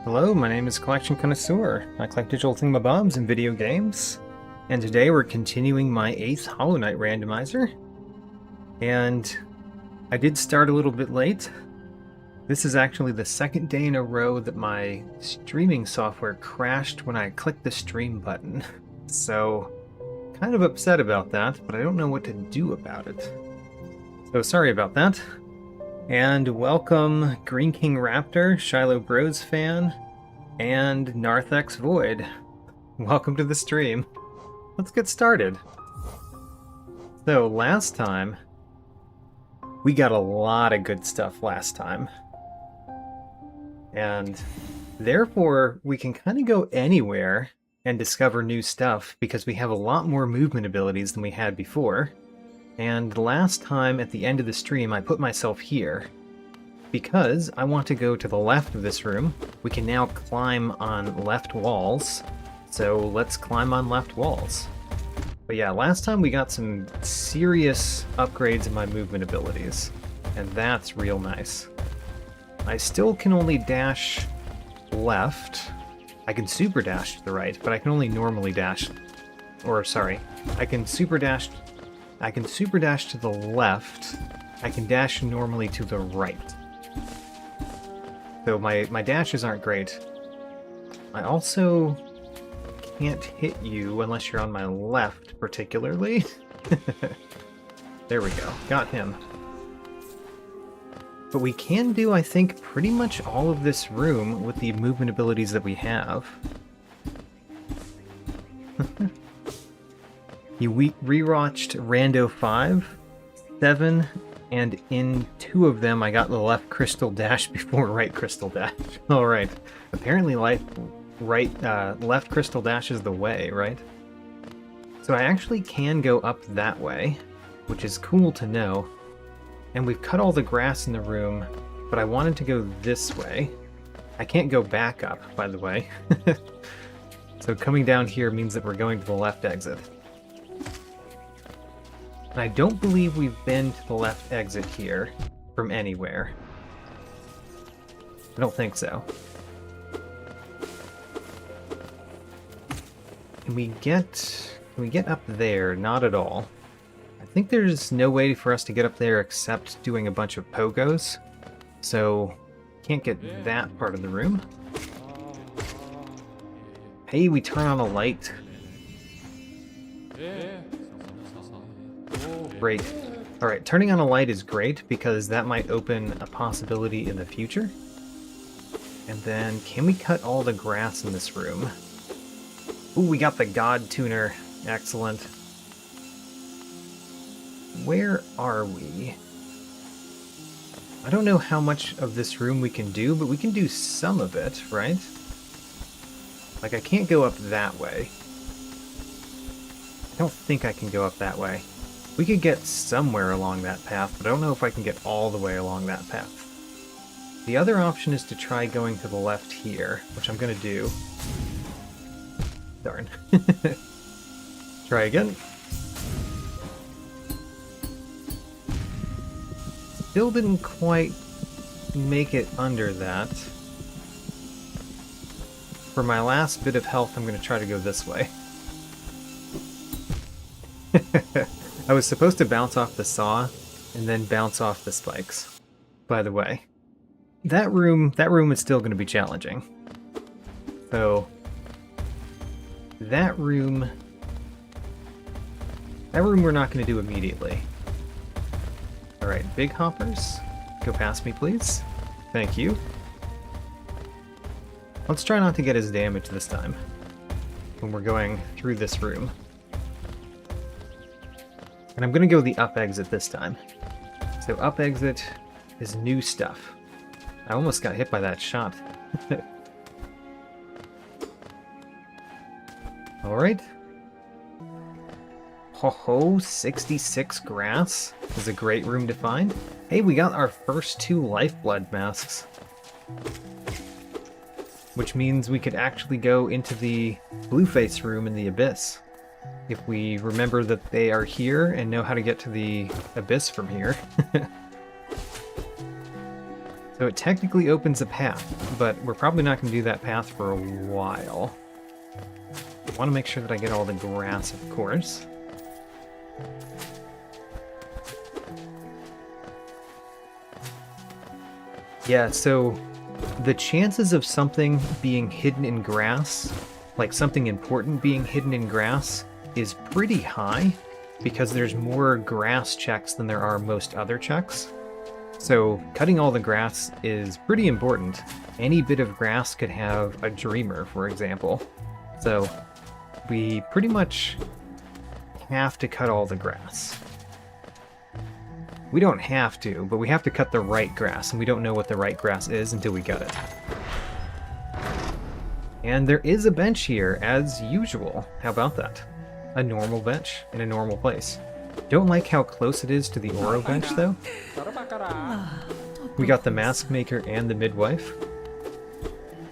Hello, my name is Collection Connoisseur. I collect digital thingamabobs and video games, and today we're continuing my 8th Hollow Knight Randomizer. And I did start a little bit late. This is actually the second day in a row that my streaming software crashed when I clicked the stream button. So, kind of upset about that, but I don't know what to do about it. So sorry about that. And welcome Green King Raptor, Shiloh Bros fan, and Narthex Void. Welcome to the stream. Let's get started. So last time, we got a lot of good stuff last time. And therefore, we can kind of go anywhere and discover new stuff because we have a lot more movement abilities than we had before. And last time at the end of the stream, I put myself here because I want to go to the left of this room. We can now climb on left walls, so let's climb on left walls. But yeah, last time we got some serious upgrades in my movement abilities, and that's real nice. I still can only dash left. I can super dash to the right, but I can only normally dash, or sorry, I can super dash to the left. I can dash normally to the right. So my dashes aren't great. I also can't hit you unless you're on my left, particularly. There we go. Got him. But we can do, I think, pretty much all of this room with the movement abilities that we have. You rewatched Rando 5, 7, and in 2 of them I got the left crystal dash before right crystal dash. Alright, apparently left crystal dash is the way, right? So I actually can go up that way, which is cool to know. And we've cut all the grass in the room, but I wanted to go this way. I can't go back up, by the way. So coming down here means that we're going to the left exit. And I don't believe we've been to the left exit here from anywhere. I don't think so. Can we get up there? Not at all. I think there's no way for us to get up there except doing a bunch of pogos. So, can't get that part of the room. Hey, we turn on a light. Great. Alright, turning on a light is great because that might open a possibility in the future. And then, can we cut all the grass in this room? Ooh, we got the God Tuner. Excellent. Where are we? I don't know how much of this room we can do, but we can do some of it, right? Like, I can't go up that way. I don't think I can go up that way. We could get somewhere along that path, but I don't know if I can get all the way along that path. The other option is to try going to the left here, which I'm going to do. Darn. Try again. Still didn't quite make it under that. For my last bit of health, I'm going to try to go this way. I was supposed to bounce off the saw and then bounce off the spikes, by the way. That room is still going to be challenging. So, that room we're not going to do immediately. Alright, big hoppers, go past me please. Thank you. Let's try not to get as damaged this time when we're going through this room. And I'm going to go the up exit this time. So up exit is new stuff. I almost got hit by that shot. Alright. Ho ho, 66 grass is a great room to find. Hey, we got our first 2 lifeblood masks. Which means we could actually go into the Blueface room in the Abyss. If we remember that they are here and know how to get to the Abyss from here. So it technically opens a path, but we're probably not going to do that path for a while. I want to make sure that I get all the grass, of course. Yeah, so the chances of something being hidden in grass, like something important being hidden in grass, is pretty high because there's more grass checks than there are most other checks. So cutting all the grass is pretty important. Any bit of grass could have a dreamer, for example. So we pretty much have to cut all the grass. We don't have to, but we have to cut the right grass, and we don't know what the right grass is until we cut it. And there is a bench here, as usual. How about that? A normal bench in a normal place. Don't like how close it is to the Oro bench, though. We got the Mask Maker and the Midwife.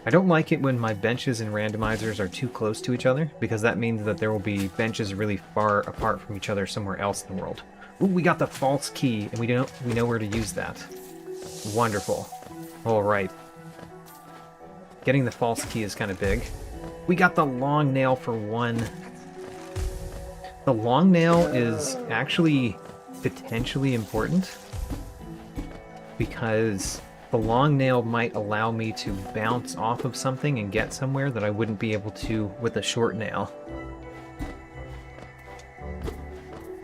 I don't like it when my benches and randomizers are too close to each other, because that means that there will be benches really far apart from each other somewhere else in the world. Ooh, we got the false key, and we know where to use that. Wonderful. All right. Getting the false key is kind of big. We got the long nail for 1. The long nail is actually potentially important because the long nail might allow me to bounce off of something and get somewhere that I wouldn't be able to with a short nail.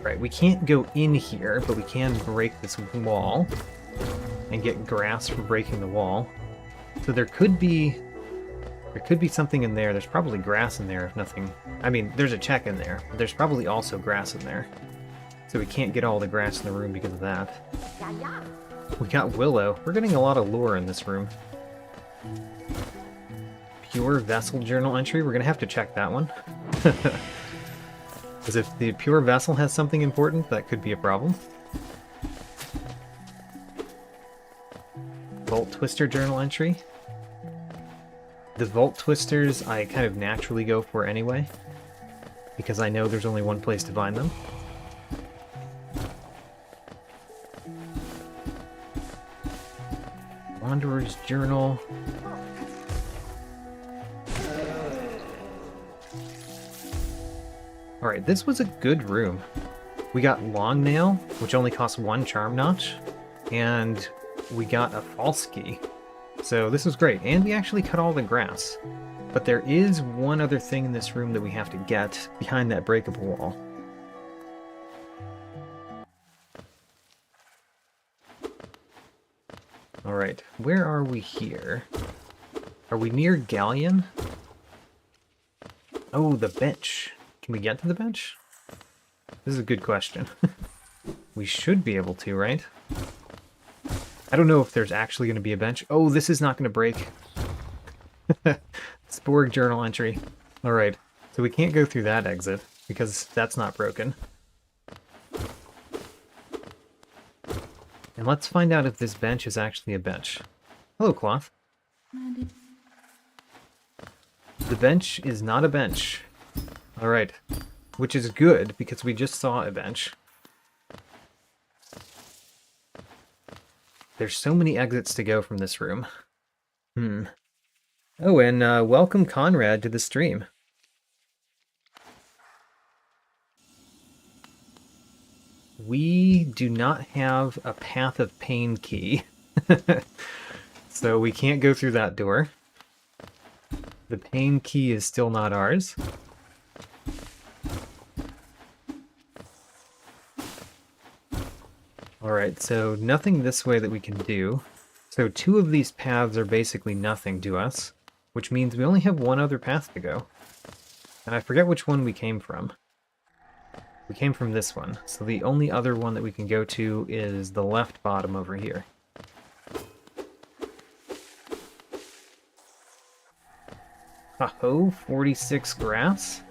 Right, we can't go in here, but we can break this wall and get grass for breaking the wall. So there could be something in there. There's probably grass in there if nothing. I mean, there's a check in there, but there's probably also grass in there. So we can't get all the grass in the room because of that. We got Willow. We're getting a lot of lore in this room. Pure Vessel journal entry. We're going to have to check that one. Because if the Pure Vessel has something important, that could be a problem. Vault Twister journal entry. The Vault Twisters I kind of naturally go for anyway, because I know there's only one place to find them. Wanderer's Journal. Alright, this was a good room. We got Long Nail, which only costs 1 charm notch, and we got a false key. So this was great, and we actually cut all the grass. But there is one other thing in this room that we have to get behind that breakable wall. Alright, where are we here? Are we near Galleon? Oh, the bench. Can we get to the bench? This is a good question. We should be able to, right? I don't know if there's actually going to be a bench. Oh, this is not going to break. Sporg journal entry. Alright, so we can't go through that exit, because that's not broken. And let's find out if this bench is actually a bench. Hello, Cloth. The bench is not a bench. Alright, which is good, because we just saw a bench. There's so many exits to go from this room. Oh, and welcome Conrad to the stream. We do not have a Path of Pain key. So we can't go through that door. The Pain key is still not ours. Alright, so nothing this way that we can do. So 2 of these paths are basically nothing to us, which means we only have 1 other path to go. And I forget which one we came from. We came from this one, so the only other one that we can go to is the left bottom over here. Oh, 46 grass?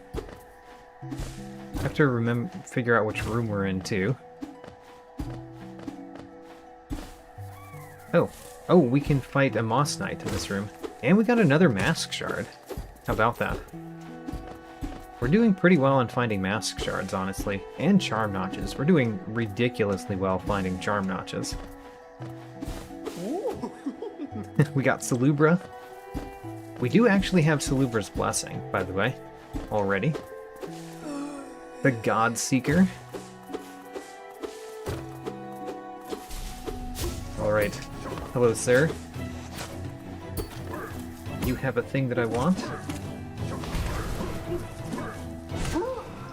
I have to figure out which room we're in, too. Oh, we can fight a Moss Knight in this room. And we got another Mask Shard. How about that? We're doing pretty well on finding Mask Shards, honestly. And Charm Notches. We're doing ridiculously well finding Charm Notches. We got Salubra. We do actually have Salubra's Blessing, by the way, already. The God Seeker. Alright. Hello, sir. You have a thing that I want.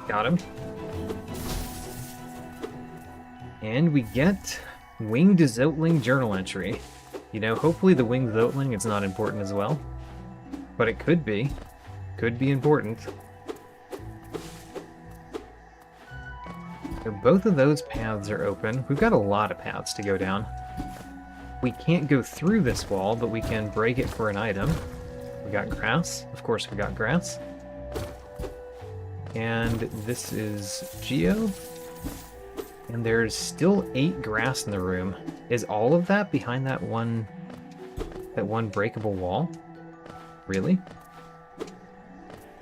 Got him. And we get Winged Zotling Journal Entry. You know, hopefully the Winged Zotling is not important as well. But it could be. Could be important. So both of those paths are open. We've got a lot of paths to go down. We can't go through this wall, but we can break it for an item. We got grass. Of course we got grass. And this is Geo. And there's still 8 grass in the room. Is all of that behind that one breakable wall? Really?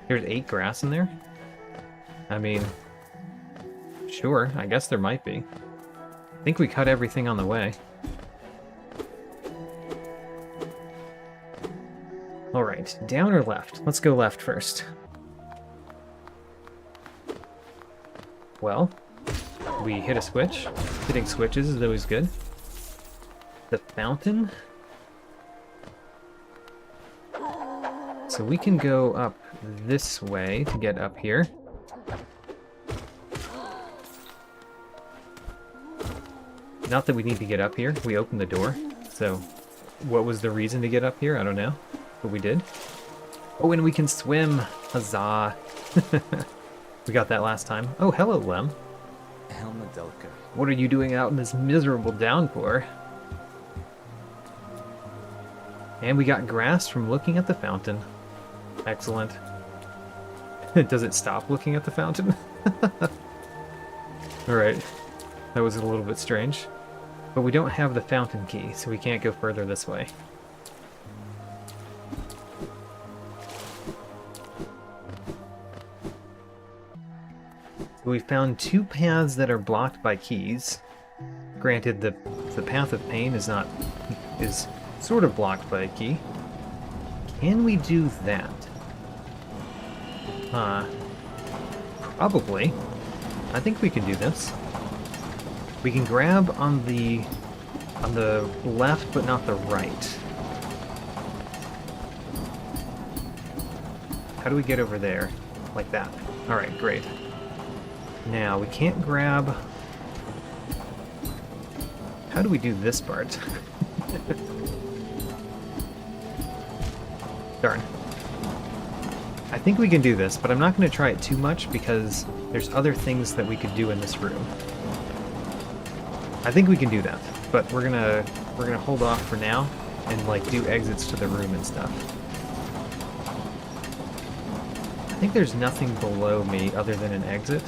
There's 8 grass in there? I mean, sure, I guess there might be. I think we cut everything on the way. Alright, down or left? Let's go left first. Well, we hit a switch. Hitting switches is always good. The fountain. So we can go up this way to get up here. Not that we need to get up here. We opened the door. So what was the reason to get up here? I don't know. But we did. Oh, and we can swim. Huzzah. We got that last time. Oh, hello, Lem. What are you doing out in this miserable downpour? And we got grass from looking at the fountain. Excellent. Does it stop looking at the fountain? Alright. That was a little bit strange. But we don't have the fountain key, so we can't go further this way. We found 2 paths that are blocked by keys. Granted, the path of pain is sort of blocked by a key. Can we do that? Probably. I think we can do this. We can grab on the left, but not the right. How do we get over there? Like that. Alright, great. Now, we can't grab... How do we do this part? Darn. I think we can do this, but I'm not going to try it too much because there's other things that we could do in this room. I think we can do that, but we're gonna hold off for now and like do exits to the room and stuff. I think there's nothing below me other than an exit.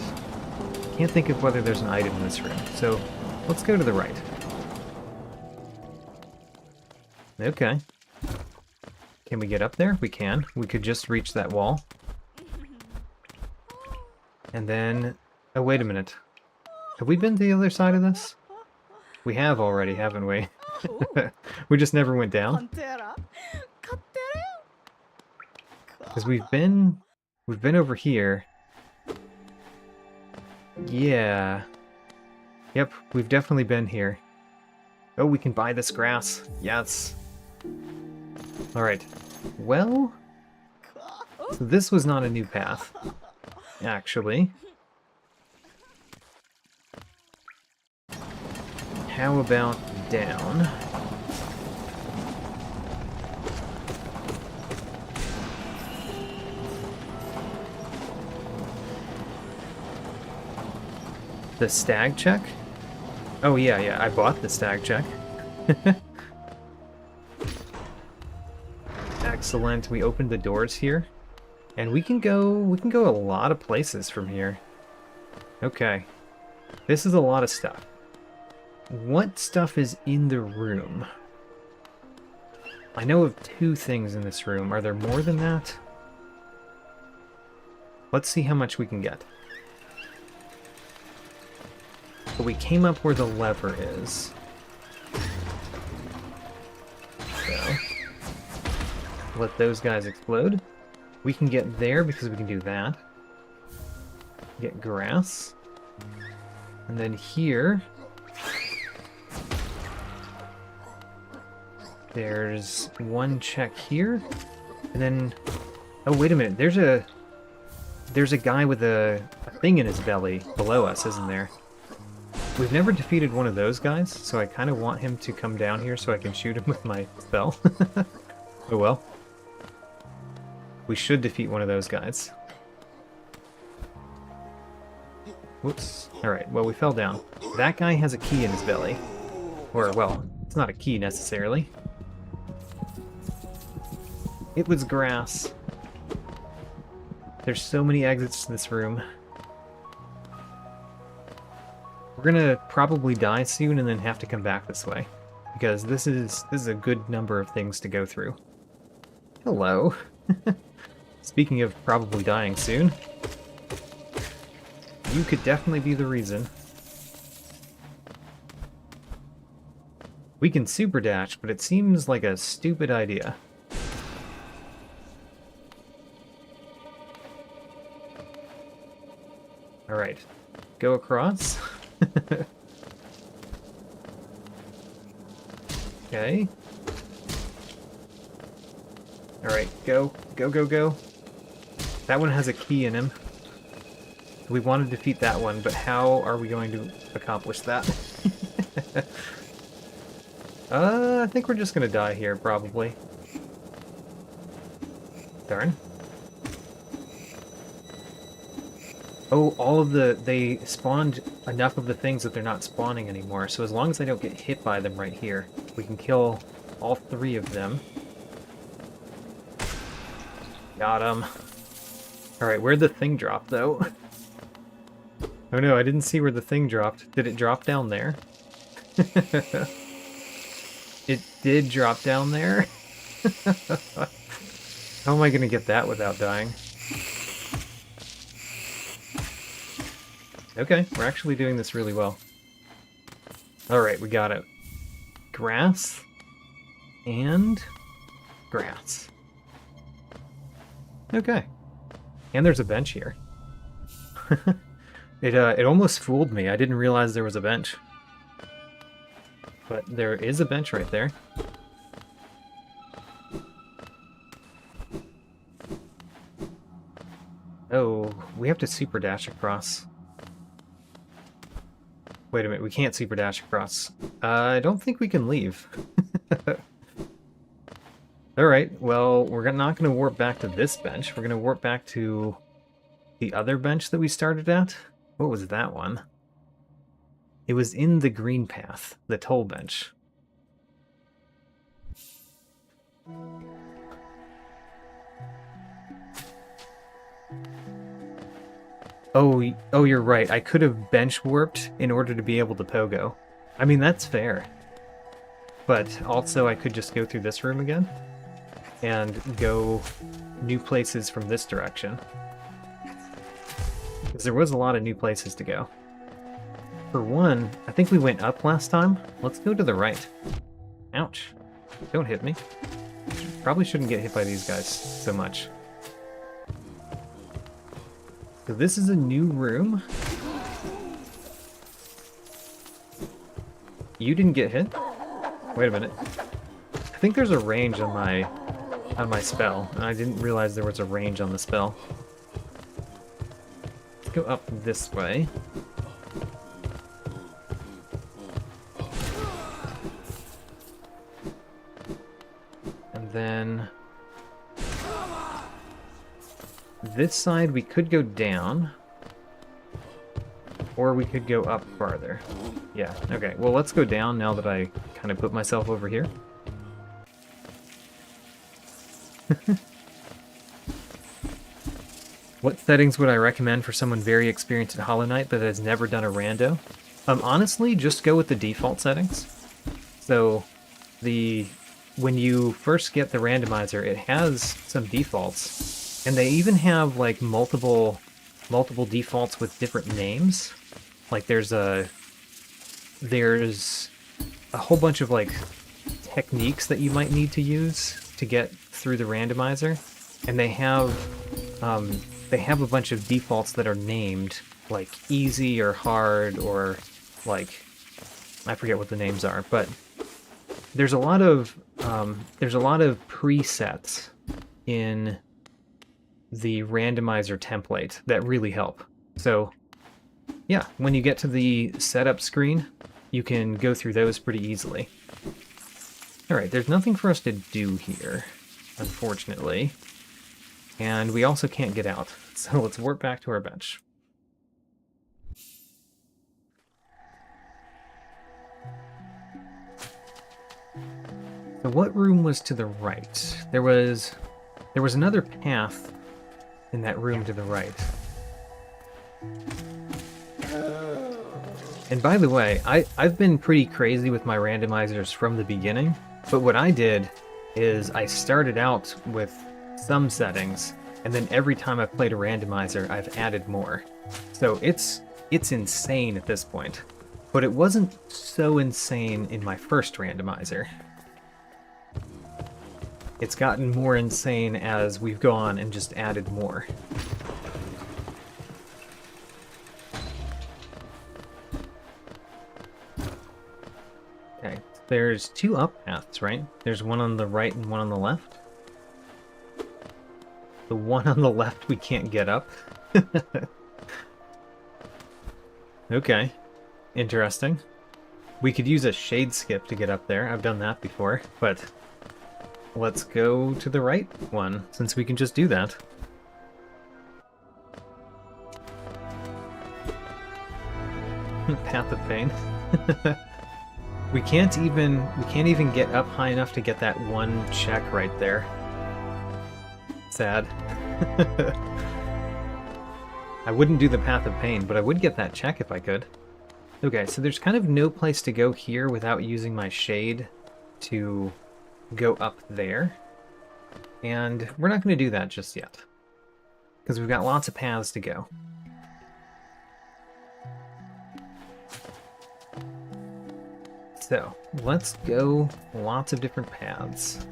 Can't think of whether there's an item in this room, so let's go to the right. Okay. Can we get up there? We can. We could just reach that wall. And then... Oh, wait a minute. Have we been to the other side of this? We have already, haven't we? We just never went down. Because we've been over here. Yeah. Yep, we've definitely been here. Oh, we can buy this grass. Yes. Alright. Well... So this was not a new path. Actually. How about down? The stag check? Oh yeah, I bought the stag check. Excellent. We opened the doors here. And we can go a lot of places from here. Okay. This is a lot of stuff. What stuff is in the room? I know of 2 things in this room. Are there more than that? Let's see how much we can get. But we came up where the lever is. So, let those guys explode. We can get there because we can do that. Get grass. And then here, there's one check here. And then, oh wait a minute, there's a guy with a thing in his belly below us, isn't there? We've never defeated one of those guys, so I kind of want him to come down here so I can shoot him with my spell. Oh well. We should defeat one of those guys. Whoops. Alright, well we fell down. That guy has a key in his belly. Or, well, it's not a key necessarily. It was grass. There's so many exits to this room. We're gonna probably die soon and then have to come back this way. Because this is a good number of things to go through. Hello. Speaking of probably dying soon, you could definitely be the reason. We can super dash, but it seems like a stupid idea. Alright, go across. Okay. Alright, go. Go, go, go. That one has a key in him. We want to defeat that one, but how are we going to accomplish that? I think we're just gonna die here, probably. Darn. Oh, they spawned enough of the things that they're not spawning anymore, so as long as I don't get hit by them right here, we can kill all 3 of them. Got him. Alright, where'd the thing drop, though? Oh no, I didn't see where the thing dropped. Did it drop down there? It did drop down there? How am I gonna get that without dying? Okay, we're actually doing this really well. Alright, we got it. Grass and grass. Okay. And there's a bench here. It almost fooled me. I didn't realize there was a bench. But there is a bench right there. Oh, we have to super dash across. Wait a minute, we can't super dash across. I don't think we can leave. Alright, well, we're not going to warp back to this bench. We're going to warp back to the other bench that we started at. What was that one? It was in the green path, the toll bench. Oh, you're right. I could have bench warped in order to be able to pogo. I mean, that's fair. But also I could just go through this room again and go new places from this direction. Because there was a lot of new places to go. For one, I think we went up last time. Let's go to the right. Ouch. Don't hit me. Probably shouldn't get hit by these guys so much. So this is a new room. You didn't get hit? Wait a minute. I think there's a range on my spell, and I didn't realize there was a range on the spell. Let's go up this way. And then this side we could go down, or we could go up farther. Yeah, okay. Well, let's go down now that I kind of put myself over here. What settings would I recommend for someone very experienced at Hollow Knight but has never done a rando? Honestly, just go with the default settings. So, when you first get the randomizer, it has some defaults, and they even have like multiple defaults with different names. Like there's a whole bunch of like techniques that you might need to use to get through the randomizer, and they have a bunch of defaults that are named like easy or hard or like I forget what the names are, but there's a lot of presets in the randomizer template that really help. So yeah, when you get to the setup screen, you can go through those pretty easily. Alright, there's nothing for us to do here, unfortunately. And we also can't get out, so let's warp back to our bench. So what room was to the right? There was another path in that room to the right. And by the way, I've been pretty crazy with my randomizers from the beginning, but what I did is I started out with some settings, and then every time I've played a randomizer, I've added more. So it's insane at this point. But it wasn't so insane in my first randomizer. It's gotten more insane as we've gone and just added more. Okay, there's two up paths, right? There's one on the right and one on the left. The one on the left we can't get up. Okay, interesting. We could use a shade skip to get up there. I've done that before, but let's go to the right one, since we can just do that. Path of Pain. We can't even get up high enough to get that one check right there. Sad. I wouldn't do the Path of Pain, but I would get that check if I could. Okay, so there's kind of no place to go here without using my shade to go up there. And we're not going to do that just yet, because we've got lots of paths to go. So, let's go lots of different paths.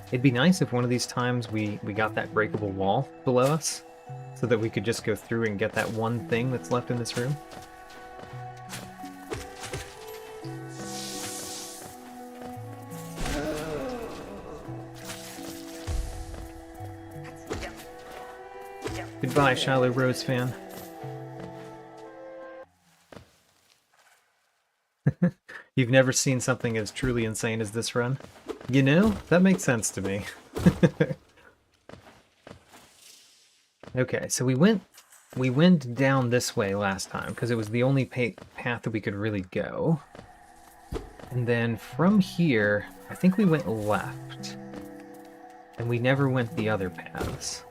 It'd be nice if one of these times we got that breakable wall below us, so that we could just go through and get that one thing that's left in this room. Goodbye, Shiloh Rose fan. You've never seen something as truly insane as this run? You know, that makes sense to me. Okay, so we went down this way last time, because it was the only path that we could really go. And then from here, I think we went left. And we never went the other paths.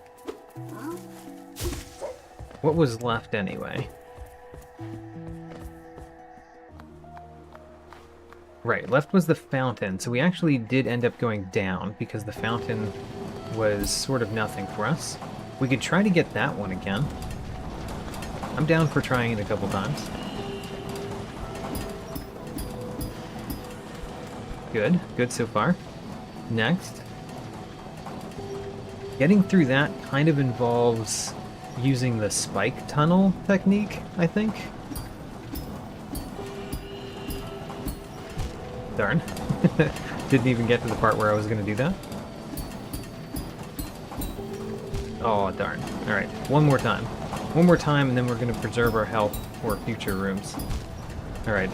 What was left anyway? Right, left was the fountain, so we actually did end up going down because the fountain was sort of nothing for us. We could try to get that one again. I'm down for trying it a couple times. Good, good so far. Next. Getting through that kind of involves using the spike tunnel technique, I think. Darn. Didn't even get to the part where I was going to do that. Oh, darn. Alright, one more time. One more time, and then we're going to preserve our health for future rooms. Alright,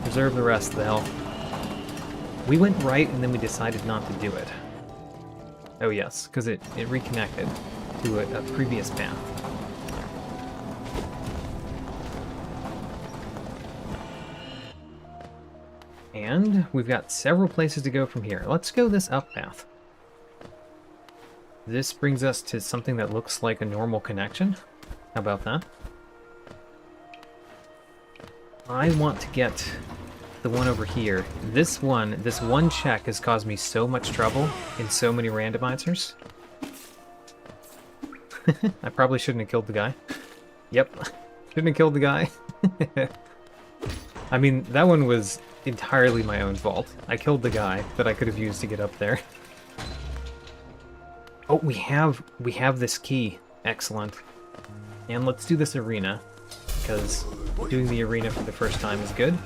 preserve the rest of the health. We went right, and then we decided not to do it. Oh yes, because it reconnected to a previous path. And we've got several places to go from here. Let's go this up path. This brings us to something that looks like a normal connection. How about that? I want to get the one over here. This one check has caused me so much trouble in so many randomizers. I probably shouldn't have killed the guy. Yep, shouldn't have killed the guy. I mean, that one was entirely my own fault. I killed the guy that I could have used to get up there. Oh, we have this key. Excellent. And let's do this arena, because doing the arena for the first time is good.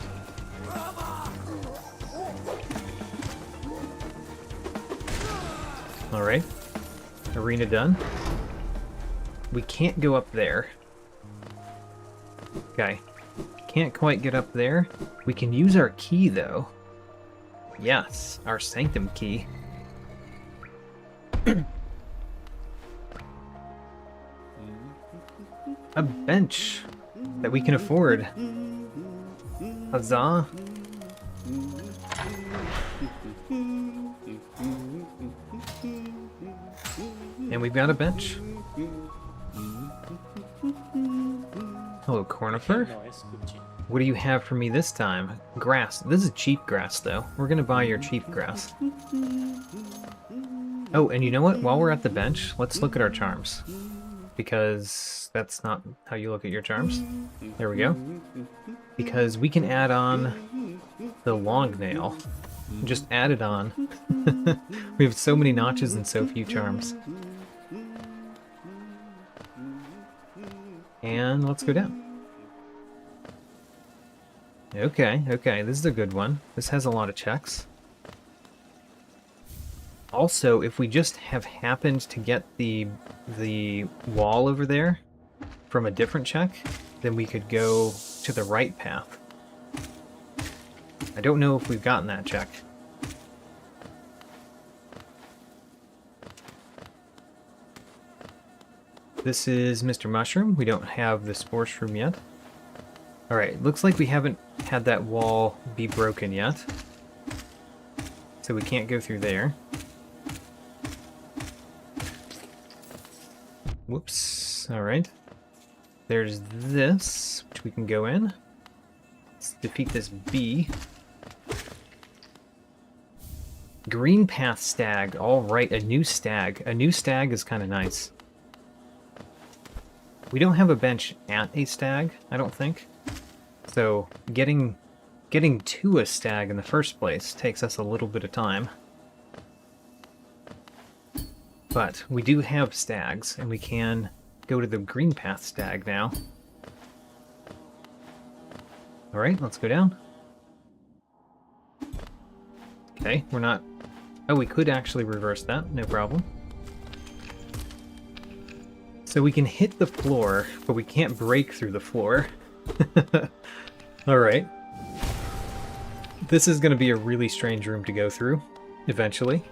Alright. Arena done. We can't go up there. Okay. Can't quite get up there. We can use our key, though. Yes, our Sanctum key. A bench that we can afford. Huzzah. And we've got a bench. Hello, Cornifer. What do you have for me this time? Grass. This is cheap grass, though. We're gonna buy your cheap grass. Oh, and you know what? While we're at the bench, let's look at our charms. Because that's not how you look at your charms. There we go. Because we can add on the long nail. Just add it on. We have so many notches and so few charms. And let's go down. Okay, okay, this is a good one. This has a lot of checks. Also, if we just have happened to get the wall over there from a different check, then we could go to the right path. I don't know if we've gotten that check. This is Mr. Mushroom. We don't have the Spore Shroom yet. Alright, looks like we haven't had that wall be broken yet. So we can't go through there. Whoops. Alright. There's this, which we can go in. Let's defeat this bee. Green Path Stag. Alright, a new stag. A new stag is kind of nice. We don't have a bench at a stag, I don't think. So getting to a stag in the first place takes us a little bit of time. But we do have stags, and we can go to the Green Path Stag now. Alright, let's go down. Okay, we're not... Oh, we could actually reverse that, no problem. So we can hit the floor, but we can't break through the floor. Alright. This is going to be a really strange room to go through, eventually.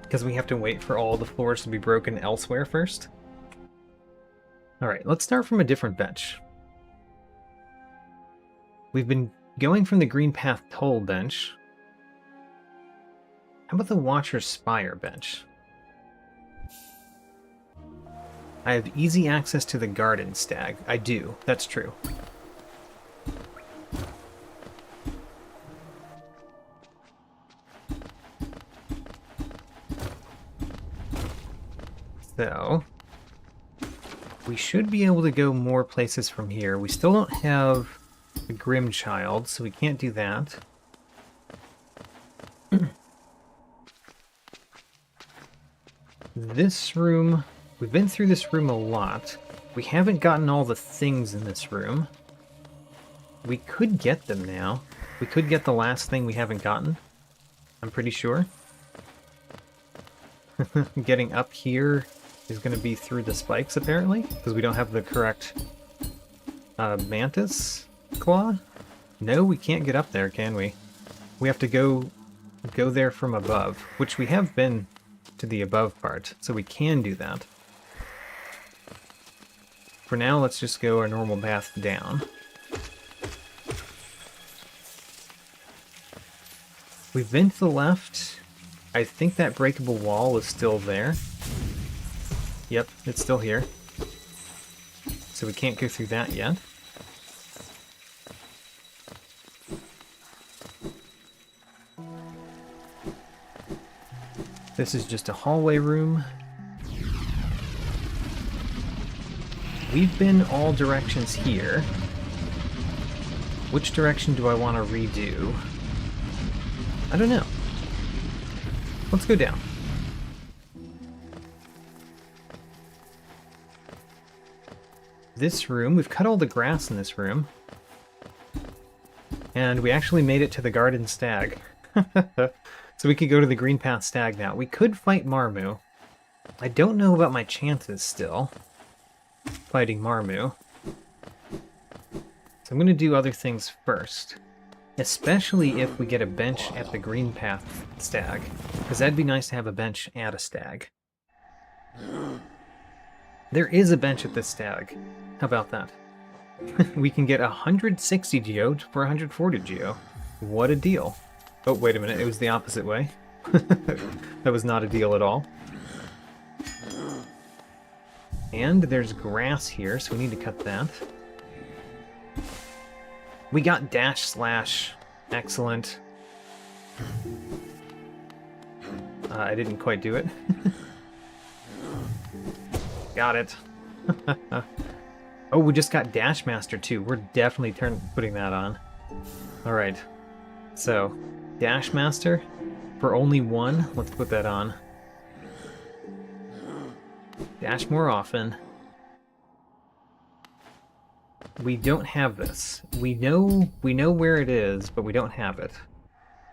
Because we have to wait for all the floors to be broken elsewhere first. Alright, let's start from a different bench. We've been going from the Green Path Toll bench. How about the Watcher's Spire bench? I have easy access to the Garden Stag. I do, that's true. So, we should be able to go more places from here. We still don't have the Grim Child, so we can't do that. This room, we've been through this room a lot. We haven't gotten all the things in this room. We could get them now. We could get the last thing we haven't gotten. I'm pretty sure. Getting up here is going to be through the spikes, apparently, because we don't have the correct Mantis Claw. No, we can't get up there, can we? We have to go there from above, which we have been to the above part, so we can do that. For now, let's just go our normal path down. We've been to the left. I think that breakable wall is still there. Yep, it's still here. So we can't go through that yet. This is just a hallway room. We've been all directions here. Which direction do I want to redo? I don't know. Let's go down. This room, we've cut all the grass in this room. And we actually made it to the garden stag. So we could go to the green path stag now. We could fight Marmu. I don't know about my chances still, fighting Marmu. So I'm going to do other things first. Especially if we get a bench at the green path stag. Because that'd be nice to have a bench at a stag. There is a bench at this stag. How about that? We can get 160 geo for 140 geo. What a deal. Oh, wait a minute. It was the opposite way. That was not a deal at all. And there's grass here, so we need to cut that. We got dash slash. Excellent. I didn't quite do it. Got it. Oh, we just got Dash Master too. We're definitely putting that on. Alright. So, Dash Master for only one. Let's put that on. Dash more often. We don't have this. We know where it is, but we don't have it.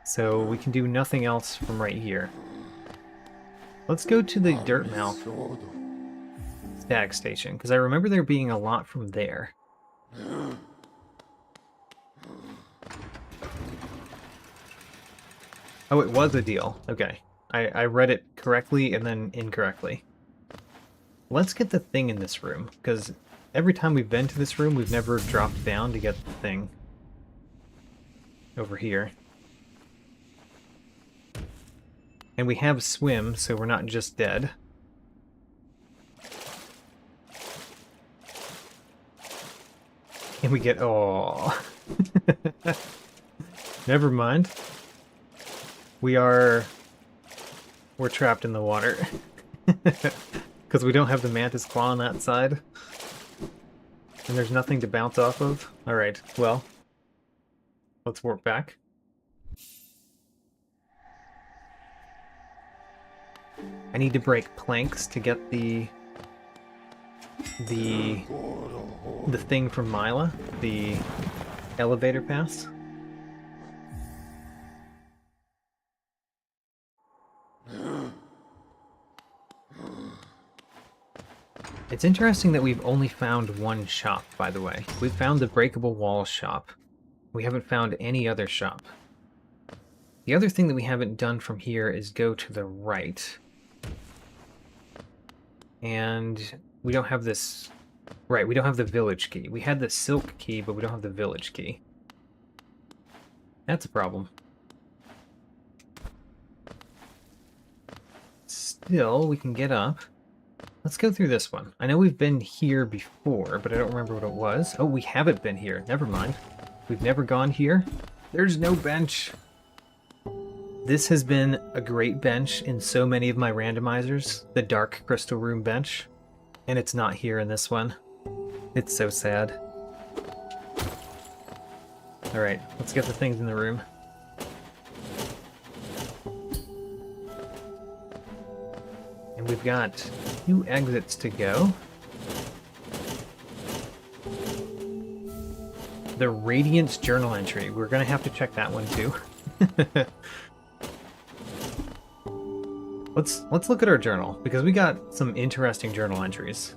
So we can do nothing else from right here. Let's go to the Dirtmouth Stag Station, because I remember there being a lot from there. Oh, it was a deal. Okay. I read it correctly and then incorrectly. Let's get the thing in this room, because every time we've been to this room, we've never dropped down to get the thing over here. And we have swim, so we're not just dead. And we get... oh. Never mind. We're trapped in the water. Because we don't have the Mantis Claw on that side. And there's nothing to bounce off of. Alright, well. Let's warp back. I need to break planks to get the thing from Mila, the elevator pass. It's interesting that we've only found one shop, by the way. We've found the breakable wall shop. We haven't found any other shop. The other thing that we haven't done from here is go to the right. And we don't have this... right, we don't have the village key. We had the silk key, but we don't have the village key. That's a problem. Still, we can get up. Let's go through this one. I know we've been here before, but I don't remember what it was. Oh, we haven't been here. Never mind. We've never gone here. There's no bench. This has been a great bench in so many of my randomizers. The Dark Crystal Room bench. And it's not here in this one. It's so sad. Alright, let's get the things in the room. And we've got 2 exits to go. The Radiance journal entry. We're gonna have to check that one too. Let's look at our journal, because we got some interesting journal entries.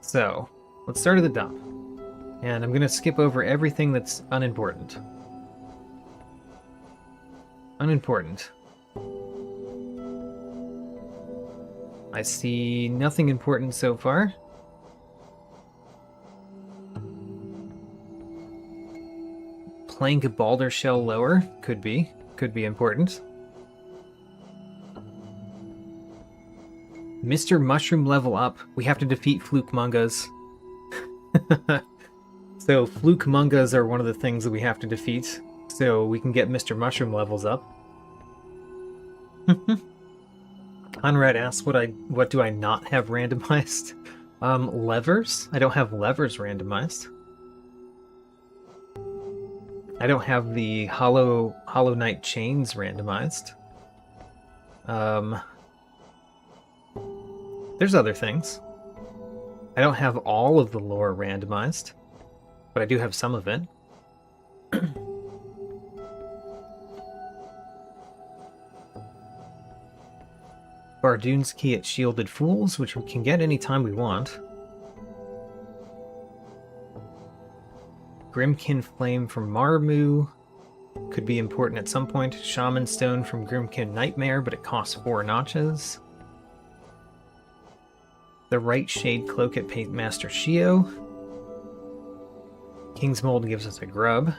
So, let's start at the dump. And I'm gonna skip over everything that's unimportant. Unimportant. I see nothing important so far. Plank Balder Shell lower. Could be important. Mr. Mushroom level up. We have to defeat Fluke Mungas. So Fluke Mungas are one of the things that we have to defeat, so we can get Mr. Mushroom levels up. Conrad asks what do I not have randomized? Levers? I don't have levers randomized. I don't have the Hollow Knight chains randomized. There's other things. I don't have all of the lore randomized, but I do have some of it. Bardoon's Key at Shielded Fools, which we can get anytime we want. Grimkin Flame from Marmu. Could be important at some point. Shaman Stone from Grimkin Nightmare, but it costs 4 notches. The Right Shade Cloak at Paintmaster Shio. King's Mold gives us a grub.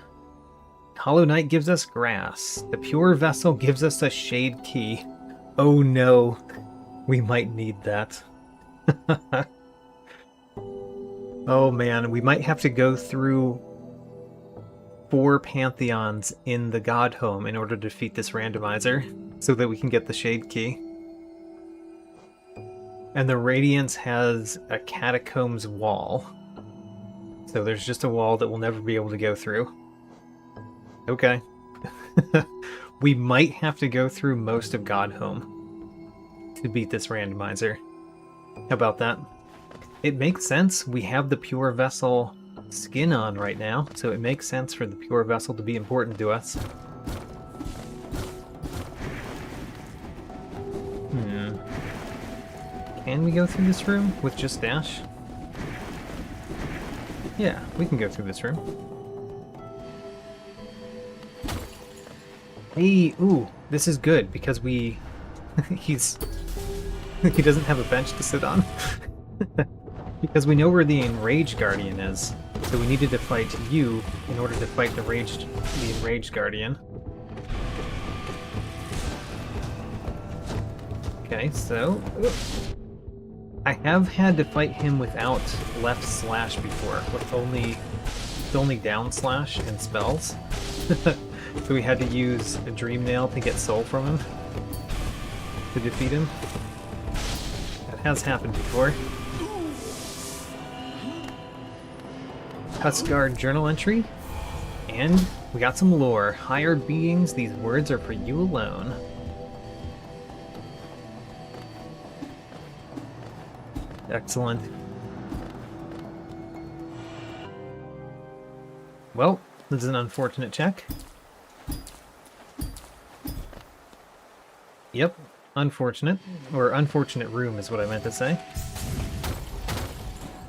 Hollow Knight gives us grass. The Pure Vessel gives us a Shade Key. Oh no, we might need that. Oh man, we might have to go through 4 pantheons in the God Home in order to defeat this randomizer, so that we can get the Shade Key. And the Radiance has a Catacombs wall. So there's just a wall that we'll never be able to go through. Okay. We might have to go through most of Godhome to beat this randomizer. How about that? It makes sense. We have the Pure Vessel skin on right now, so it makes sense for the Pure Vessel to be important to us. Can we go through this room with just dash? Yeah, we can go through this room. Hey, ooh, this is good because we... he doesn't have a bench to sit on. Because we know where the Enraged Guardian is. So we needed to fight you in order to fight the Enraged Guardian. Okay, so... I have had to fight him without left slash before, with only down slash and spells. So we had to use a Dream Nail to get soul from him to defeat him. That has happened before. Tuskguard journal entry, and we got some lore. Higher beings, these words are for you alone. Excellent. Well, this is an unfortunate check. Yep, unfortunate. Or unfortunate room is what I meant to say.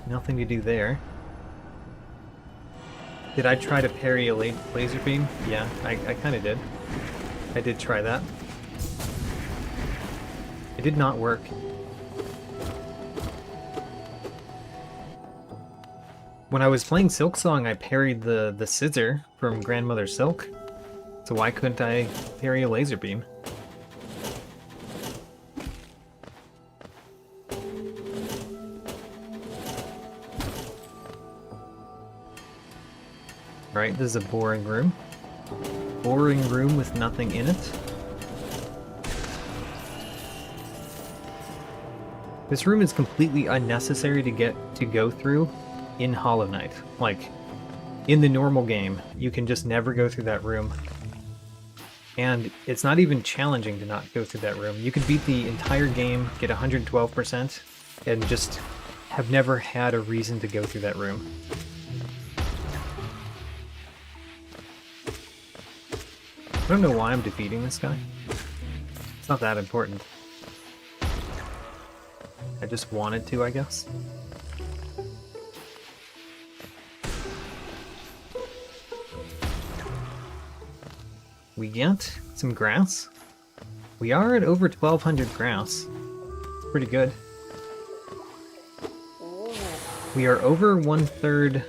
Nothing to do there. Did I try to parry a laser beam? Yeah, I kind of did. I did try that. It did not work. When I was playing Silksong, I parried the scissor from Grandmother Silk. So why couldn't I parry a laser beam? Right, this is a boring room. Boring room with nothing in it. This room is completely unnecessary to go through in Hollow Knight. Like, in the normal game, you can just never go through that room. And it's not even challenging to not go through that room. You could beat the entire game, get 112%, and just have never had a reason to go through that room. I don't know why I'm defeating this guy. It's not that important. I just wanted to, I guess. We get some grass. We are at over 1,200 grass. It's pretty good. We are over 1/3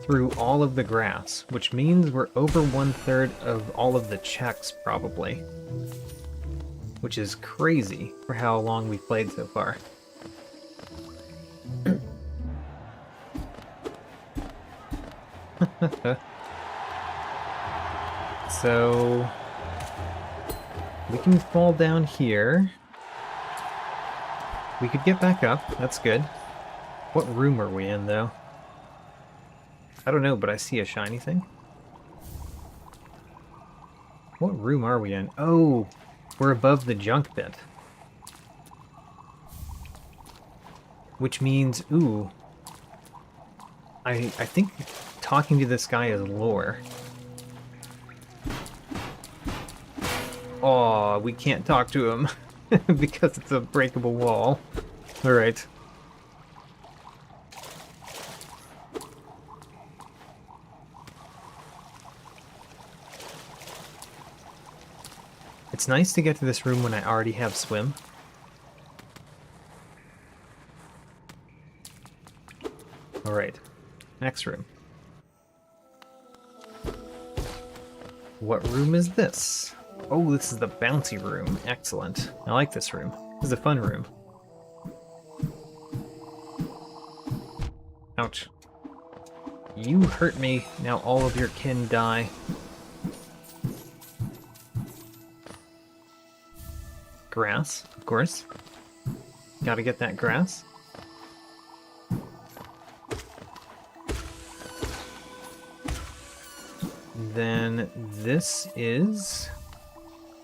through all of the grass, which means we're over 1/3 of all of the checks, probably. Which is crazy for how long we've played so far. So we can fall down here. We could get back up, that's good. What room are we in, though? I don't know, but I see a shiny thing. What room are we in? Oh, we're above the junk pit. Which means, ooh, I think talking to this guy is lore. Oh, we can't talk to him because it's a breakable wall. Alright. It's nice to get to this room when I already have swim. Alright, next room. What room is this? Oh, this is the bouncy room. Excellent. I like this room. This is a fun room. Ouch. You hurt me. Now all of your kin die. Grass, of course. Gotta get that grass. Then this is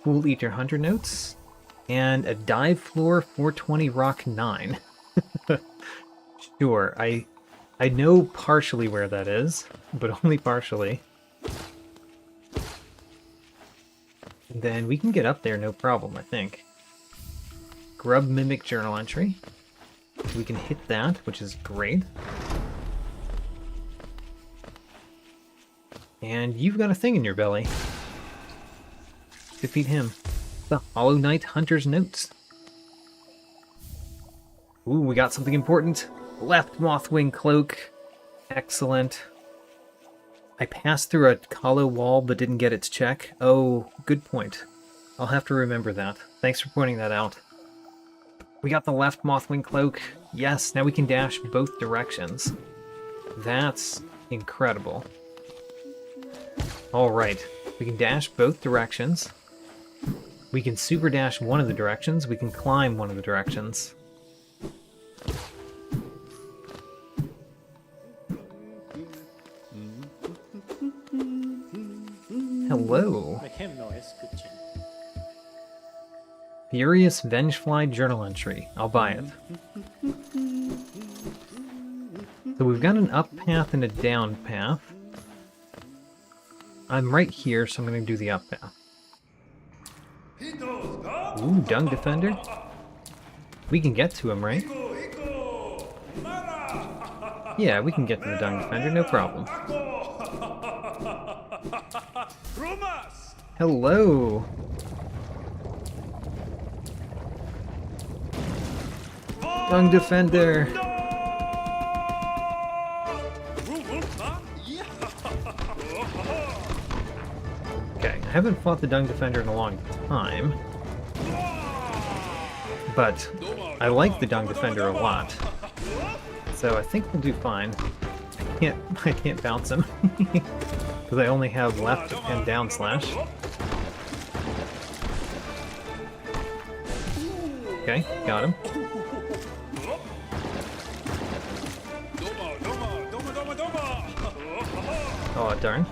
Fool Eater Hunter Notes and a Dive Floor 420 Rock 9. Sure, I know partially where that is, but only partially. Then we can get up there no problem, I think. Grub Mimic Journal Entry. We can hit that, which is great. And you've got a thing in your belly. Defeat him. The Hollow Knight Hunter's Notes. Ooh, we got something important. Left Mothwing Cloak. Excellent. I passed through a hollow wall but didn't get its check. Oh, good point. I'll have to remember that. Thanks for pointing that out. We got the left Mothwing Cloak. Yes, now we can dash both directions. That's incredible. Alright, we can dash both directions. We can super dash one of the directions. We can climb one of the directions. Hello. Furious Vengefly Journal Entry. I'll buy it. So we've got an up path and a down path. I'm right here, so I'm going to do the up path. Ooh, Dung Defender. We can get to him, right? Yeah, we can get to the Dung Defender, no problem. Hello! Dung Defender! Okay, I haven't fought the Dung Defender in a long time. But I like the Dung Defender a lot. So I think we'll do fine. I can't bounce him. Because I only have left and down slash. Okay, got him. Oh, darn.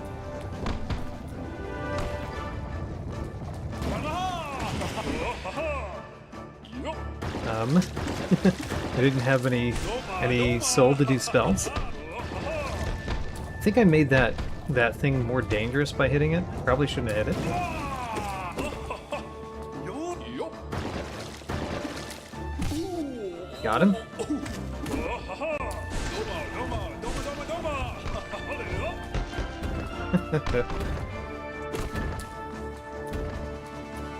I didn't have any soul to do spells. I think I made that thing more dangerous by hitting it. Probably shouldn't have hit it. Got him.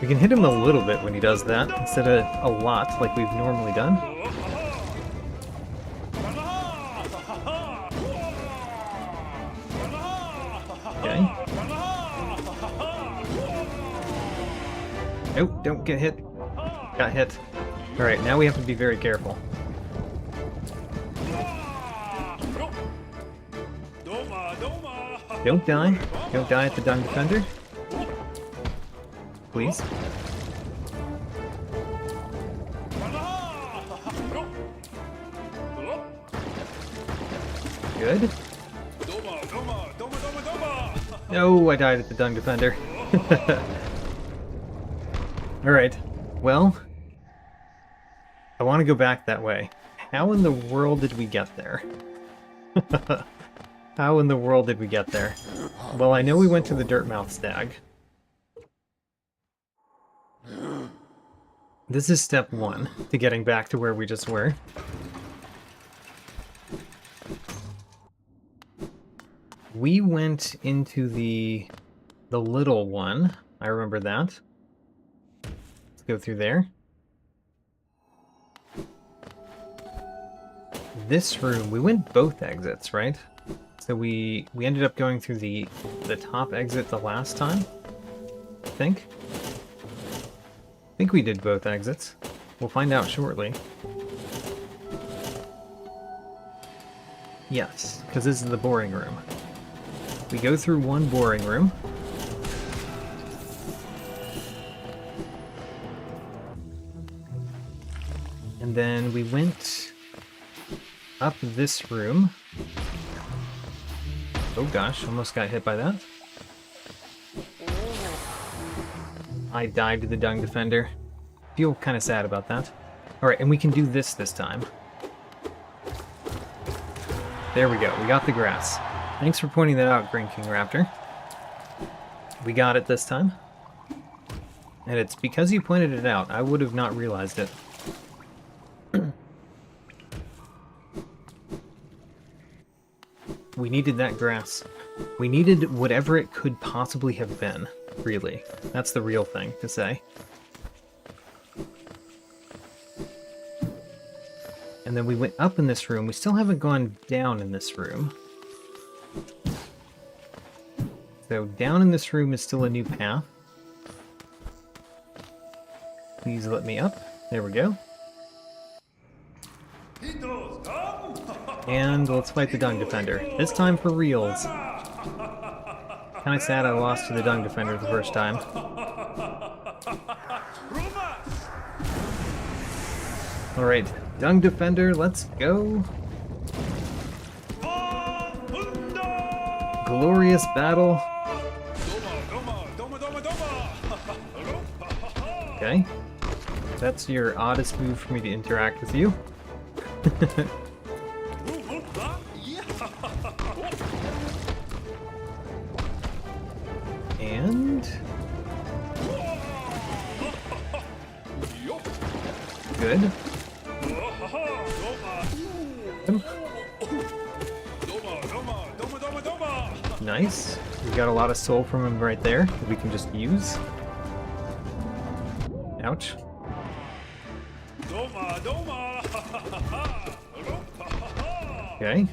We can hit him a little bit when he does that, instead of a lot like we've normally done. Okay. Nope, don't get hit. Got hit. Alright, now we have to be very careful. Don't die. Don't die at the Dung Defender. Please. Good. No, I died at the Dung Defender. Alright, well, I want to go back that way. How in the world did we get there? How in the world did we get there? Well, I know we went to the Dirtmouth Stag. This is step 1 to getting back to where we just were. We went into the little one. I remember that. Let's go through there. This room, we went both exits, right? So we ended up going through the top exit the last time, I think. I think we did both exits. We'll find out shortly. Yes, because this is the boring room. We go through one boring room. And then we went up this room. Oh gosh, almost got hit by that. I died to the Dung Defender. Feel kind of sad about that. Alright, and we can do this time. There we go, we got the grass. Thanks for pointing that out, Green King Raptor. We got it this time. And it's because you pointed it out, I would have not realized it. We needed that grass. We needed whatever it could possibly have been, really. That's the real thing to say. And then we went up in this room. We still haven't gone down in this room. So down in this room is still a new path. Please let me up. There we go. And let's fight the Dung Defender. This time for reals. Kinda sad I lost to the Dung Defender the first time. Alright, Dung Defender, let's go. Glorious battle. Okay. That's your oddest move for me to interact with you. And... good. Nice. We got a lot of soul from him right there that we can just use. Ouch. Okay.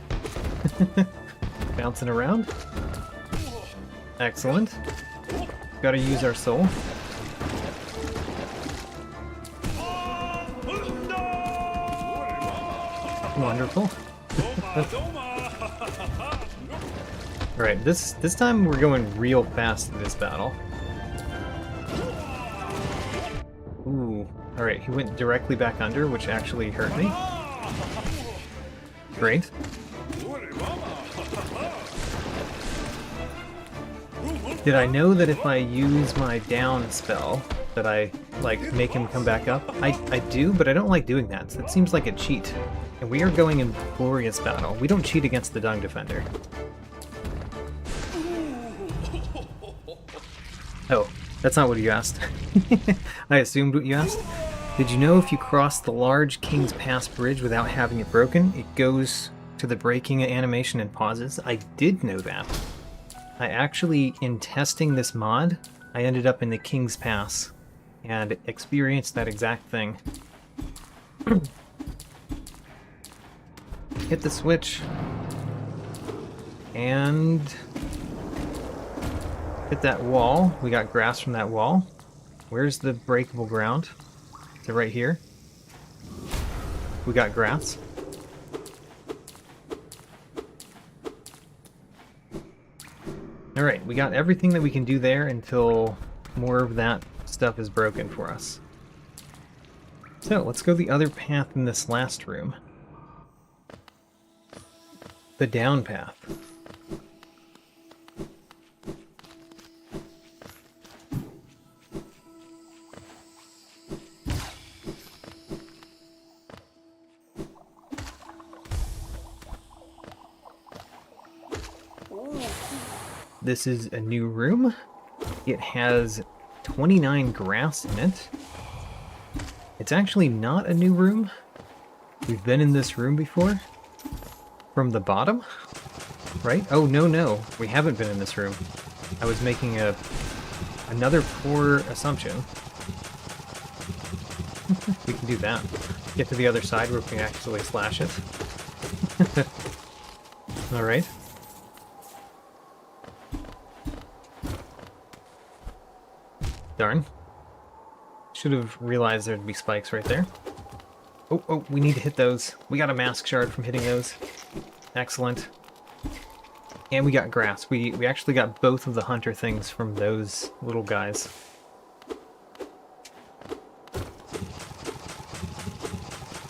Bouncing around. Excellent. Gotta use our soul. Wonderful. Alright, this time we're going real fast in this battle. Ooh. Alright, he went directly back under, which actually hurt me. Great. Did I know that if I use my down spell, that I, like, make him come back up? I do, but I don't like doing that. So it seems like a cheat. And we are going in glorious battle. We don't cheat against the Dung Defender. Oh, that's not what you asked. I assumed what you asked. Did you know if you cross the large King's Pass bridge without having it broken, it goes to the breaking animation and pauses? I did know that. I actually, in testing this mod, I ended up in the King's Pass and experienced that exact thing. Hit the switch. And hit that wall. We got grass from that wall. Where's the breakable ground? Is it right here? We got grass. Alright, we got everything that we can do there until more of that stuff is broken for us. So, let's go the other path in this last room. The down path. this is a new room. It has 29 grass in it. It's actually not a new room. We've been in this room before. From the bottom, right? Oh, no, we haven't been in this room. I was making another poor assumption. We can do that. Get to the other side where we can actually slash it. Alright. Darn. Should have realized there'd be spikes right there. Oh, we need to hit those. We got a mask shard from hitting those. Excellent. And we got grass. We actually got both of the hunter things from those little guys.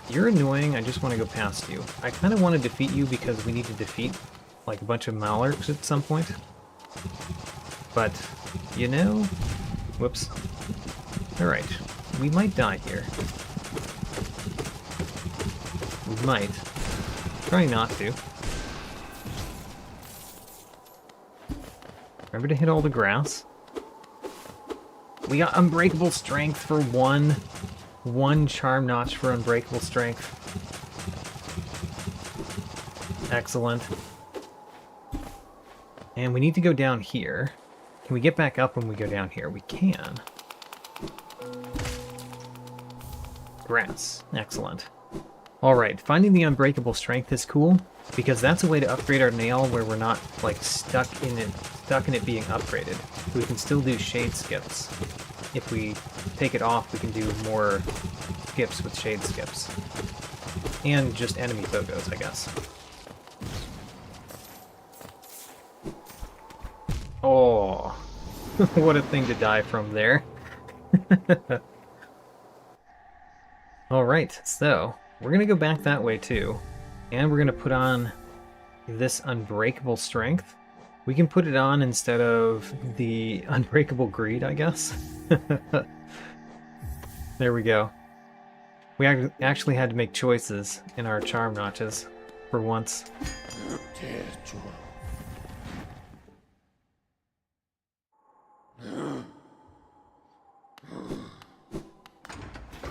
You're annoying, I just want to go past you. I kind of want to defeat you because we need to defeat like a bunch of Malarks at some point. But, you know... Whoops. Alright, we might die here. We might. Try not to. Remember to hit all the grass. We got Unbreakable Strength for one charm notch for Unbreakable Strength. Excellent. And we need to go down here. Can we get back up when we go down here? We can. Grass. Excellent. Alright, finding the Unbreakable Strength is cool, because that's a way to upgrade our nail where we're not, like, stuck in it being upgraded. So we can still do shade skips. If we take it off, we can do more skips with shade skips. And just enemy photos, I guess. Oh, what a thing to die from there. Alright, so we're going to go back that way too. And we're going to put on this Unbreakable Strength. We can put it on instead of the Unbreakable Greed, I guess. There we go. We actually had to make choices in our charm notches for once.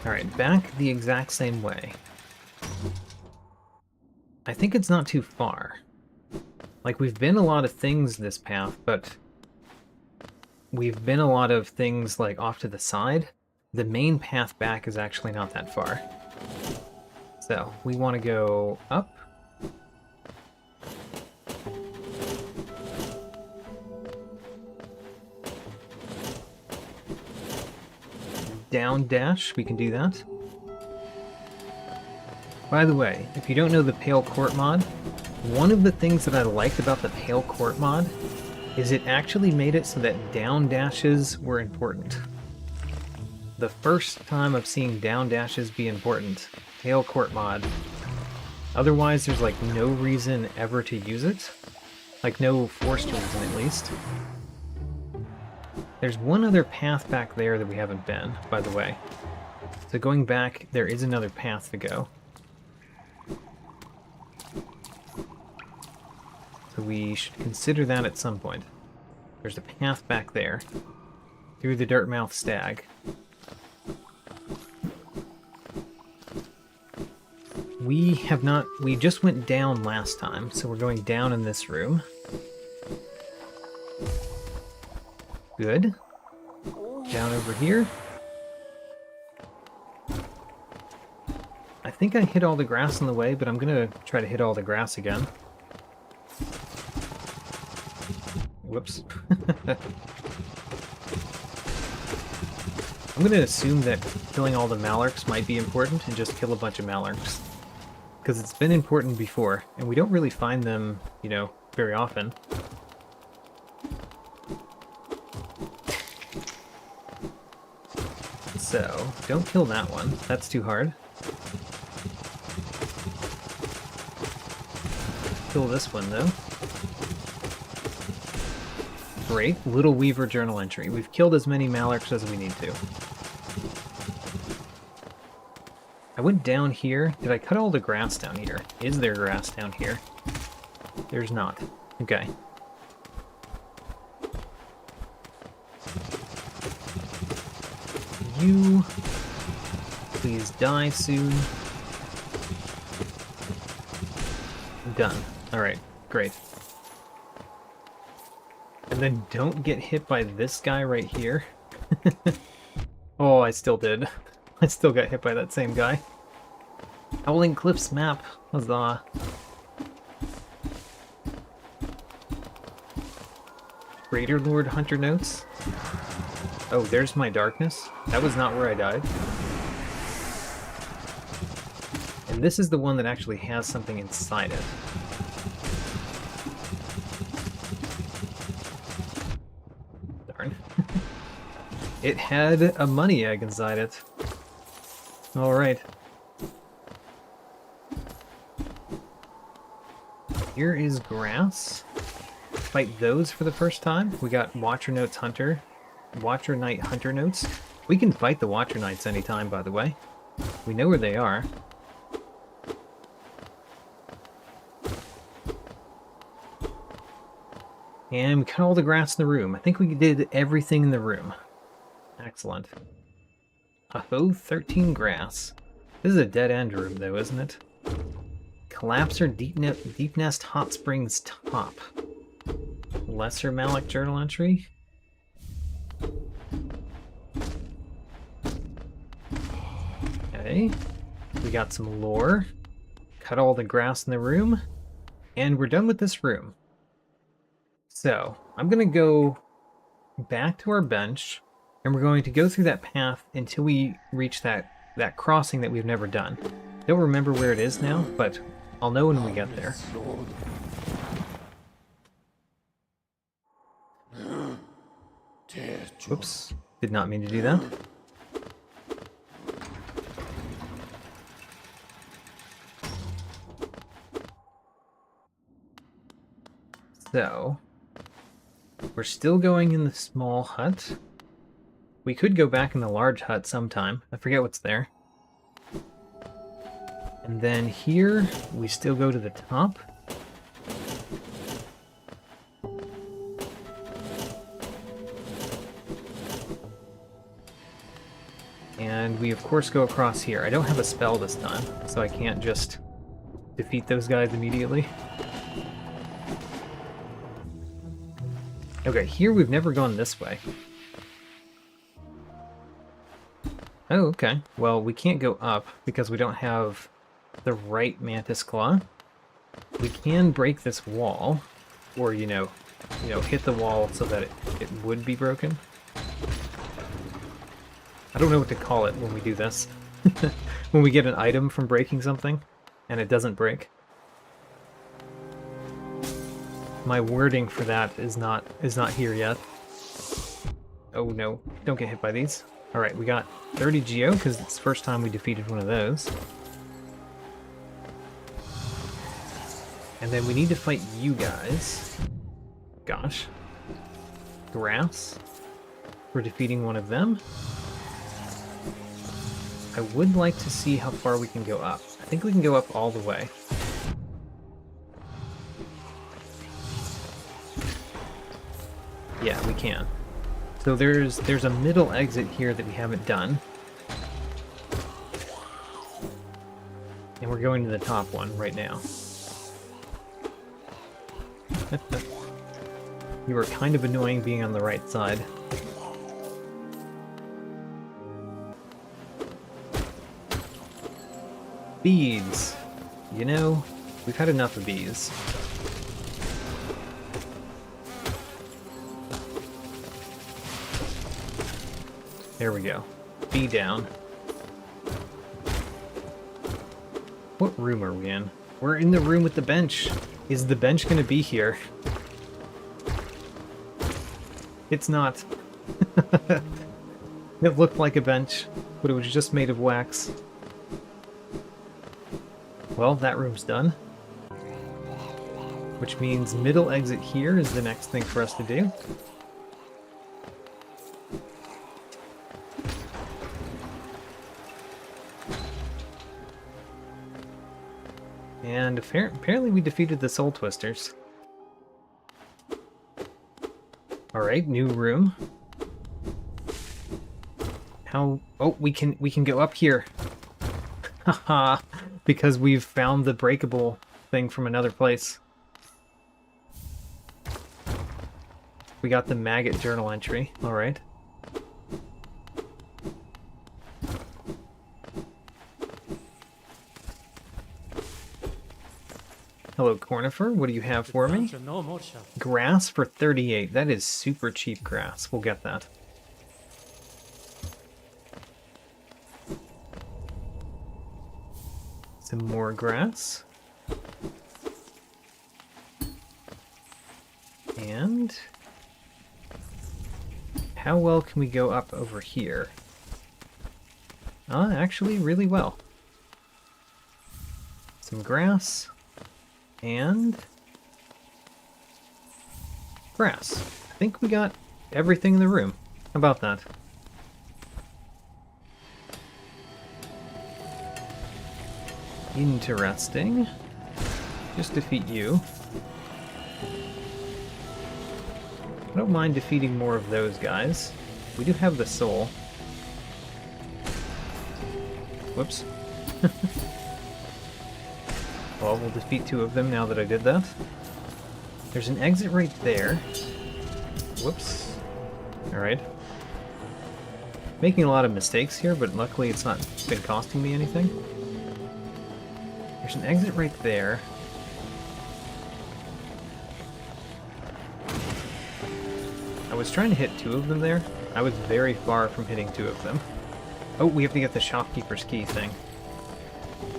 Alright, back the exact same way. I think it's not too far. Like, we've been a lot of things this path, but we've been a lot of things, like, off to the side. The main path back is actually not that far. So, we want to go up. Down dash, we can do that. By the way, if you don't know the Pale Court mod, one of the things that I liked about the Pale Court mod is it actually made it so that down dashes were important. The first time I've seen down dashes be important, Pale Court mod. Otherwise, there's like no reason ever to use it. Like no forced reason, at least. There's one other path back there that we haven't been, by the way. So going back, there is another path to go. So we should consider that at some point. There's a path back there, through the Dirtmouth Stag. We just went down last time, so we're going down in this room. Good. Down over here. I think I hit all the grass in the way, but I'm gonna try to hit all the grass again. Whoops. I'm gonna assume that killing all the Malarks might be important and just kill a bunch of Malarks. Because it's been important before, and we don't really find them, you know, very often. So, don't kill that one. That's too hard. Kill this one, though. Great. Little Weaver journal entry. We've killed as many Malarks as we need to. I went down here. Did I cut all the grass down here? Is there grass down here? There's not. Okay. you. Please die soon. Done. Alright, great. And then don't get hit by this guy right here. Oh, I still did. I still got hit by that same guy. Howling Cliffs map. Huzzah. Raider Lord Hunter notes. Oh, there's my darkness. That was not where I died. And this is the one that actually has something inside it. Darn. It had a money egg inside it. Alright. Here is grass. Fight those for the first time. We got Watcher Notes Hunter. Watcher Knight Hunter Notes. We can fight the Watcher Knights anytime, by the way. We know where they are. And we cut all the grass in the room. I think we did everything in the room. Excellent. Oh, 13 grass. This is a dead-end room, though, isn't it? Collapser Deep Nest Hot Springs Top. Lesser Malik Journal Entry. Okay. We got some lore. Cut all the grass in the room. And we're done with this room. So, I'm going to go back to our bench, and we're going to go through that path until we reach that crossing that we've never done. Don't remember where it is now, but I'll know when we get there. Oops, did not mean to do that. So, we're still going in the small hut. We could go back in the large hut sometime. I forget what's there. And then here, we still go to the top. And we, of course, go across here. I don't have a spell this time, so I can't just defeat those guys immediately. Okay, here we've never gone this way. Oh, okay. Well, we can't go up because we don't have the right Mantis Claw. We can break this wall, or, you know, hit the wall so that it would be broken. I don't know what to call it when we do this. When we get an item from breaking something, and it doesn't break. My wording for that is not here yet. Oh no, don't get hit by these. Alright, we got 30 Geo, because it's the first time we defeated one of those. And then we need to fight you guys. Gosh. Grass. We're defeating one of them. I would like to see how far we can go up. I think we can go up all the way. Yeah, we can. So there's a middle exit here that we haven't done. And we're going to the top one right now. You were kind of annoying being on the right side. Bees. You know, we've had enough of bees. There we go. Bee down. What room are we in? We're in the room with the bench. Is the bench gonna be here? It's not. It looked like a bench, but it was just made of wax. Well, that room's done. Which means middle exit here is the next thing for us to do. And apparently we defeated the Soul Twisters. Alright, new room. How... Oh, we can go up here. Haha, because we've found the breakable thing from another place. We got the maggot journal entry. All right. Hello, Cornifer. What do you have for me? Grass for 38. That is super cheap grass. We'll get that. Some more grass. And how well can we go up over here? Actually, really well. Some grass and grass. I think we got everything in the room. How about that? Interesting. Just defeat you. I don't mind defeating more of those guys. We do have the soul. Whoops. Well, we'll defeat 2 of them now that I did that. There's an exit right there. Whoops. Alright. Making a lot of mistakes here, but luckily it's not been costing me anything. There's an exit right there. I was trying to hit 2 of them there. I was very far from hitting 2 of them. Oh, we have to get the shopkeeper's key thing.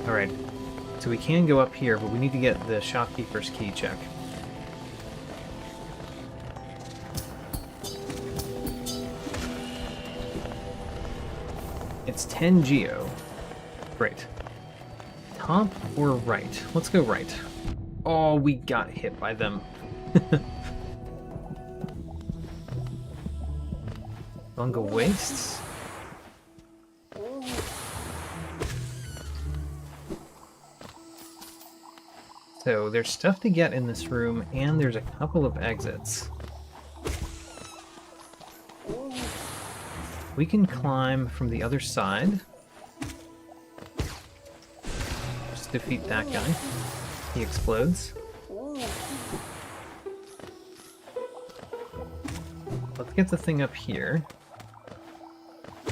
Alright. So we can go up here, but we need to get the shopkeeper's key check. It's 10 geo. Great. Top or right? Let's go right. Oh, we got hit by them. Bungle wastes. So there's stuff to get in this room, and there's a couple of exits. We can climb from the other side. Just defeat that guy. He explodes. Let's get the thing up here.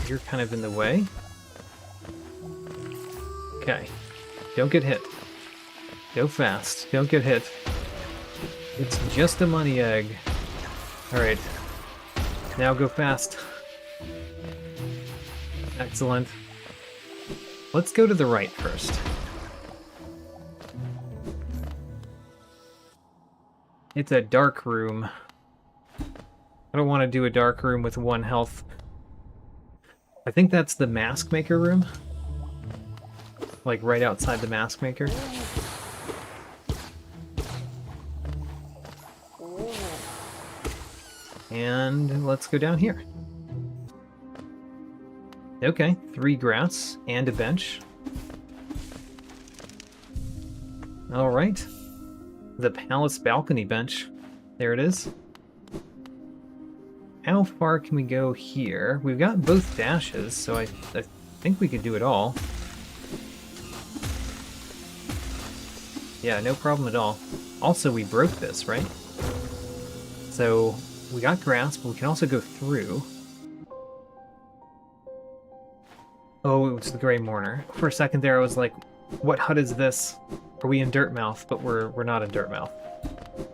You're kind of in the way. Okay. Don't get hit. Go fast. Don't get hit. It's just a money egg. Alright. Now go fast. Excellent. Let's go to the right first. It's a dark room. I don't want to do a dark room with 1 health. I think that's the mask maker room. Like right outside the mask maker. And let's go down here. Okay, 3 grass and a bench. Alright. The palace balcony bench. There it is. How far can we go here? We've got both dashes, so I think we could do it all. Yeah, no problem at all. Also, we broke this, right? So, we got grass, but we can also go through. Oh, it was the Grey Mourner. For a second there, I was like, what hut is this? Are we in Dirtmouth? But we're not in Dirtmouth.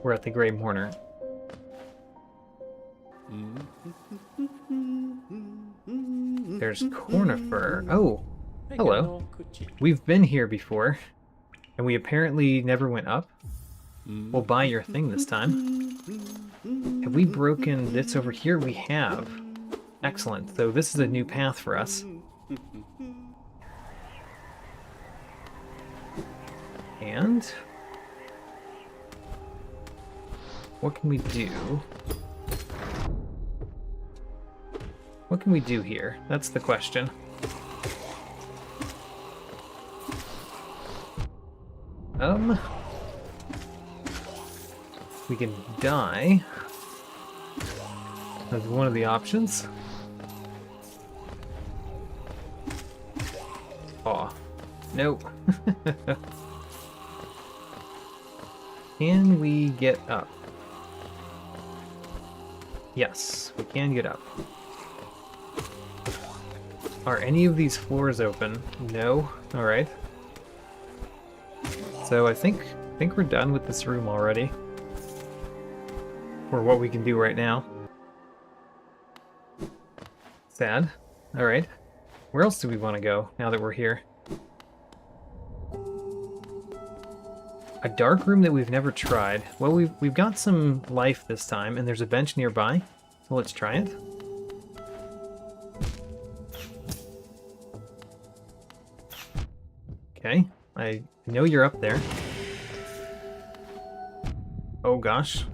We're at the Grey Mourner. There's Cornifer. Oh, hello. We've been here before, and we apparently never went up. We'll buy your thing this time. Have we broken this over here? We have. Excellent. So this is a new path for us. And what can we do? What can we do here? That's the question. We can die. That's one of the options. Aw. Nope. Can we get up? Yes, we can get up. Are any of these floors open? No. Alright. So I think we're done with this room already. For what we can do right now. Sad. Alright. Where else do we want to go now that we're here? A dark room that we've never tried. Well, we've got some life this time, and there's a bench nearby. So let's try it. Okay. I know you're up there. Oh gosh.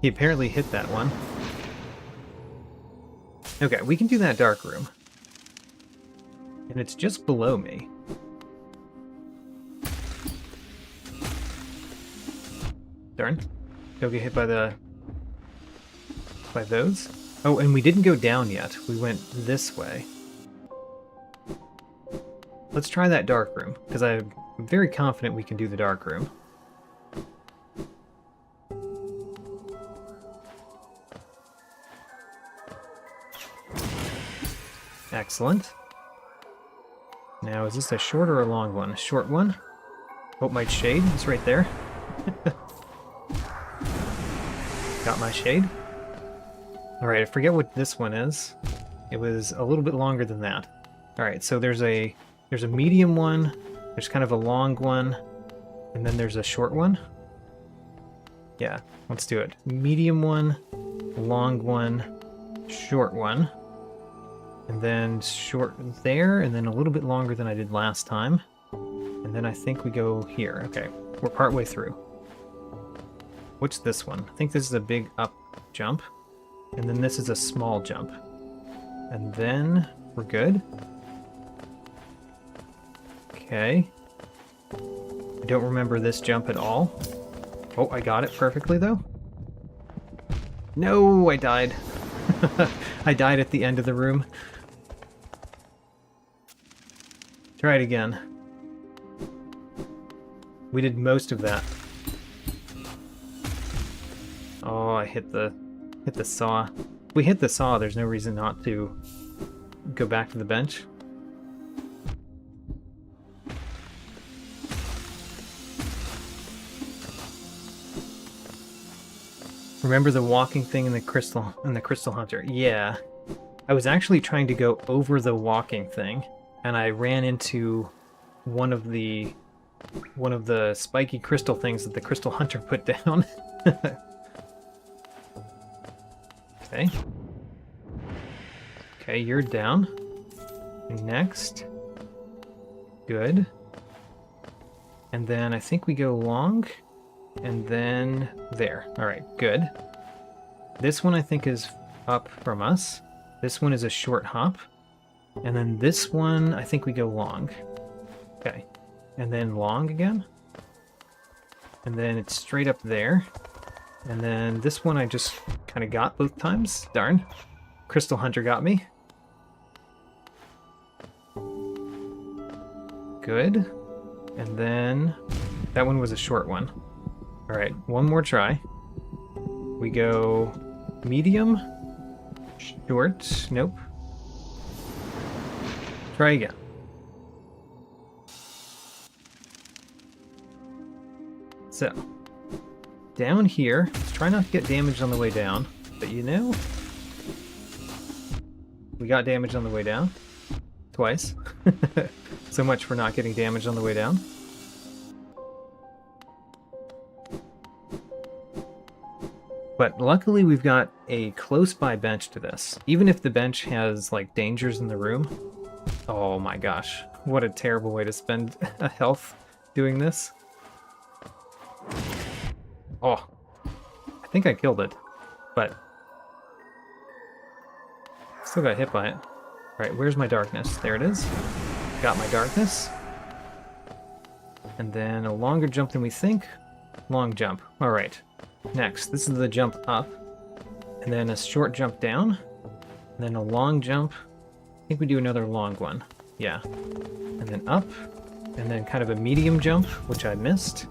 He apparently hit that one. Okay, we can do that dark room. And it's just below me. Darn. Go get hit by those. Oh, and we didn't go down yet. We went this way. Let's try that dark room, because I'm very confident we can do the dark room. Excellent. Now, is this a short or a long one? A short one? Oh, my shade is right there. Got my shade. Alright, I forget what this one is. It was a little bit longer than that. Alright, so there's a medium one, there's kind of a long one, and then there's a short one. Yeah, let's do it. Medium one, long one, short one. And then short there, and then a little bit longer than I did last time. And then I think we go here. Okay, we're partway through. What's this one? I think this is a big up jump. And then this is a small jump. And then we're good. Okay. I don't remember this jump at all. Oh, I got it perfectly though. No, I died. I died at the end of the room. Try it again. We did most of that. Oh, I hit the saw. If we hit the saw, there's no reason not to go back to the bench. Remember the walking thing in the crystal hunter? Yeah. I was actually trying to go over the walking thing, and I ran into one of the spiky crystal things that the crystal hunter put down. Okay. Okay, you're down. Next. Good. And then I think we go long. And then there. Alright, good. This one I think is up from us. This one is a short hop. And then this one, I think we go long. Okay. And then long again. And then it's straight up there. And then this one I just kind of got both times. Darn. Crystal Hunter got me. Good. And then that one was a short one. Alright, one more try. We go medium, short, nope. Try again. So, down here, let's try not to get damaged on the way down, but you know, we got damaged on the way down. Twice. So much for not getting damaged on the way down. But luckily we've got a close-by bench to this. Even if the bench has, like, dangers in the room. Oh my gosh. What a terrible way to spend a health doing this. Oh. I think I killed it. But still got hit by it. Alright, where's my darkness? There it is. Got my darkness. And then a longer jump than we think. Long jump. Alright. Next, this is the jump up, and then a short jump down, and then a long jump. I think we do another long one. Yeah. And then up, and then kind of a medium jump, which I missed.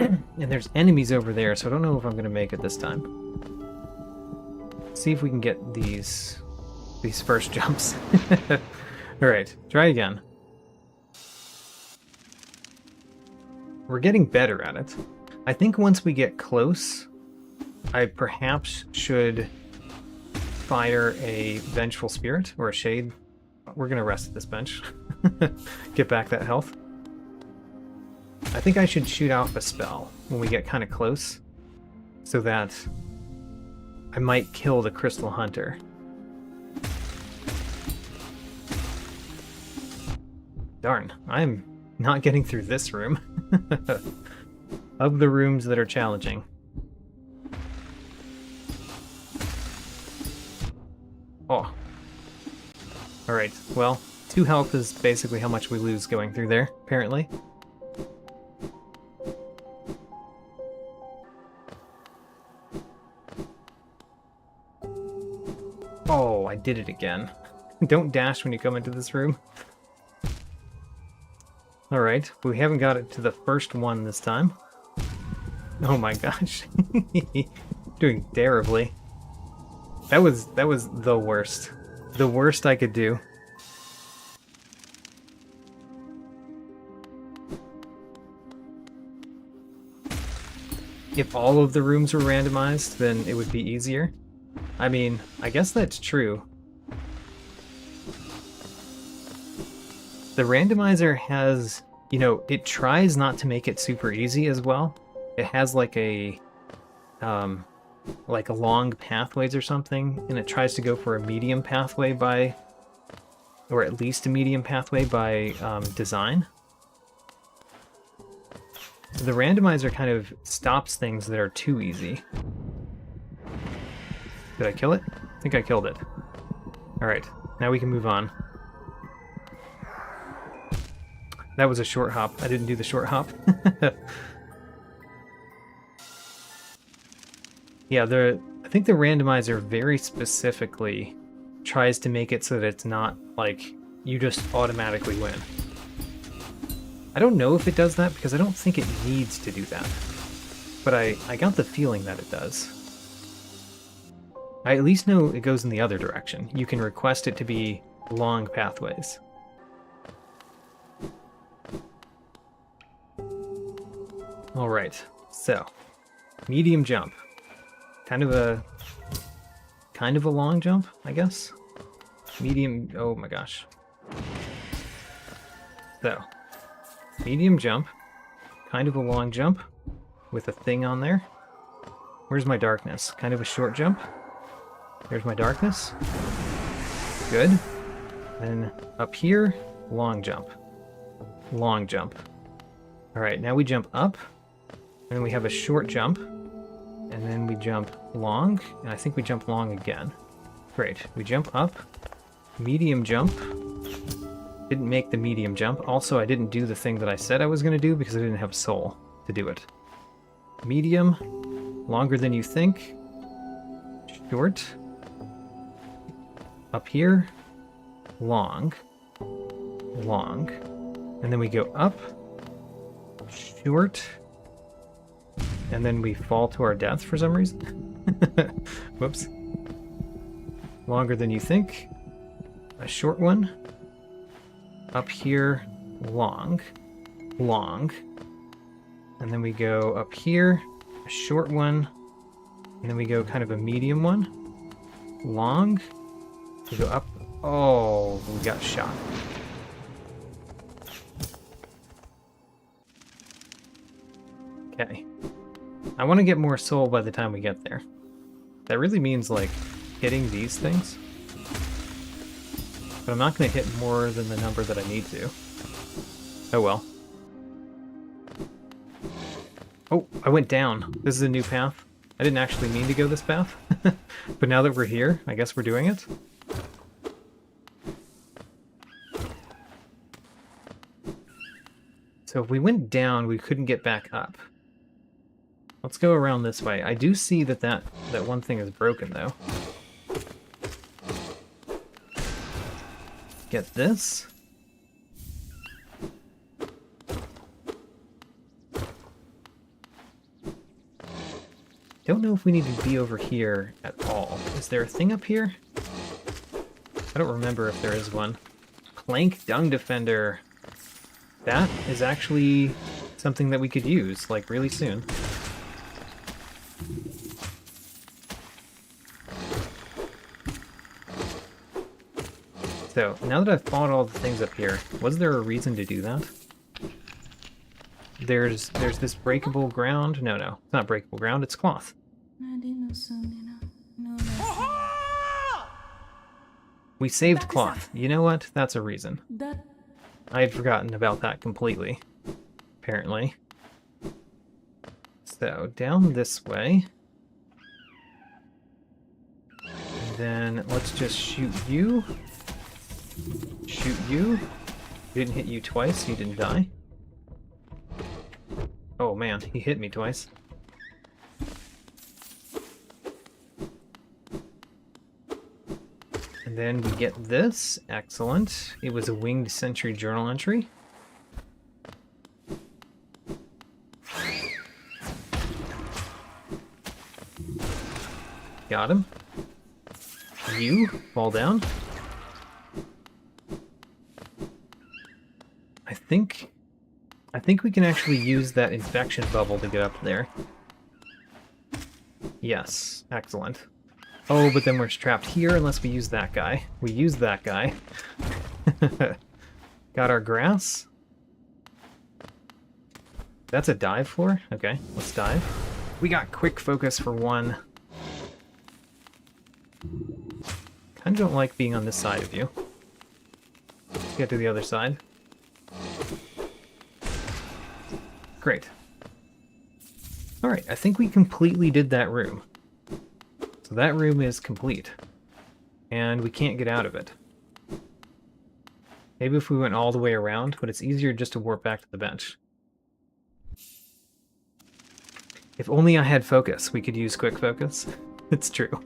And there's enemies over there, so I don't know if I'm going to make it this time. Let's see if we can get these first jumps. Alright, try again. We're getting better at it. I think once we get close, I perhaps should fire a Vengeful Spirit or a Shade. We're going to rest at this bench. Get back that health. I think I should shoot off a spell when we get kind of close, so that I might kill the Crystal Hunter. Darn, I'm not getting through this room. Of the rooms that are challenging. Oh. Alright, well, 2 health is basically how much we lose going through there, apparently. Oh, I did it again. Don't dash when you come into this room. Alright, we haven't got it to the first one this time. Oh my gosh. Doing terribly. That was the worst. The worst I could do. If all of the rooms were randomized, then it would be easier. I mean, I guess that's true. The randomizer has, you know, it tries not to make it super easy as well. It has like a long pathways or something, and it tries to go for a medium pathway by, or at least a medium pathway by design. The randomizer kind of stops things that are too easy. Did I kill it? I think I killed it. Alright, now we can move on. That was a short hop. I didn't do the short hop. Yeah, I think the randomizer very specifically tries to make it so that it's not like you just automatically win. I don't know if it does that because I don't think it needs to do that. But I got the feeling that it does. I at least know it goes in the other direction. You can request it to be long pathways. Alright, so medium jump. Kind of a long jump, I guess. Medium, oh my gosh. So, medium jump, kind of a long jump with a thing on there. Where's my darkness? Kind of a short jump. There's my darkness. Good. Then up here, long jump. Long jump. Alright, now we jump up, and then we have a short jump, and then we jump long, and I think we jump long again. Great. We jump up, medium jump. Didn't make the medium jump. Also, I didn't do the thing that I said I was going to do because I didn't have soul to do it. Medium, longer than you think. Short. Up here, long. Long. And then we go up, short, and then we fall to our death for some reason. Whoops. Longer than you think. A short one. Up here, long. Long. And then we go up here, a short one. And then we go kind of a medium one. Long. We go up. Oh, we got shot. Okay. I want to get more soul by the time we get there. That really means, like, hitting these things. But I'm not going to hit more than the number that I need to. Oh well. Oh, I went down. This is a new path. I didn't actually mean to go this path. But now that we're here, I guess we're doing it. So if we went down, we couldn't get back up. Let's go around this way. I do see that one thing is broken, though. Get this. Don't know if we need to be over here at all. Is there a thing up here? I don't remember if there is one. Plank Dung Defender. That is actually something that we could use, like, really soon. So, now that I've fought all the things up here, was there a reason to do that? There's this breakable ground. No, it's not breakable ground, it's cloth. We saved cloth. You know what? That's a reason. I had forgotten about that completely, apparently. So, down this way. And then let's just shoot you. Shoot you. Didn't hit you twice, you didn't die. Oh man, he hit me twice. And then we get this. Excellent. It was a Winged Sentry journal entry. Got him. You fall down. I think we can actually use that infection bubble to get up there. Yes, excellent. Oh, but then we're trapped here unless we use that guy. We used that guy. Got our grass. That's a dive floor? Okay, let's dive. We got quick focus for one. Kinda don't like being on this side of you. Let's get to the other side. Great. Alright, I think we completely did that room. So that room is complete. And we can't get out of it. Maybe if we went all the way around, but it's easier just to warp back to the bench. If only I had focus, we could use quick focus. It's true.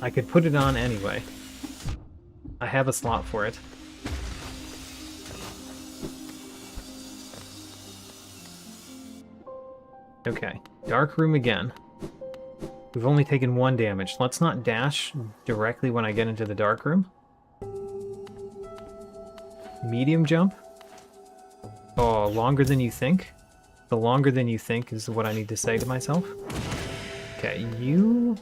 I could put it on anyway. I have a slot for it. Okay, dark room again. We've only taken 1 damage. Let's not dash directly when I get into the dark room. Medium jump. Oh, longer than you think? The longer than you think is what I need to say to myself. Okay, you...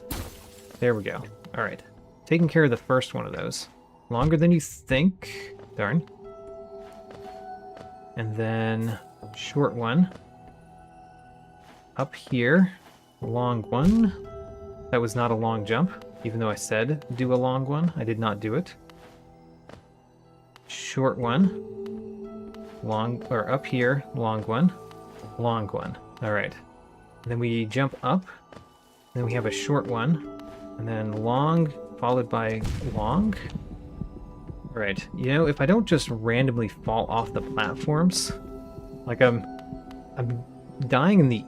There we go. Alright. Taking care of the first one of those. Longer than you think. Darn. And then... short one. Up here. Long one. That was not a long jump, even though I said do a long one. I did not do it. Short one. Long... or up here. Long one. Long one. Alright. Then we jump up. Then we have a short one. And then long, followed by long. Alright. You know, if I don't just randomly fall off the platforms, like I'm dying in the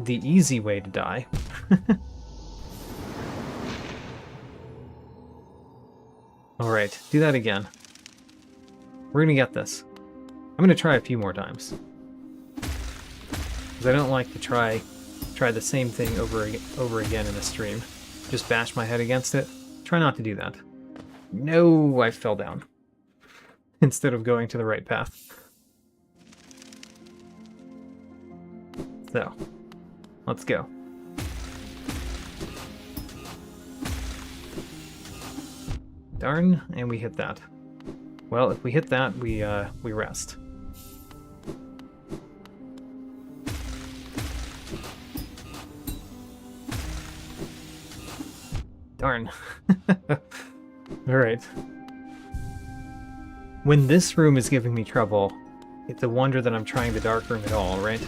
easy way to die. Alright, do that again. We're gonna get this. I'm gonna try a few more times. Because I don't like to try the same thing over again in a stream. Just bash my head against it. Try not to do that. No, I fell down. Instead of going to the right path. So, let's go. Darn, and we hit that. Well, if we hit that, we rest. Darn. Alright. When this room is giving me trouble, it's a wonder that I'm trying the dark room at all, right?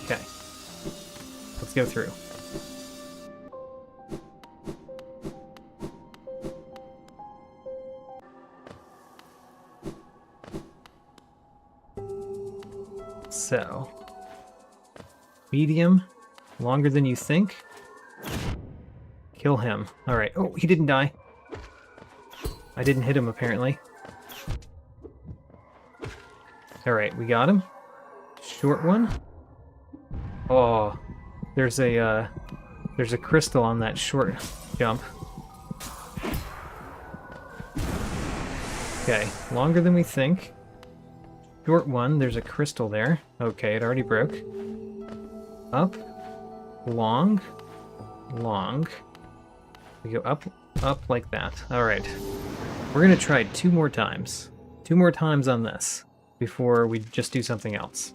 Okay. Let's go through. So... Medium. Longer than you think. Kill him. Alright. Oh, he didn't die. I didn't hit him, apparently. Alright, we got him. Short one. Oh, there's a crystal on that short jump. Okay, longer than we think. Short one, there's a crystal there. Okay, it already broke. Up, long, long. We go up, up like that. Alright. We're gonna try 2 more times. 2 more times on this before we just do something else.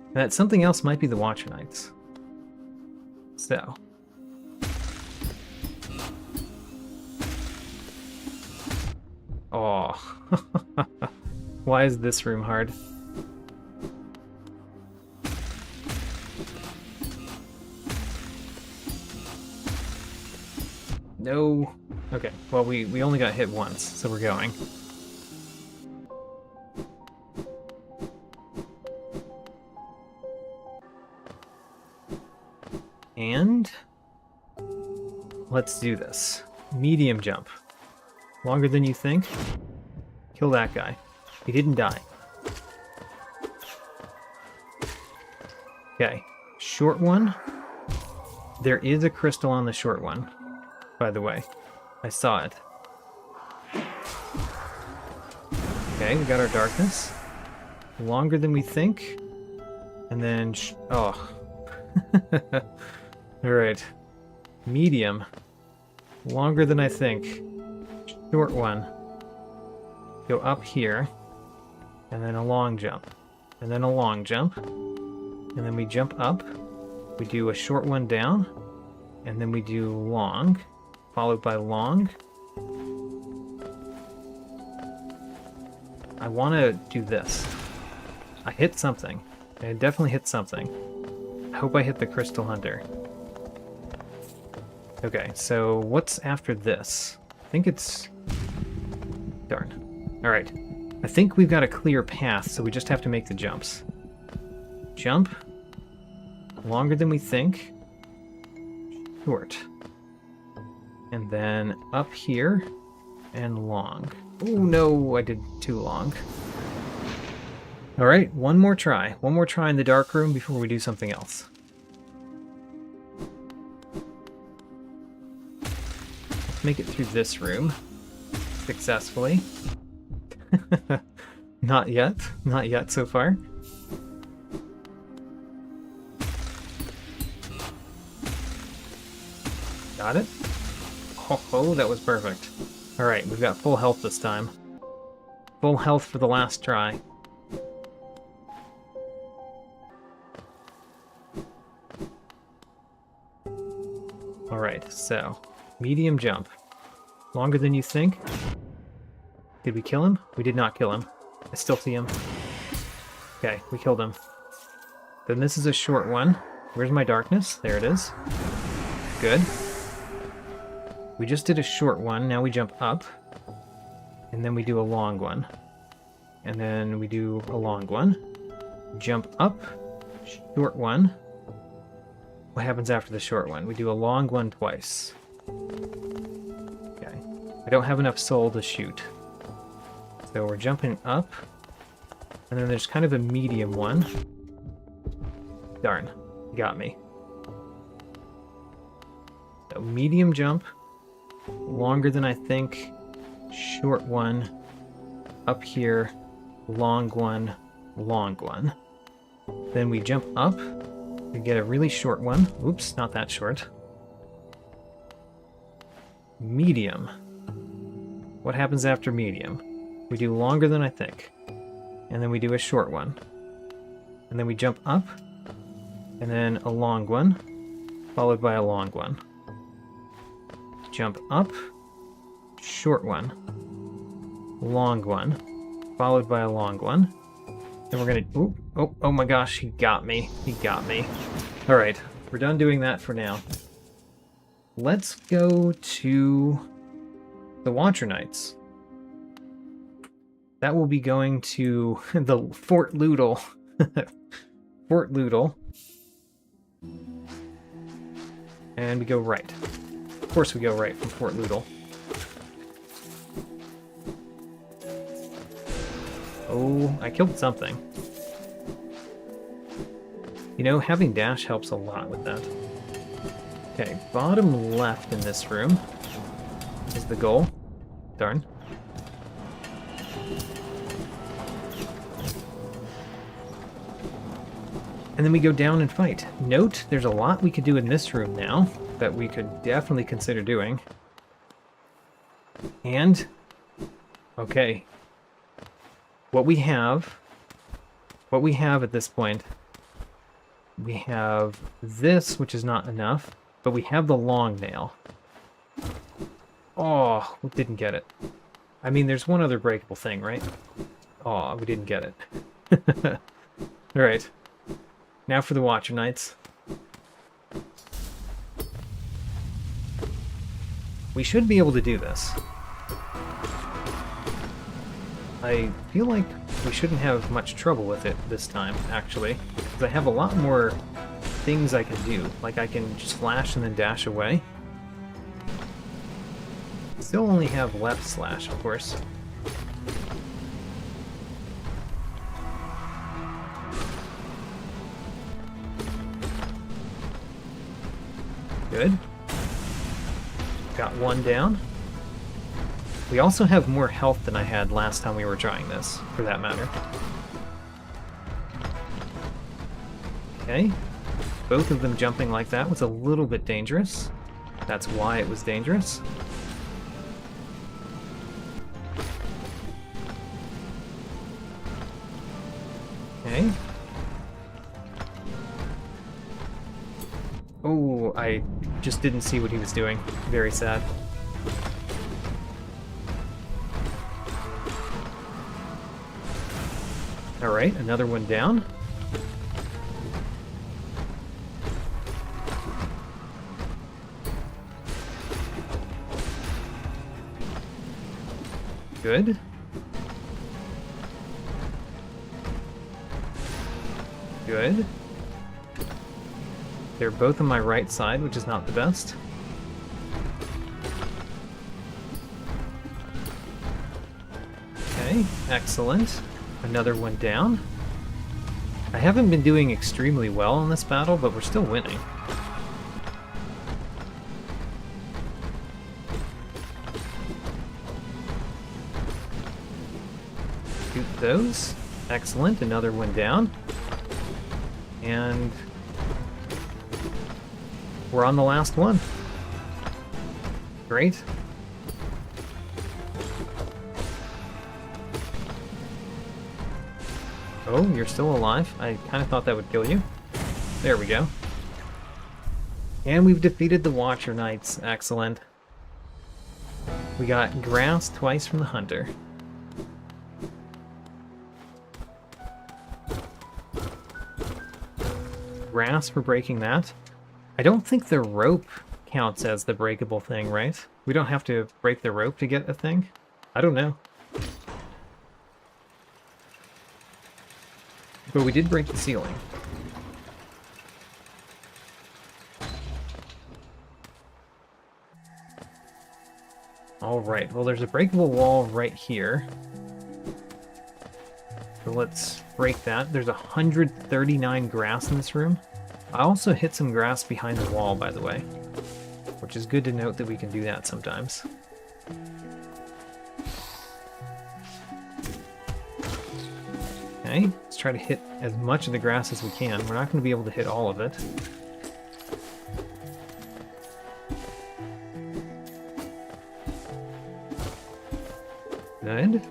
And that something else might be the Watcher Knights. So. Oh. Why is this room hard? No. Okay, well, we only got hit once, so we're going. And let's do this. Medium jump. Longer than you think. Kill that guy. He didn't die. Okay. Short one. There is a crystal on the short one, by the way. I saw it. Okay, we got our darkness. Longer than we think. And then... oh. Alright. Medium. Longer than I think. Short one. Go up here. And then a long jump. And then a long jump. And then we jump up. We do a short one down. And then we do long. Followed by long. I want to do this. I hit something. I definitely hit something. I hope I hit the Crystal Hunter. Okay, so what's after this? I think it's... darn. Alright. I think we've got a clear path, so we just have to make the jumps. Jump. Longer than we think. Short. And then up here. And long. Oh no, I did too long. Alright, one more try. One more try in the dark room before we do something else. Let's make it through this room successfully. Not yet. Not yet so far. Got it? Oh, that was perfect. Alright, we've got full health this time. Full health for the last try. Alright, so, medium jump. Longer than you think. Did we kill him? We did not kill him. I still see him. Okay, we killed him. Then this is a short one. Where's my darkness? There it is. Good. We just did a short one, now we jump up. And then we do a long one. And then we do a long one. Jump up. Short one. What happens after the short one? We do a long one twice. Okay. I don't have enough soul to shoot. So we're jumping up. And then there's kind of a medium one. Darn. Got me. So medium jump. Longer than I think. Short one. Up here. Long one. Long one. Then we jump up. We get a really short one. Oops, not that short. Medium. What happens after medium? We do longer than I think. And then we do a short one. And then we jump up. And then a long one. Followed by a long one. Jump up. Short one. Long one. Followed by a long one. Then we're gonna... Ooh, oh my gosh, he got me. He got me. Alright, we're done doing that for now. Let's go to the Watcher Knights. That will be going to the Fort Loodle. Fort Loodle. And we go right. Of course we go right from Fort Loodle. Oh, I killed something. You know, having dash helps a lot with that. Okay, bottom left in this room is the goal. Darn. And then we go down and fight. Note, there's a lot we could do in this room now that we could definitely consider doing. And, okay, what we have at this point, we have this, which is not enough, but we have the long nail. Oh, we didn't get it. I mean, there's one other breakable thing, right? Oh, we didn't get it. Alright. Now for the Watcher Knights. We should be able to do this. I feel like we shouldn't have much trouble with it this time, actually. Because I have a lot more things I can do. Like I can just slash and then dash away. Still only have left slash, of course. Good. Got one down. We also have more health than I had last time we were trying this, for that matter. Okay. Both of them jumping like that was a little bit dangerous. That's why it was dangerous. Okay. Oh, I just didn't see what he was doing. Very sad. Alright, another one down. Good. Good. They're both on my right side, which is not the best. Okay, excellent. Another one down. I haven't been doing extremely well in this battle, but we're still winning. Shoot those. Excellent, another one down. And we're on the last one. Great. Oh, you're still alive? I kind of thought that would kill you. There we go. And we've defeated the Watcher Knights. Excellent. We got grass twice from the Hunter. Grass for breaking that. I don't think the rope counts as the breakable thing, right? We don't have to break the rope to get a thing? I don't know. But we did break the ceiling. Alright, well there's a breakable wall right here. So let's break that. There's 139 grass in this room. I also hit some grass behind the wall, by the way. Which is good to note that we can do that sometimes. Okay, let's try to hit as much of the grass as we can. We're not going to be able to hit all of it. Good.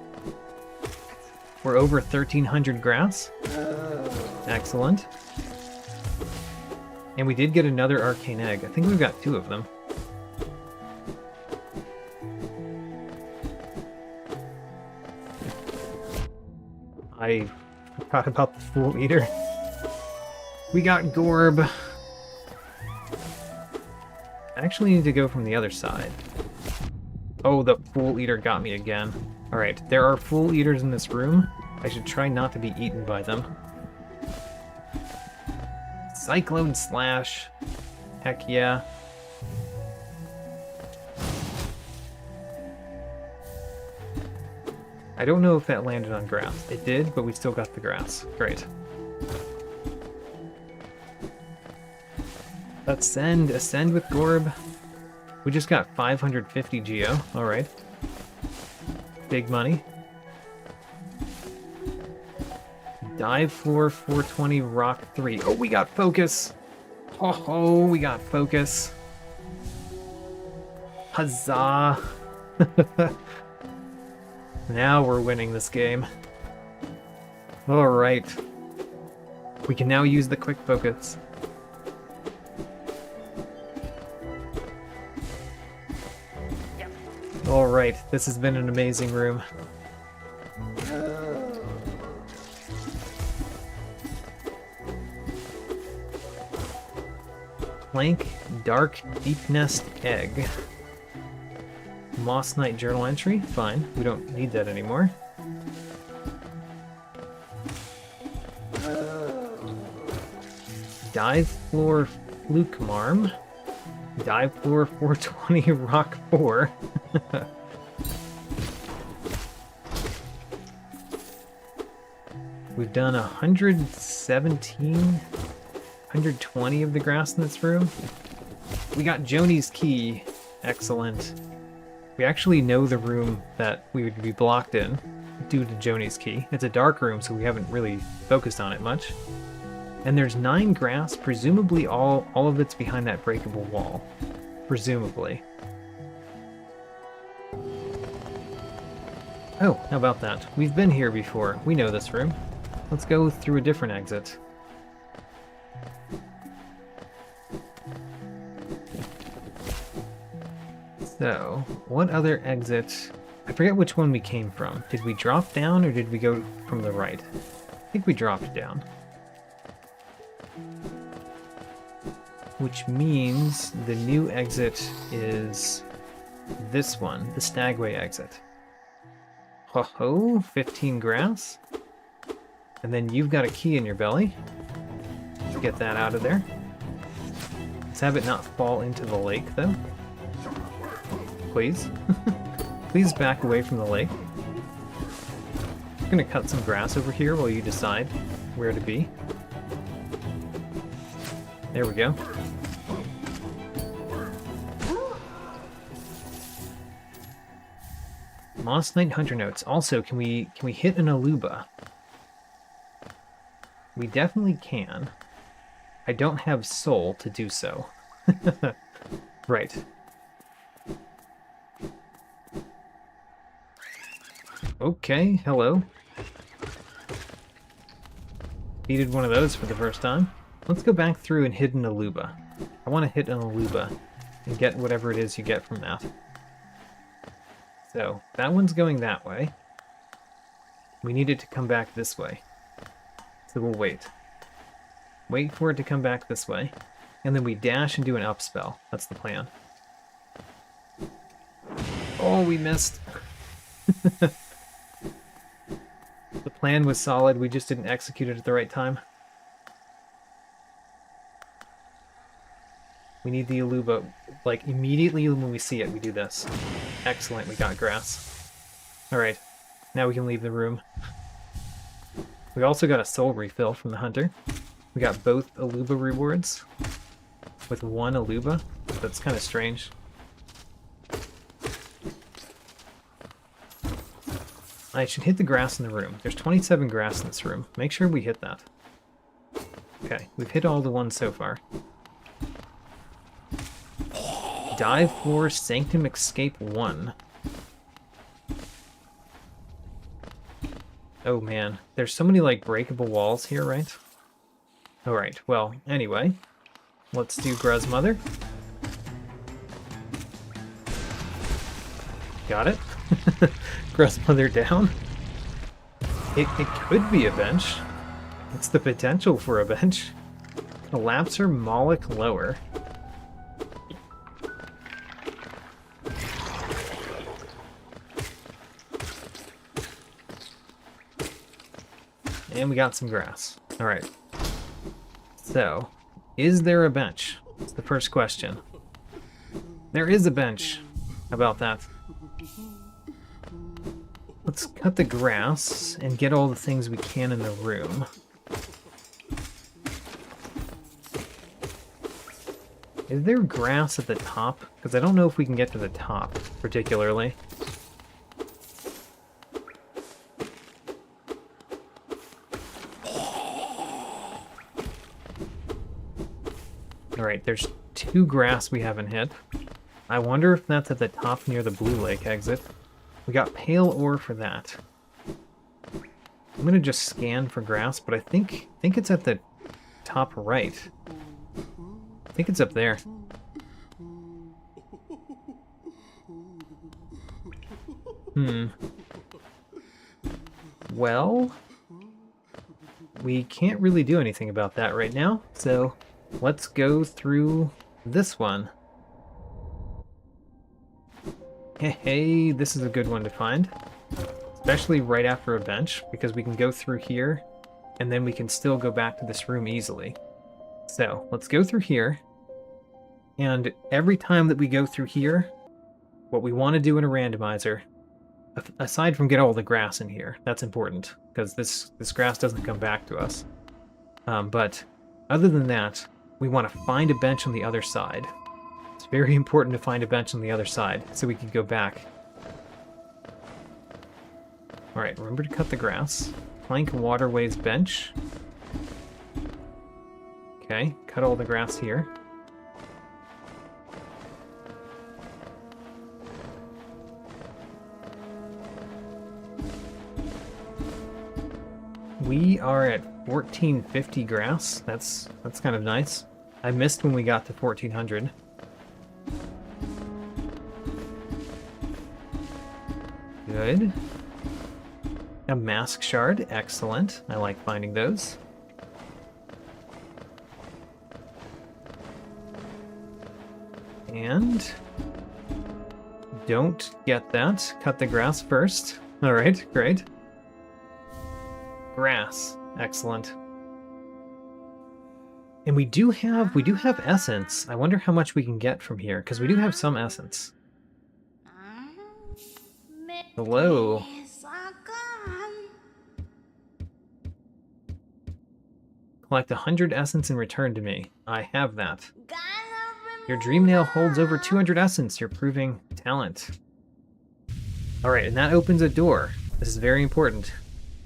We're over 1,300 grass. Excellent. And we did get another arcane egg. I think we've got 2 of them. I forgot about the Fool Eater. We got Gorb. I actually need to go from the other side. Oh, the Fool Eater got me again. Alright, there are Fool Eaters in this room. I should try not to be eaten by them. Cyclone Slash. Heck yeah. I don't know if that landed on grass. It did, but we still got the grass. Great. Ascend with Gorb. We just got 550 geo. All right. Big money. Dive floor 420 rock 3. Oh, we got focus. Oh, we got focus. Huzzah. Now we're winning this game. All right. We can now use the quick focus. All right, this has been an amazing room. Plank, Dark, Deep Nest, Egg. Moss Knight journal entry, fine. We don't need that anymore. Dive floor, Fluke Marm. Dive floor 420 rock 4. We've done 117, 120 of the grass in this room. We got Joni's key. Excellent. We actually know the room that we would be blocked in due to Joni's key. It's a dark room, so we haven't really focused on it much. And there's 9 grass, presumably all of it's behind that breakable wall. Presumably. Oh, how about that? We've been here before. We know this room. Let's go through a different exit. So, what other exit? I forget which one we came from. Did we drop down or did we go from the right? I think we dropped down. Which means the new exit is this one, the Stagway exit. Ho-ho, 15 grass. And then you've got a key in your belly. Let's get that out of there. Let's have it not fall into the lake, though. Please. Please back away from the lake. I'm gonna cut some grass over here while you decide where to be. There we go. Moss Knight Hunter Notes. Also, can we hit an Aluba? We definitely can. I don't have soul to do so. Right. Okay, hello. Beated one of those for the first time. Let's go back through and hit an Aluba. I want to hit an Aluba and get whatever it is you get from that. So, that one's going that way. We need it to come back this way. So we'll wait. Wait for it to come back this way. And then we dash and do an up spell. That's the plan. Oh, we missed. The plan was solid, we just didn't execute it at the right time. We need the Aluba, like, immediately when we see it, we do this. Excellent, we got grass. Alright, now we can leave the room. We also got a soul refill from the hunter. We got both Aluba rewards with one Aluba. That's kind of strange. I should hit the grass in the room. There's 27 grass in this room. Make sure we hit that. Okay, we've hit all the ones so far. Dive floor, Sanctum Escape 1. Oh man, there's so many like breakable walls here, right? Alright, well, anyway. Let's do Gruz Mother. Got it. Gruz Mother down. It could be a bench. It's the potential for a bench. Collapser Moloch lower. And we got some grass. Alright. So, is there a bench? That's the first question. There is a bench. How about that? let's cut the grass and get all the things we can in the room. Is there grass at the top? Because I don't know if we can get to the top, particularly. Alright, there's 2 grass we haven't hit. I wonder if that's at the top near the Blue Lake exit. We got pale ore for that. I'm gonna just scan for grass, but I think it's at the top right. I think it's up there. Well, we can't really do anything about that right now, so let's go through this one. Hey, this is a good one to find. Especially right after a bench, because we can go through here, and then we can still go back to this room easily. So, let's go through here, and every time that we go through here, what we want to do in a randomizer, aside from get all the grass in here, that's important, because this grass doesn't come back to us. But other than that, we want to find a bench on the other side. It's very important to find a bench on the other side, so we can go back. Alright, remember to cut the grass. Plank waterways bench. Okay, cut all the grass here. We are at 1450 grass. That's kind of nice. I missed when we got to 1400. Good. A mask shard, excellent. I like finding those. And don't get that. Cut the grass first. All right, great. Grass, excellent. And we do have essence. I wonder how much we can get from here, because we do have some essence. Hello. Collect 100 essence and return to me. I have that. Your dream nail holds over 200 essence. You're proving talent. Alright, and that opens a door. This is very important.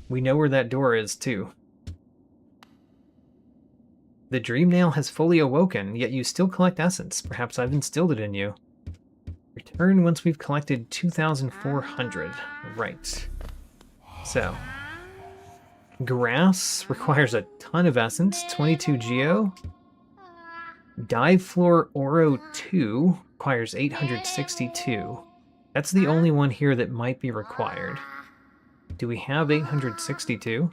We know where that door is, too. The dream nail has fully awoken, yet you still collect essence. Perhaps I've instilled it in you. Return once we've collected 2,400. Right. So, grass requires a ton of essence, 22 geo. Dive Floor Oro 2 requires 862. That's the only one here that might be required. Do we have 862?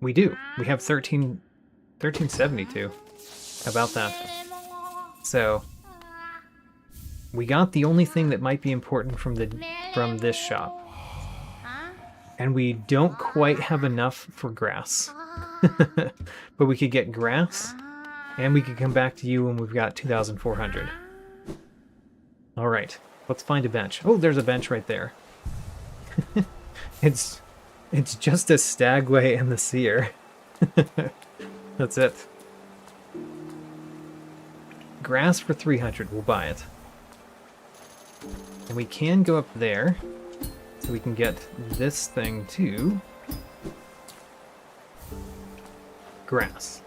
We do. We have 1372. How about that? So, we got the only thing that might be important from this shop. And we don't quite have enough for grass. But we could get grass, and we could come back to you when we've got 2,400. Alright, let's find a bench. Oh, there's a bench right there. It's just a stagway and the seer. That's it. Grass for 300, we'll buy it. And we can go up there, so we can get this thing too. Grass.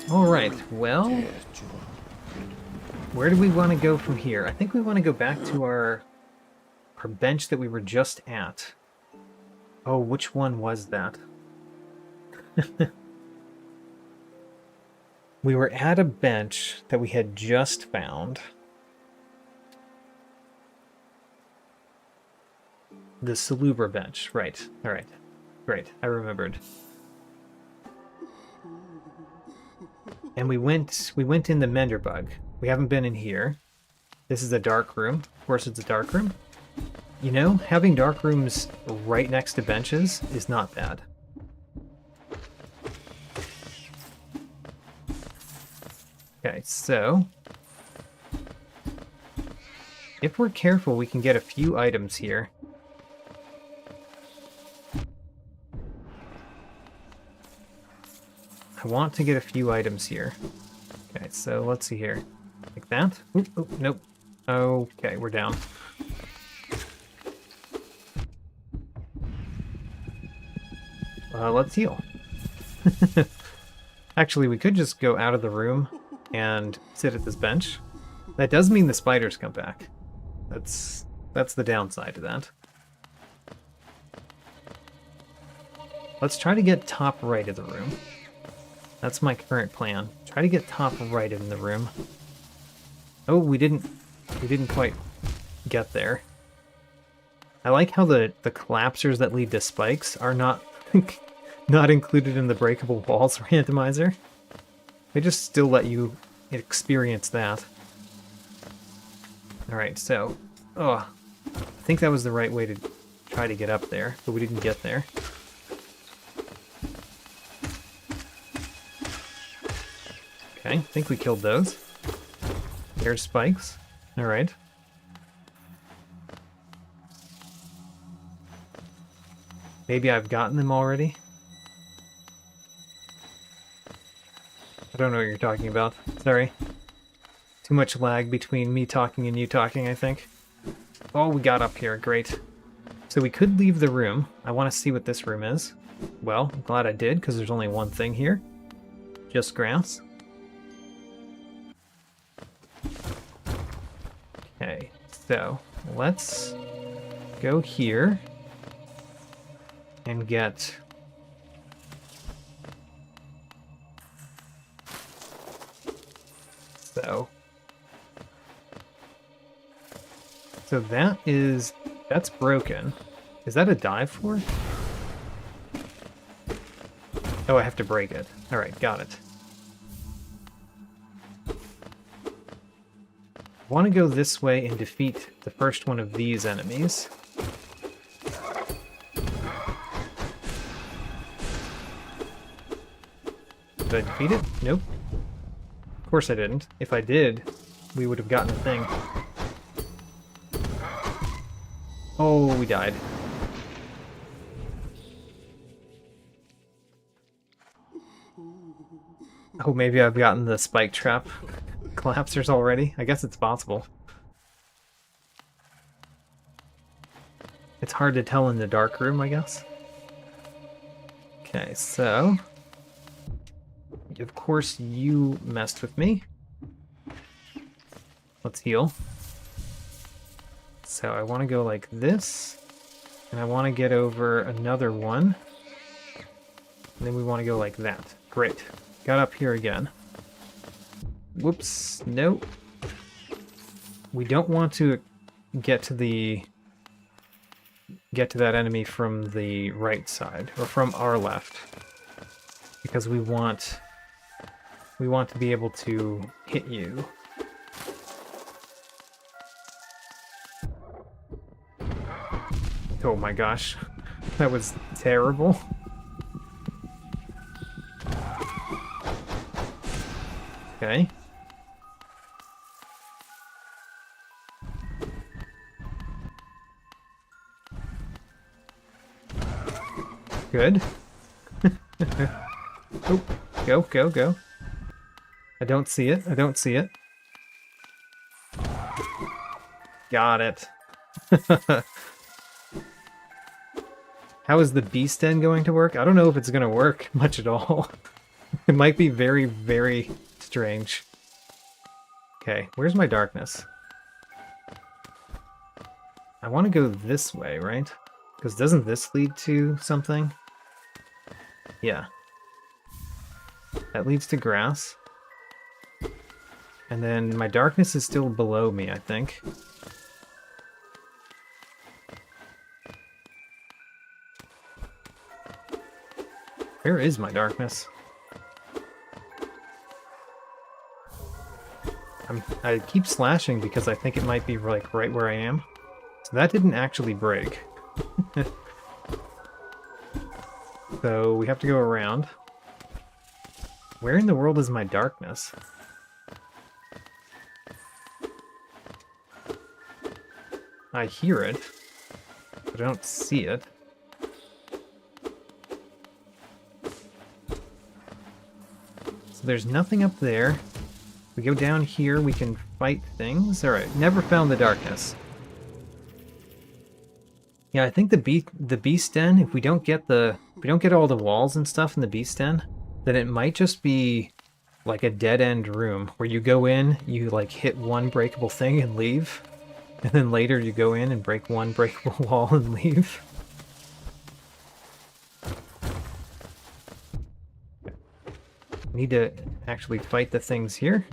Alright, well, where do we want to go from here? I think we want to go back to our bench that we were just at. Oh, which one was that? We were at a bench that we had just found. The Salubra bench, right. Alright. Great, I remembered. And we went in the Menderbug. We haven't been in here. This is a dark room. Of course it's a dark room. You know, having dark rooms right next to benches is not bad. Okay, so If we're careful, we can get a few items here. I want to get a few items here. Okay, so let's see here. Like that? Oop, oop, nope. Okay, we're down. Let's heal. Actually, we could just go out of the room and sit at this bench. That does mean the spiders come back. That's the downside to that. Let's try to get top right of the room. That's my current plan. Try to get top right in the room. Oh, we didn't quite get there. I like how the collapsers that lead to spikes are not not included in the breakable walls randomizer. They just still let you experience that. Alright, so I think that was the right way to try to get up there, but we didn't get there. Okay, I think we killed those. There's spikes. Alright. Maybe I've gotten them already? I don't know what you're talking about. Sorry. Too much lag between me talking and you talking, I think. Oh, we got up here. Great. So we could leave the room. I want to see what this room is. Well, I'm glad I did, because there's only one thing here. Just grass. Okay, so let's go here and get so that's broken. Is that a dive for? Oh, I have to break it. All right, got it. I want to go this way and defeat the first one of these enemies. Did I defeat it? Nope. Of course I didn't. If I did, we would have gotten a thing. Oh, we died. Oh, maybe I've gotten the spike trap collapsers already? I guess it's possible. It's hard to tell in the dark room, I guess. Okay, so... Of course you messed with me. Let's heal. So I want to go like this, and I want to get over another one. And then we want to go like that. Great. Got up here again. Whoops. Nope. We don't want to get to that enemy from the right side, or from our left. Because we want to be able to hit you. Oh my gosh, that was terrible. Okay. Good. Oh, go, go, go. I don't see it. I don't see it. Got it. How is the beast den going to work? I don't know if it's going to work much at all. It might be very, very strange. Okay, where's my darkness? I want to go this way, right? Because doesn't this lead to something? Yeah. That leads to grass. And then my darkness is still below me, I think. Where is my darkness? I keep slashing because I think it might be like right where I am. So that didn't actually break. So we have to go around. Where in the world is my darkness? I hear it, but I don't see it. So there's nothing up there. We go down here, we can fight things. Alright, never found the darkness. Yeah, I think the beast den, if we don't get all the walls and stuff in the beast den, then it might just be like a dead-end room where you go in, you like hit one breakable thing and leave, and then later you go in and break one breakable wall and leave. Need to actually fight the things here.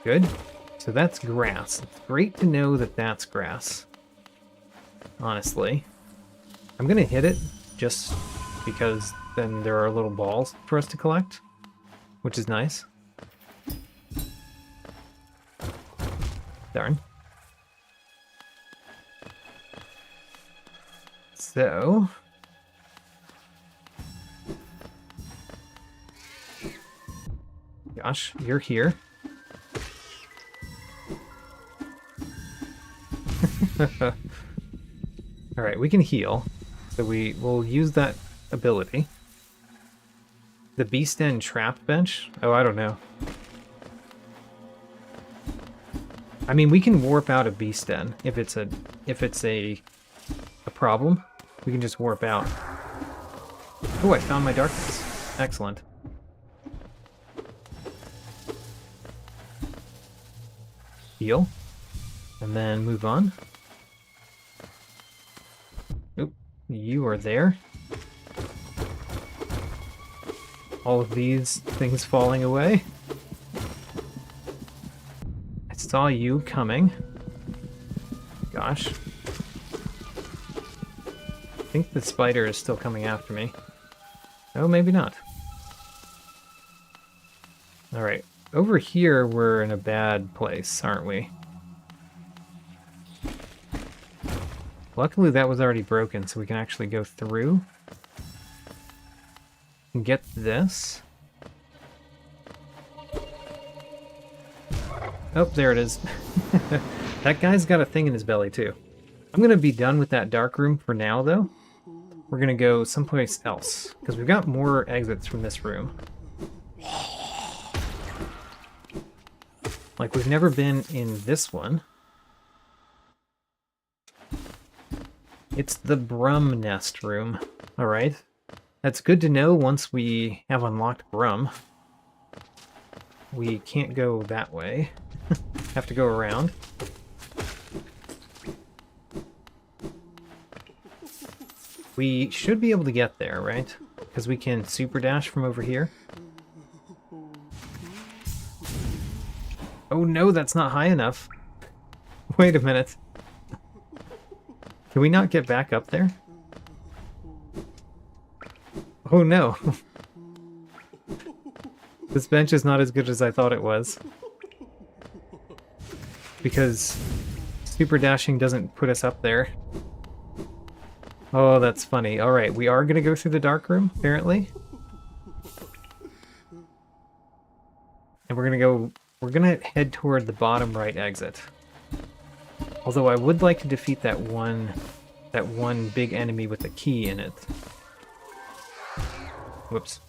Good. So that's grass. It's great to know that that's grass. Honestly. I'm gonna hit it just because then there are little balls for us to collect, which is nice. Darn. So... Gosh, you're here. Alright, we can heal. So we will use that ability. The Beast Den trap bench? Oh, I don't know. I mean, we can warp out of Beast Den if it's a problem. We can just warp out. Oh, I found my darkness. Excellent. Heal. And then move on. Oop, you are there. All of these things falling away. I saw you coming. Gosh. I think the spider is still coming after me. Oh, maybe not. Alright. Over here, we're in a bad place, aren't we? Luckily, that was already broken, so we can actually go through. And get this. Oh, there it is. That guy's got a thing in his belly, too. I'm going to be done with that dark room for now, though. We're going to go someplace else, because we've got more exits from this room. Like, we've never been in this one. It's the Brum Nest room. Alright. That's good to know once we have unlocked Brum. We can't go that way. Have to go around. We should be able to get there, right? Because we can super dash from over here. Oh no, that's not high enough. Wait a minute. Can we not get back up there? Oh no. This bench is not as good as I thought it was. Because super dashing doesn't put us up there. Oh, that's funny. Alright, we are going to go through the dark room, apparently. And we're going to head toward the bottom right exit. Although I would like to defeat that one big enemy with a key in it. Whoops.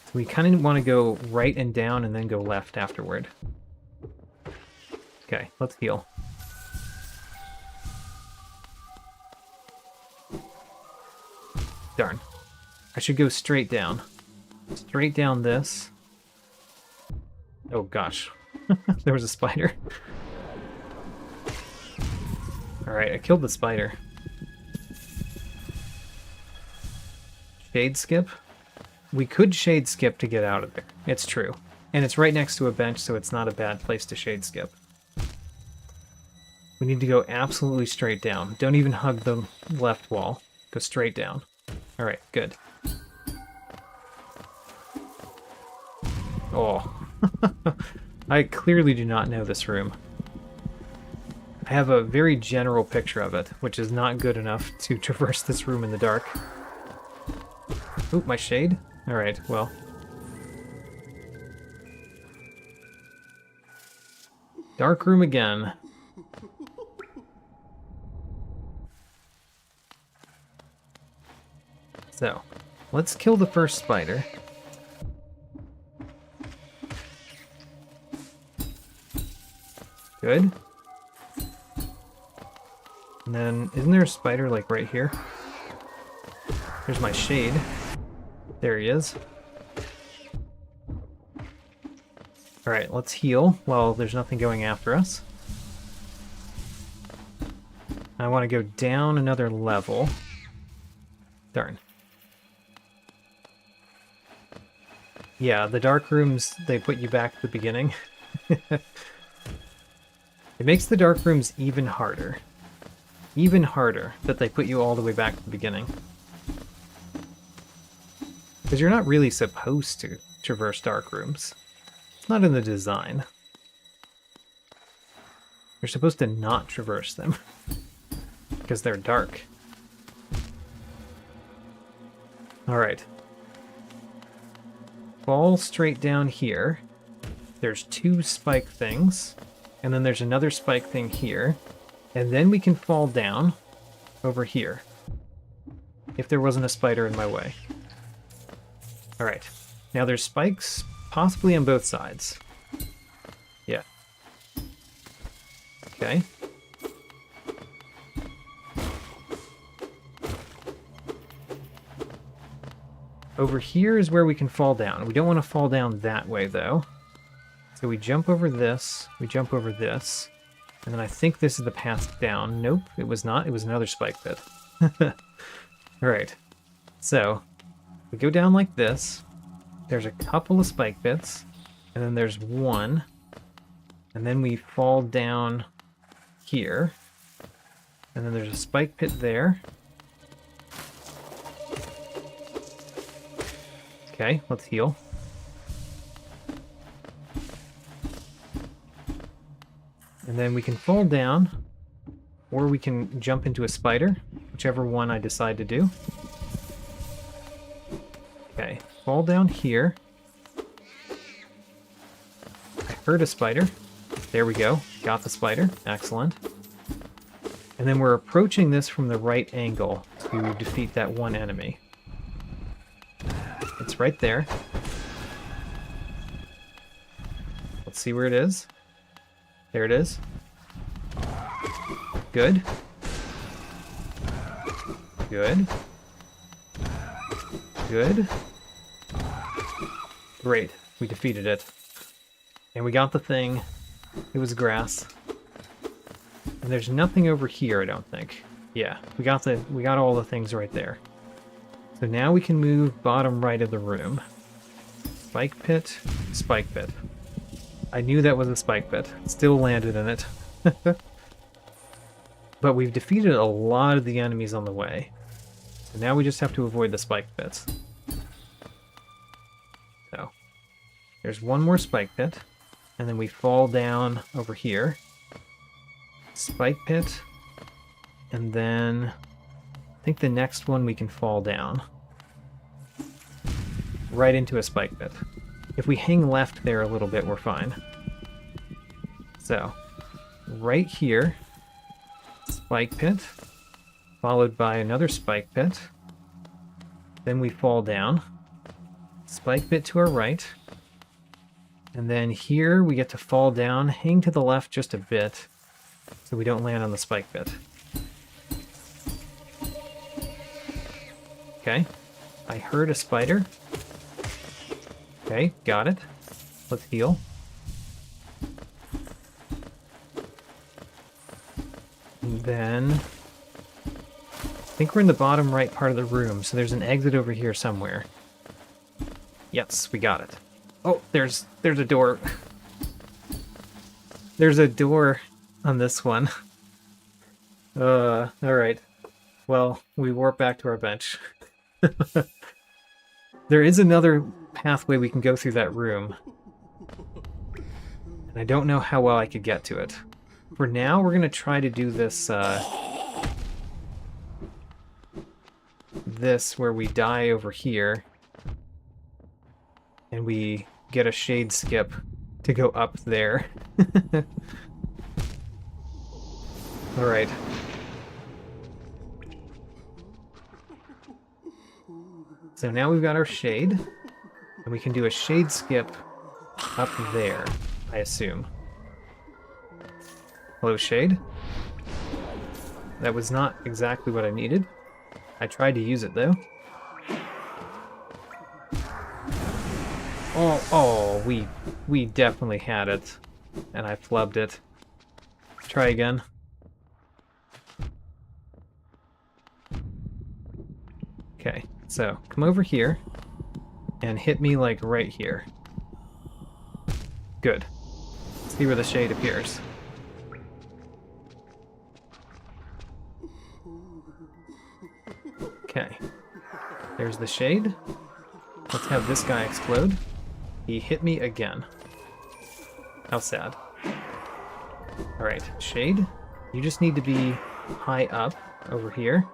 So we kind of want to go right and down and then go left afterward. Okay, let's heal. Darn. I should go straight down. Straight down this. Oh gosh. There was a spider. Alright, I killed the spider. Shade skip? We could shade skip to get out of there. It's true. And it's right next to a bench, so it's not a bad place to shade skip. We need to go absolutely straight down. Don't even hug the left wall. Go straight down. Alright, good. Oh. I clearly do not know this room. I have a very general picture of it, which is not good enough to traverse this room in the dark. Oop, my shade? Alright, well. Dark room again. So, let's kill the first spider. Good. And then, isn't there a spider, like, right here? There's my shade. There he is. Alright, let's heal while there's nothing going after us. I want to go down another level. Darn. Yeah, the dark rooms, they put you back at the beginning. It makes the dark rooms even harder. Even harder that they put you all the way back to the beginning. Because you're not really supposed to traverse dark rooms. It's not in the design. You're supposed to not traverse them. Because they're dark. Alright. Fall straight down here. There's 2 spike things. And then there's another spike thing here. And then we can fall down over here. If there wasn't a spider in my way. Alright. Now there's spikes possibly on both sides. Yeah. Okay. Over here is where we can fall down. We don't want to fall down that way, though. So we jump over this, we jump over this, and then I think this is the path down. Nope, it was not. It was another spike pit. Alright. So, we go down like this. There's a couple of spike pits, and then there's one. And then we fall down here. And then there's a spike pit there. Okay, let's heal. And then we can fall down, or we can jump into a spider, whichever one I decide to do. Okay, fall down here. I heard a spider. There we go, got the spider, excellent. And then we're approaching this from the right angle to defeat that one enemy. It's right there. Let's see where it is. There it is. Good. Good. Good. Great. We defeated it. And we got the thing. It was grass. And there's nothing over here, I don't think. Yeah, we got all the things right there. So now we can move bottom right of the room. Spike pit, spike pit. I knew that was a spike pit. Still landed in it. But we've defeated a lot of the enemies on the way. So now we just have to avoid the spike pits. So, there's one more spike pit. And then we fall down over here. Spike pit. And then I think the next one we can fall down. Right into a spike pit. If we hang left there a little bit, we're fine. So, right here, spike pit, followed by another spike pit. Then we fall down. Spike pit to our right. And then here we get to fall down, hang to the left just a bit, so we don't land on the spike pit. Okay, I heard a spider. Okay, got it. Let's heal. And then I think we're in the bottom right part of the room, so there's an exit over here somewhere. Yes, we got it. Oh, there's a door. There's a door on this one. Alright. Well, we warp back to our bench. There is another pathway we can go through that room. And I don't know how well I could get to it. For now, we're going to try to do this, this where we die over here. And we get a shade skip to go up there. Alright. So now we've got our shade, and we can do a shade skip up there, I assume. Hello, shade. That was not exactly what I needed. I tried to use it, though. Oh, we definitely had it, and I flubbed it. Try again. Okay, so come over here and hit me like right here. Good. See where the shade appears. Okay. There's the shade. Let's have this guy explode. He hit me again. How sad. Alright, shade. You just need to be high up over here.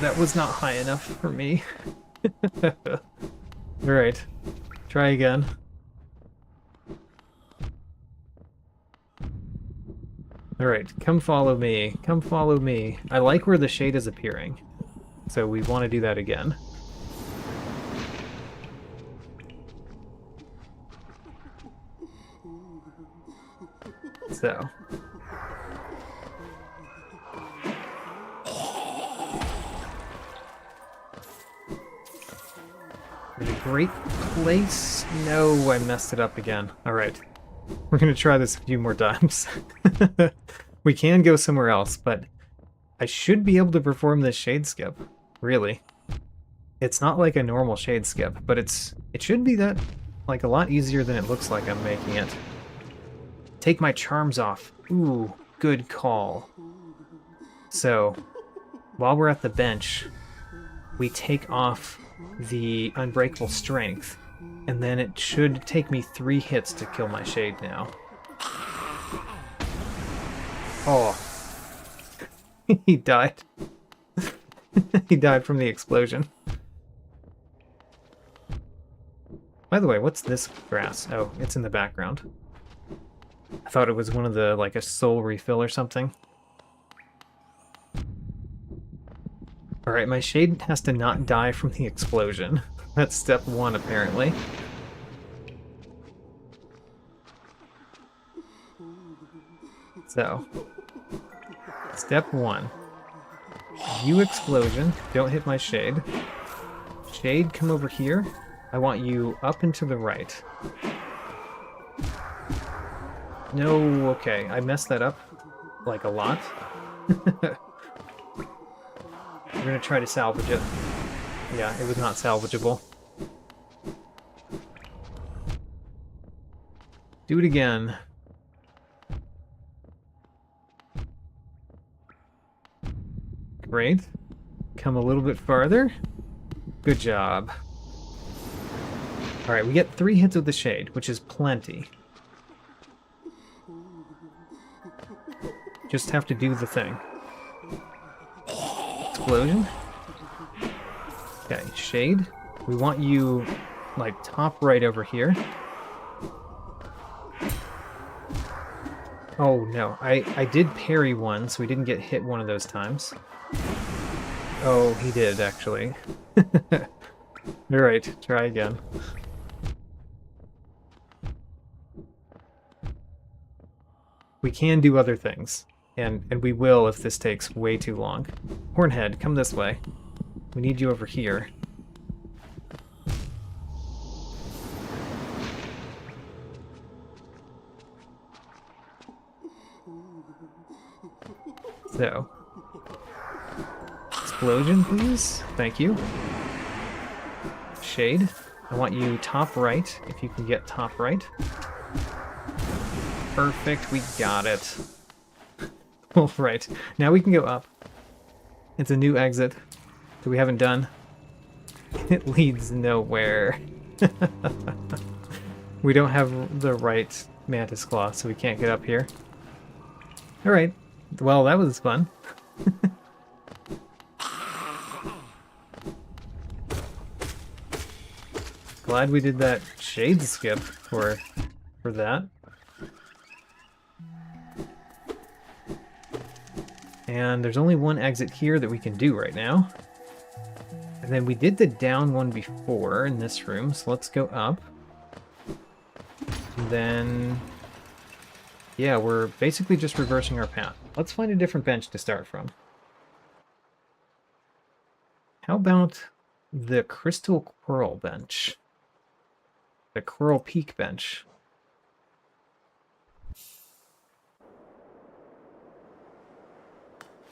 That was not high enough for me. Alright, try again. Alright, come follow me. Come follow me. I like where the shade is appearing, so we want to do that again. So. In a great place. No, I messed it up again. Alright. We're going to try this a few more times. We can go somewhere else, but I should be able to perform this shade skip. Really. It's not like a normal shade skip, but it should be that, like, a lot easier than it looks like I'm making it. Take my charms off. Ooh, good call. So, while we're at the bench, we take off the unbreakable strength, and then it should take me 3 hits to kill my shade now. Oh. He died. He died from the explosion. By the way, what's this grass? Oh, it's in the background. I thought it was one of the, like, a soul refill or something. Alright, my shade has to not die from the explosion. That's step 1, apparently. So, step 1. You explosion, don't hit my shade. Shade, come over here. I want you up and to the right. No, okay, I messed that up, like, a lot. We're gonna try to salvage it. Yeah, it was not salvageable. Do it again. Great. Come a little bit farther. Good job. Alright, we get 3 hits with the shade, which is plenty. Just have to do the thing. Explosion. Okay, shade. We want you, like, top right over here. Oh no, I did parry one, so we didn't get hit one of those times. Oh, he did, actually. Alright, try again. We can do other things, and we will if this takes way too long. Hornhead, come this way. We need you over here. So. Explosion, please. Thank you. Shade. I want you top right, if you can get top right. Perfect, we got it. Alright, now we can go up. It's a new exit that we haven't done. It leads nowhere. We don't have the right Mantis Claw, so we can't get up here. Alright, well, that was fun. Glad we did that shade skip for that. And there's only one exit here that we can do right now. And then we did the down one before in this room, so let's go up. And then, yeah, we're basically just reversing our path. Let's find a different bench to start from. How about the Crystal Coral bench? The Coral Peak bench.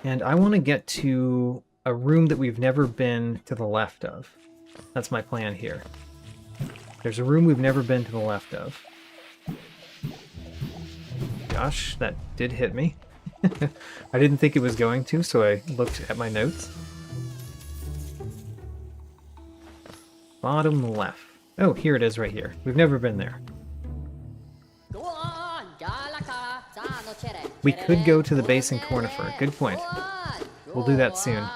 And I want to get to a room that we've never been to the left of. That's my plan here. There's a room we've never been to the left of. Gosh, that did hit me. I didn't think it was going to, so I looked at my notes. Bottom left. Oh, here it is right here. We've never been there. We could go to the base in Cornifer. Good point. We'll do that soon.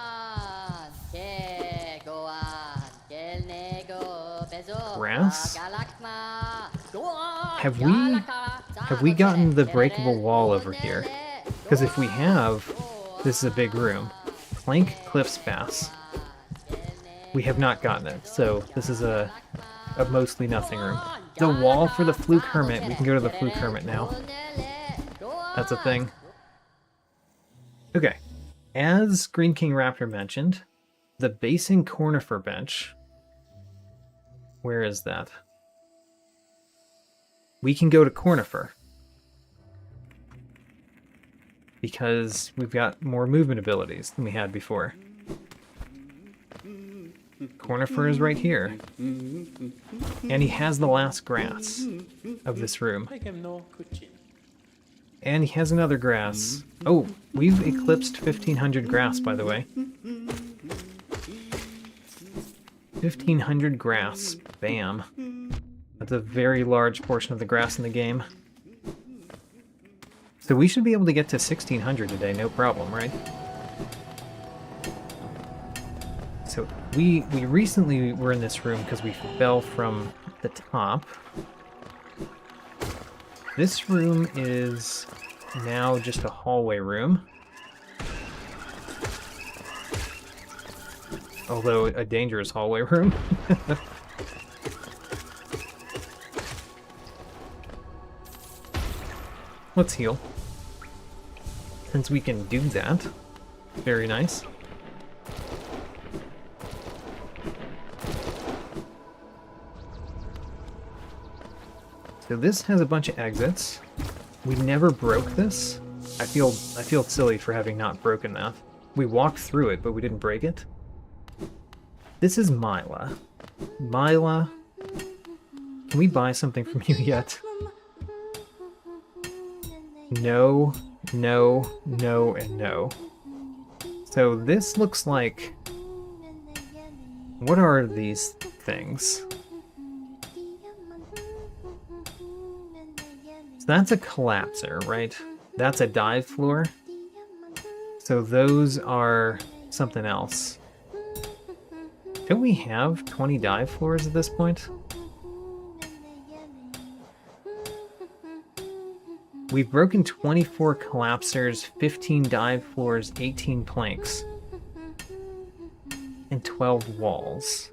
Grass? Have we gotten the breakable wall over here? Because if we have, this is a big room. Plank Cliffs Pass. We have not gotten it, so this is a mostly nothing room. The wall for the Fluke Hermit. We can go to the Fluke Hermit now. That's a thing. Okay. As Green King Raptor mentioned, the Basing Cornifer bench. Where is that? We can go to Cornifer. Because we've got more movement abilities than we had before. Cornifer is right here. And he has the last grass of this room. And he has another grass. Oh, we've eclipsed 1500 grass, by the way. 1500 grass. Bam. That's a very large portion of the grass in the game. So we should be able to get to 1600 today, no problem, right? So we recently were in this room because we fell from the top. This room is now just a hallway room. Although a dangerous hallway room. Let's heal. Since we can do that. Very nice. So this has a bunch of exits. We never broke this. I feel silly for having not broken that. We walked through it, but we didn't break it. This is Mila. Mila, can we buy something from you yet? No, no, no, and no. So this looks like... What are these things? So that's a collapser, right? That's a dive floor. So those are something else. Don't we have 20 dive floors at this point? We've broken 24 collapsers, 15 dive floors, 18 planks, and 12 walls.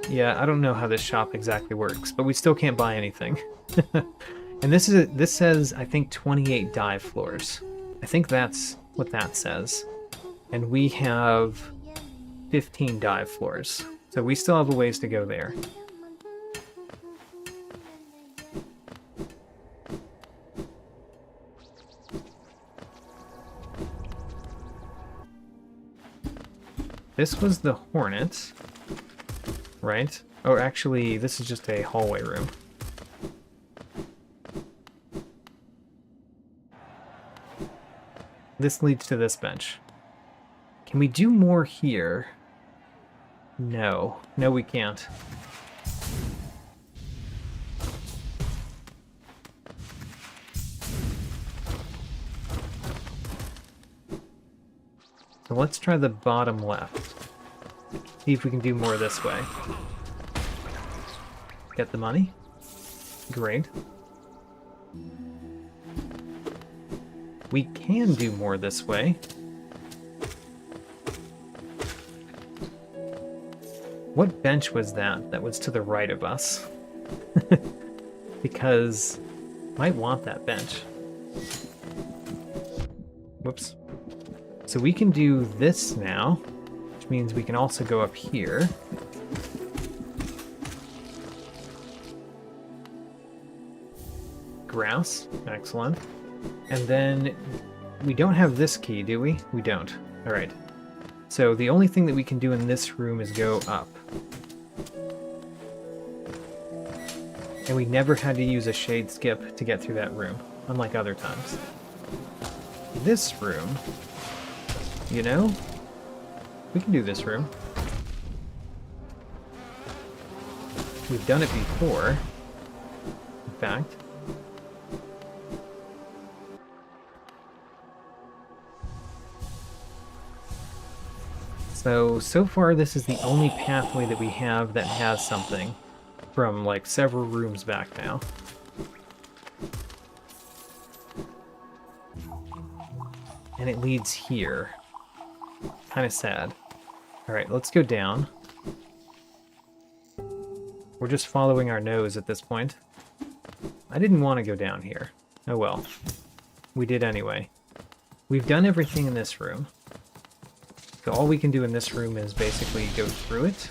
Yeah, I don't know how this shop exactly works, but we still can't buy anything. And this says, I think, 28 dive floors. I think that's what that says. And we have 15 dive floors. So we still have a ways to go there. This was the Hornet, right? Oh, actually, this is just a hallway room. This leads to this bench. Can we do more here? No. No, we can't. So let's try the bottom left. See if we can do more this way. Get the money. Great. We can do more this way. What bench was that that was to the right of us? Because might want that bench. Whoops. So we can do this now, which means we can also go up here. Grass, excellent. And then we don't have this key, do we? We don't. All right. So the only thing that we can do in this room is go up. And we never had to use a shade skip to get through that room, unlike other times. This room, you know, we can do this room. We've done it before, in fact. So far this is the only pathway that we have that has something from like several rooms back now. And it leads here. Kind of sad. Alright, let's go down. We're just following our nose at this point. I didn't want to go down here. Oh well. We did anyway. We've done everything in this room. So all we can do in this room is basically go through it.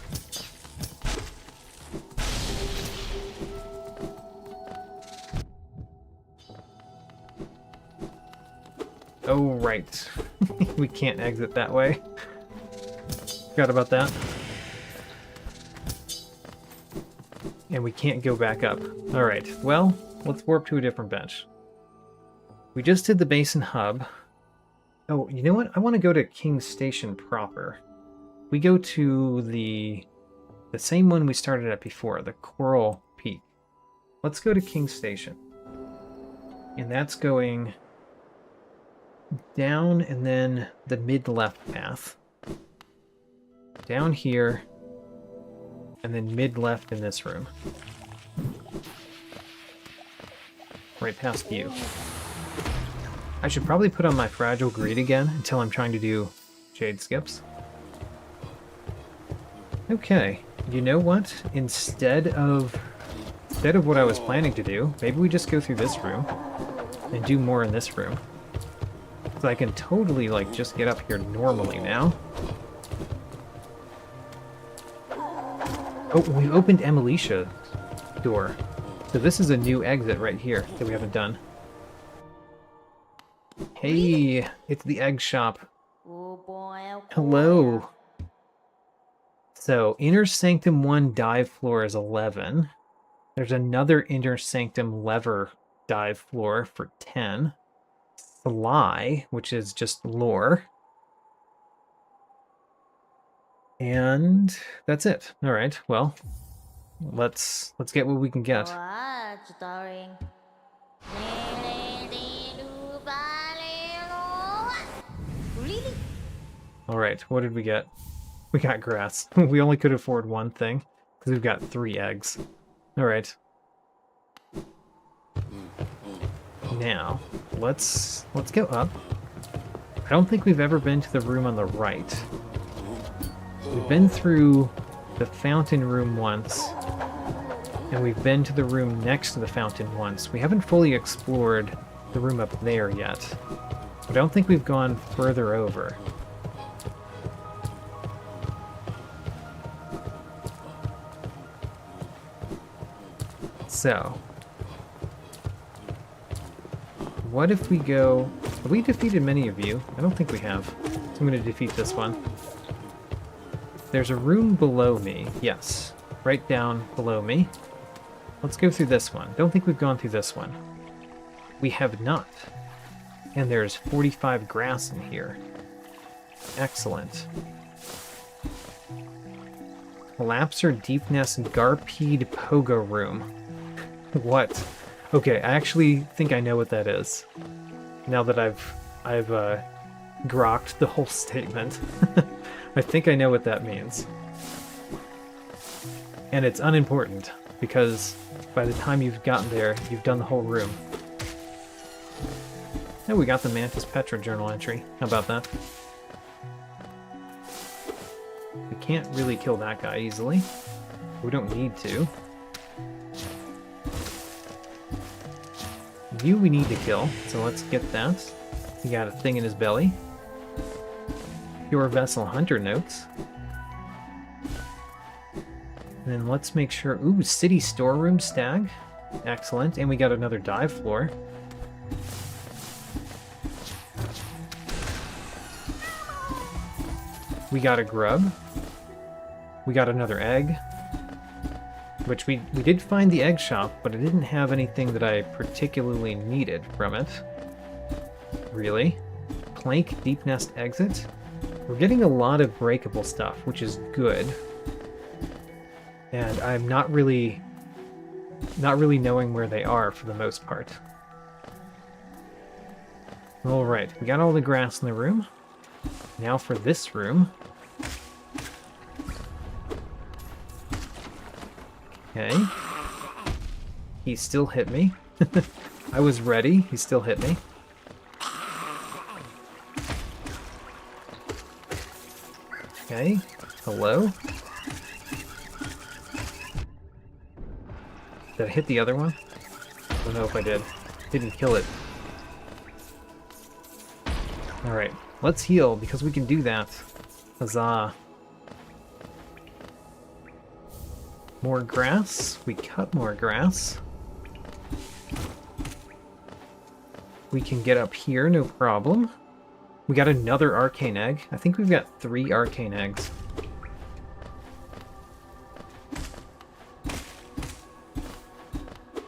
Oh, right. We can't exit that way. Forgot about that. And we can't go back up. Alright, well, let's warp to a different bench. We just did the basin hub. Oh, you know what? I want to go to King's Station proper. We go to the same one we started at before, the Coral Peak. Let's go to King's Station. And that's going down and then the mid-left path. Down here, and then mid-left in this room. Right past you. I should probably put on my Fragile Greed again until I'm trying to do shade skips. Okay, you know what? Instead of what I was planning to do, maybe we just go through this room and do more in this room. So I can totally, like, just get up here normally now. Oh, we opened Emelicia's door. So this is a new exit right here that we haven't done. Hey, it's the egg shop. Hello. So, Inner Sanctum 1 dive floor is 11. There's another Inner Sanctum lever dive floor for 10. Sly, which is just lore. And that's it. All right, well, let's get what we can get. All right, what did we get? We got grass. We only could afford one thing because we've got 3 eggs. All right. Now, let's go up. I don't think we've ever been to the room on the right. We've been through the fountain room once, and we've been to the room next to the fountain once. We haven't fully explored the room up there yet. I don't think we've gone further over. So, what if we go... Have we defeated many of you? I don't think we have. So I'm going to defeat this one. There's a room below me. Yes. Right down below me. Let's go through this one. Don't think we've gone through this one. We have not. And there's 45 grass in here. Excellent. Collapser Deepness Garpede Pogo Room. What? Okay, I actually think I know what that is. Now that I've grokked the whole statement. I think I know what that means. And it's unimportant, because by the time you've gotten there, you've done the whole room. Oh, we got the Mantis Petra journal entry. How about that? We can't really kill that guy easily. We don't need to. You we need to kill, so let's get that. He got a thing in his belly. Pure Vessel Hunter notes. And then let's make sure... Ooh, City Storeroom Stag. Excellent. And we got another dive floor. We got a grub. We got another egg. Which we did find the egg shop, but it didn't have anything that I particularly needed from it. Really? Plank Deep Nest Exit? We're getting a lot of breakable stuff, which is good. And I'm not really knowing where they are for the most part. Alright, we got all the grass in the room. Now for this room. Okay. He still hit me. I was ready. He still hit me. Okay. Hello? Did I hit the other one? I don't know if I did. Didn't kill it. Alright. Let's heal, because we can do that. Huzzah. More grass. We cut more grass. We can get up here, no problem. We got another arcane egg. I think we've got 3 arcane eggs.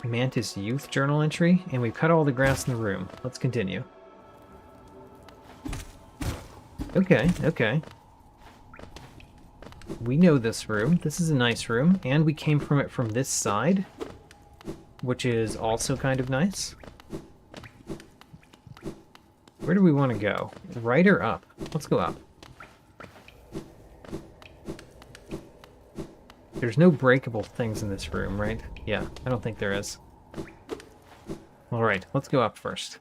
Mantis Youth journal entry, and we've cut all the grass in the room. Let's continue. Okay, okay. We know this room. This is a nice room, and we came from it from this side, which is also kind of nice. Where do we want to go? Right or up? Let's go up. There's no breakable things in this room, right? Yeah, I don't think there is. Alright, let's go up first.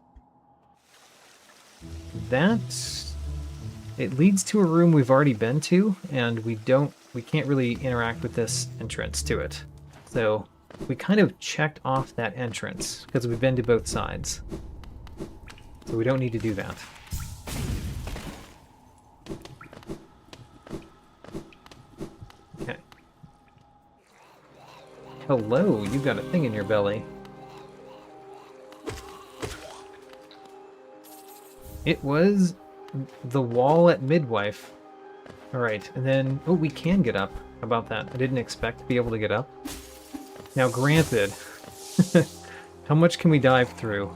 It leads to a room we've already been to, and we can't really interact with this entrance to it. So we kind of checked off that entrance, because we've been to both sides. So we don't need to do that. Okay. Hello, you've got a thing in your belly. It was the wall at Midwife. Alright, and then... Oh, we can get up. How about that? I didn't expect to be able to get up. Now, granted, how much can we dive through?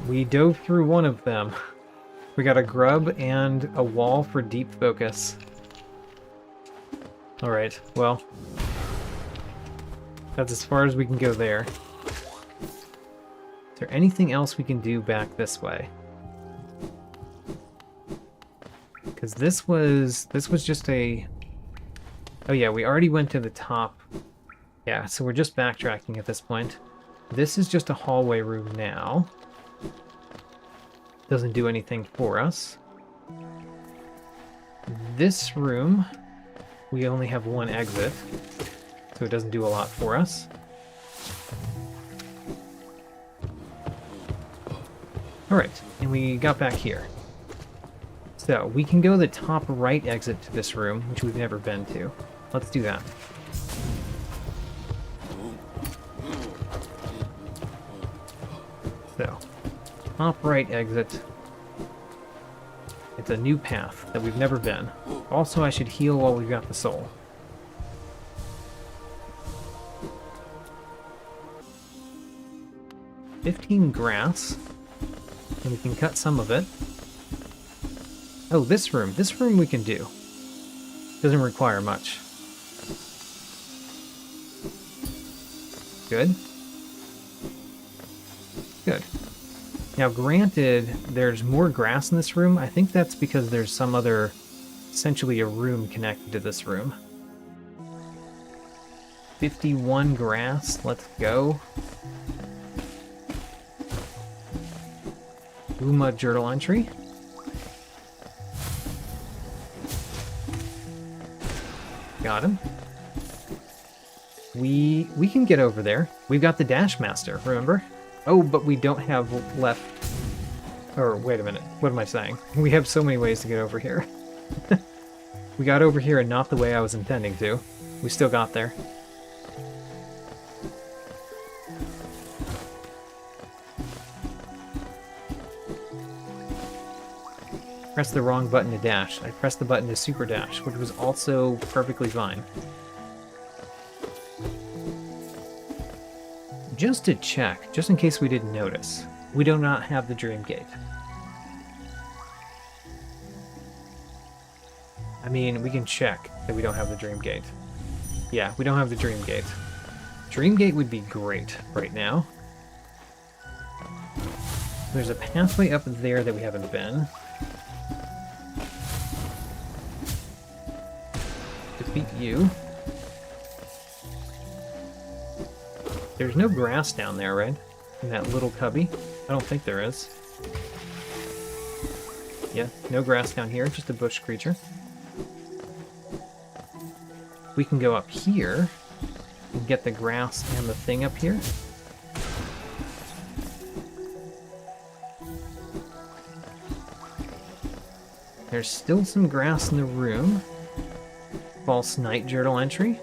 We dove through one of them. We got a grub and a wall for deep focus. Alright, well... That's as far as we can go there. Is there anything else we can do back this way? Because this was just a... Oh yeah, we already went to the top. Yeah, so we're just backtracking at this point. This is just a hallway room now. Doesn't do anything for us. This room, we only have one exit, so it doesn't do a lot for us. Alright, and we got back here. So, we can go the top right exit to this room, which we've never been to. Let's do that. So, top right exit. It's a new path that we've never been. Also, I should heal while we've got the soul. $15 grass. And we can cut some of it. Oh, this room. This room we can do. Doesn't require much. Good. Good. Now, granted, there's more grass in this room. I think that's because there's some other, essentially a room connected to this room. 51 grass. Let's go. Uma journal entry. Got him. We can get over there. We've got the Dash Master, remember? Oh, but we don't have left... Or, wait a minute. What am I saying? We have so many ways to get over here. We got over here and not the way I was intending to. We still got there. Pressed the wrong button to dash. I pressed the button to super dash, which was also perfectly fine. Just to check, just in case we didn't notice, we do not have the Dream Gate. I mean, we can check that we don't have the Dream Gate. Yeah, we don't have the Dream Gate. Dream Gate would be great right now. There's a pathway up there that we haven't been. Defeat you. There's no grass down there, right? In that little cubby? I don't think there is. Yeah, no grass down here, just a bush creature. We can go up here and get the grass and the thing up here. There's still some grass in the room. False Knight journal entry.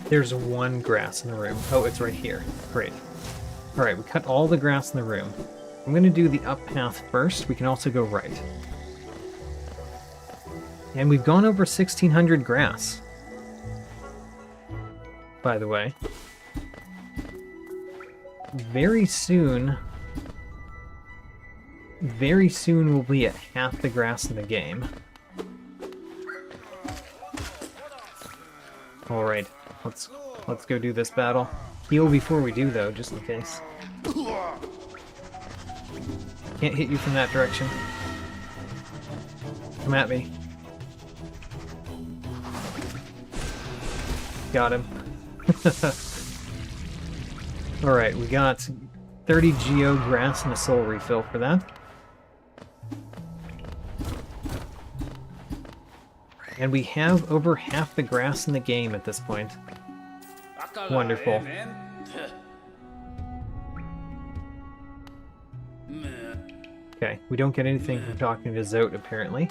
There's one grass in the room. Oh, it's right here. Great. Alright, we cut all the grass in the room. I'm going to do the up path first. We can also go right. And we've gone over 1,600 grass. By the way. Very soon we'll be at half the grass in the game. Alright, let's go do this battle. Heal before we do, though, just in case. Can't hit you from that direction. Come at me. Got him. Alright, we got 30 Geo grass and a soul refill for that. And we have over half the grass in the game at this point. Wonderful. Okay, we don't get anything from talking to Zote, apparently.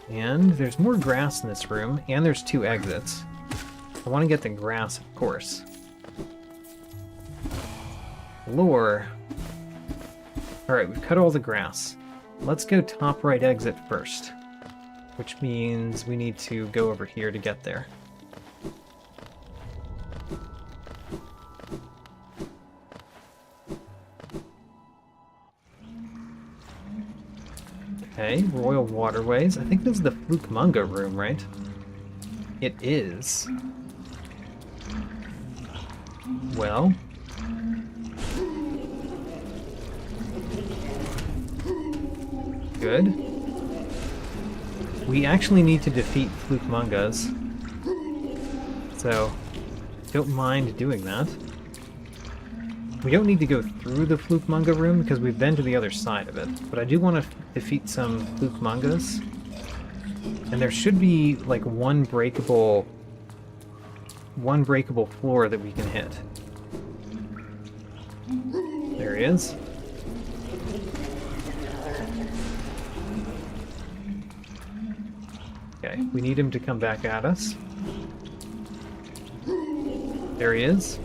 And there's more grass in this room, and there's 2 exits. I want to get the grass, of course. Lore. Alright, we've cut all the grass. Let's go top right exit first. Which means we need to go over here to get there. Okay, Royal Waterways. I think this is the Fluke Manga room, right? It is. Well. Good. We actually need to defeat Fluke Mangas. So, don't mind doing that. We don't need to go through the Fluke Manga room because we've been to the other side of it. But I do want to defeat some Fluke Mangas. And there should be like one breakable floor that we can hit. There he is. Okay, we need him to come back at us. There he is.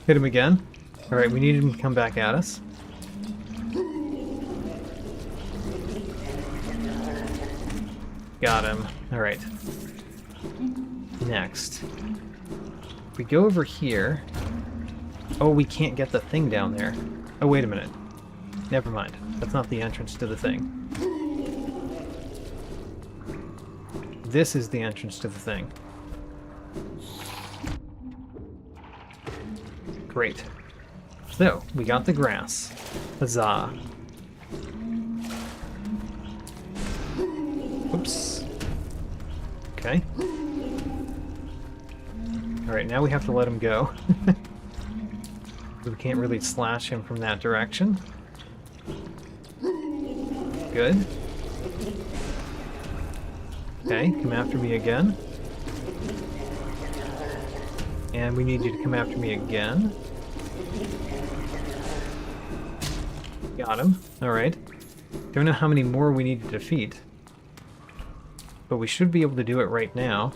Hit him again. Alright, we need him to come back at us. Got him. Alright. Next. We go over here. Oh, we can't get the thing down there. Oh, wait a minute. Never mind. That's not the entrance to the thing. This is the entrance to the thing. Great. So, we got the grass. Huzzah. Oops. Okay. Alright, now we have to let him go. We can't really slash him from that direction. Good. Okay, come after me again. And we need you to come after me again. Got him. Alright. Don't know how many more we need to defeat. But we should be able to do it right now.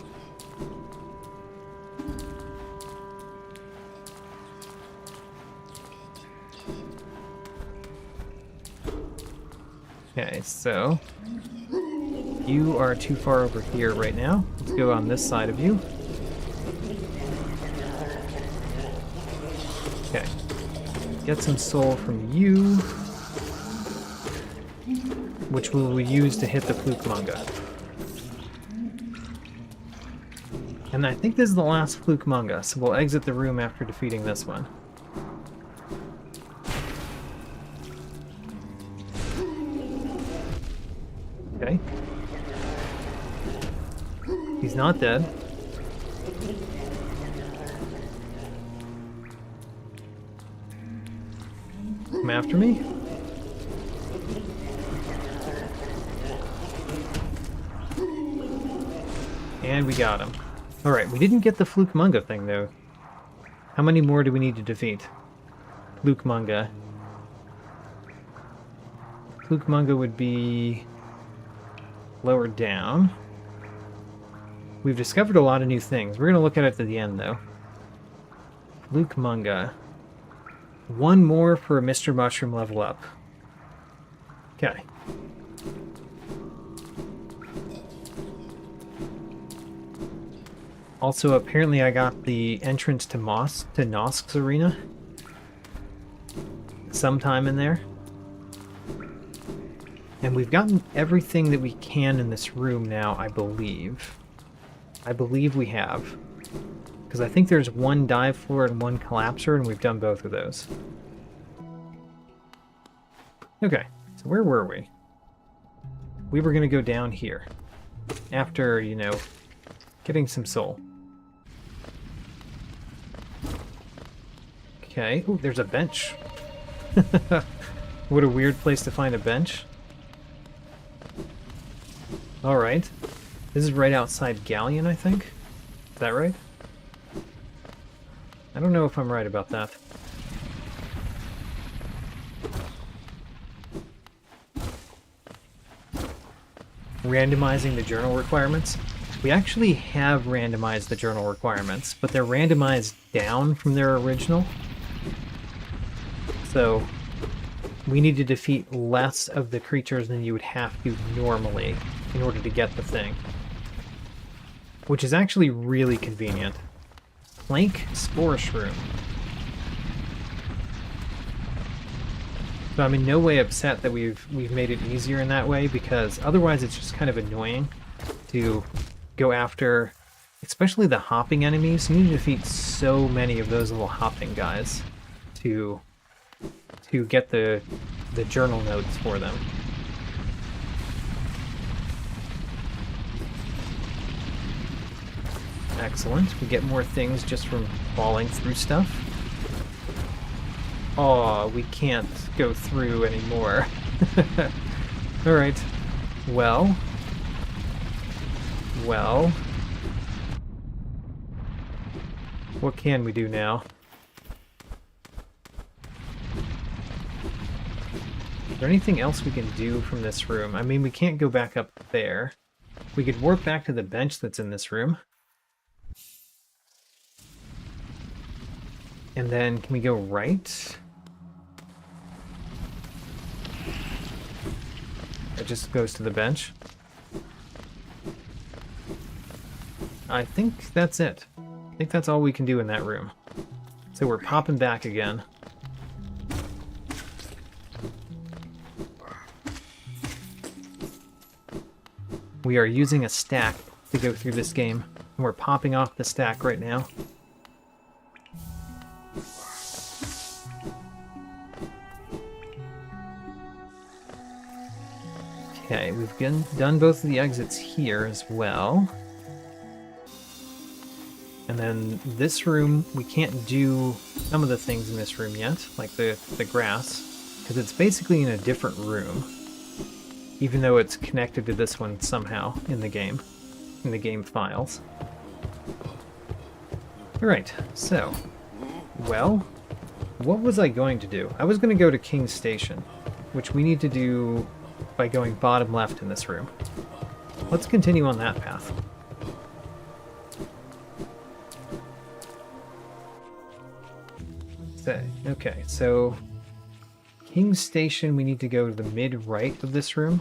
Okay, so you are too far over here right now. Let's go on this side of you. Okay. Get some soul from you, which we will use to hit the Fluke Manga. And I think this is the last Fluke Manga, so we'll exit the room after defeating this one. Okay. He's not dead. Come after me. And we got him. Alright, we didn't get the Fluke Manga thing, though. How many more do we need to defeat? Fluke Manga. Fluke Manga would be lower down. We've discovered a lot of new things. We're going to look at it at the end, though. Fluke Manga. One more for a Mr. Mushroom level up. Okay. Also, apparently I got the entrance to Nosk's arena sometime in there. And we've gotten everything that we can in this room now, I believe. I believe we have. Because I think there's one dive floor and one collapser, and we've done both of those. Okay, so where were we? We were going to go down here. After, you know, getting some soul. Okay, ooh, there's a bench. What a weird place to find a bench. Alright. This is right outside Galleon, I think? Is that right? I don't know if I'm right about that. Randomizing the journal requirements. We actually have randomized the journal requirements, but they're randomized down from their original. So we need to defeat less of the creatures than you would have to normally in order to get the thing. Which is actually really convenient. Plank Spore Shroom. So I'm in no way upset that we've made it easier in that way, because otherwise it's just kind of annoying to go after, especially the hopping enemies. You need to defeat so many of those little hopping guys to get the journal notes for them. Excellent. We get more things just from falling through stuff. Oh, we can't go through anymore. Alright. Well. What can we do now? Is there anything else we can do from this room? I mean, we can't go back up there. We could warp back to the bench that's in this room. And then, can we go right? It just goes to the bench. I think that's it. I think that's all we can do in that room. So we're popping back again. We are using a stack to go through this game, and we're popping off the stack right now. Okay, we've done both of the exits here as well. And then this room, we can't do some of the things in this room yet, like the grass, because it's basically in a different room, even though it's connected to this one somehow in the game files. Alright, so, well, what was I going to do? I was going to go to King's Station, which we need to do by going bottom left in this room. Let's continue on that path. Okay, so King's Station, we need to go to the mid-right of this room,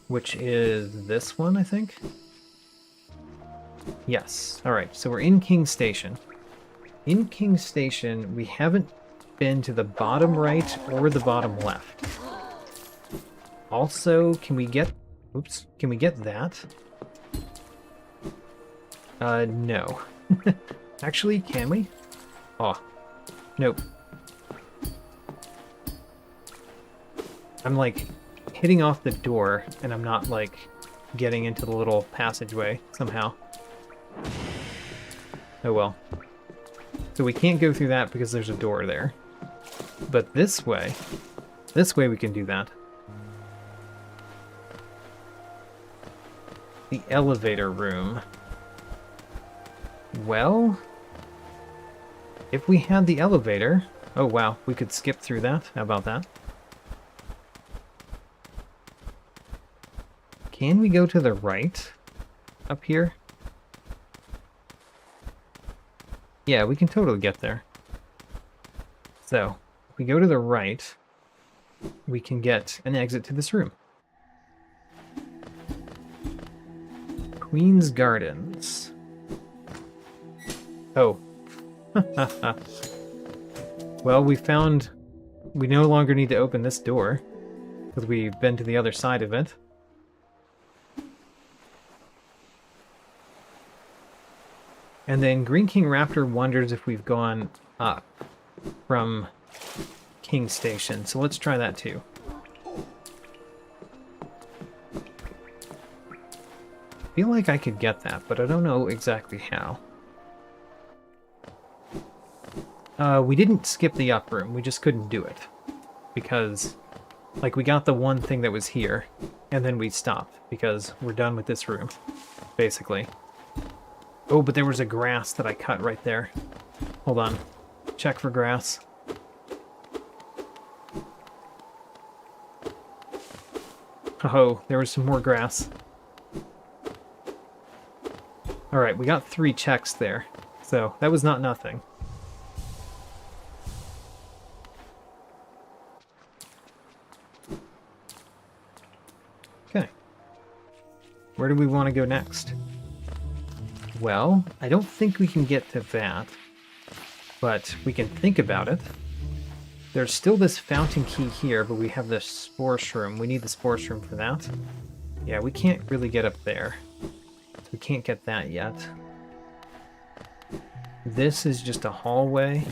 which is this one, I think? Yes. Alright, so we're in King's Station. In King's Station, we haven't been to the bottom right or the bottom left. Also, can we get... Oops. Can we get that? No. Actually, can we? Oh. Nope. I'm, like, hitting off the door, and I'm not, like, getting into the little passageway somehow. Oh well. So we can't go through that because there's a door there. But this way we can do that. The elevator room. Well, if we had the elevator... Oh wow, we could skip through that. How about that? Can we go to the right up here? Yeah, we can totally get there. So, if we go to the right, we can get an exit to this room. Queen's Gardens. Oh. Well, we no longer need to open this door, because we've been to the other side of it. And then Green King Raptor wonders if we've gone up from King's Station, so let's try that too. I feel like I could get that, but I don't know exactly how. We didn't skip the up room, we just couldn't do it. Because, like, we got the one thing that was here, and then we stopped, because we're done with this room, basically. Oh, but there was a grass that I cut right there. Hold on. Check for grass. Oh, there was some more grass. Alright, we got 3 checks there. So, that was not nothing. Okay. Where do we want to go next? Well, I don't think we can get to that, but we can think about it. There's still this fountain key here, but we have the Spore Shroom. We need the Spore Shroom for that. Yeah, we can't really get up there. So we can't get that yet. This is just a hallway.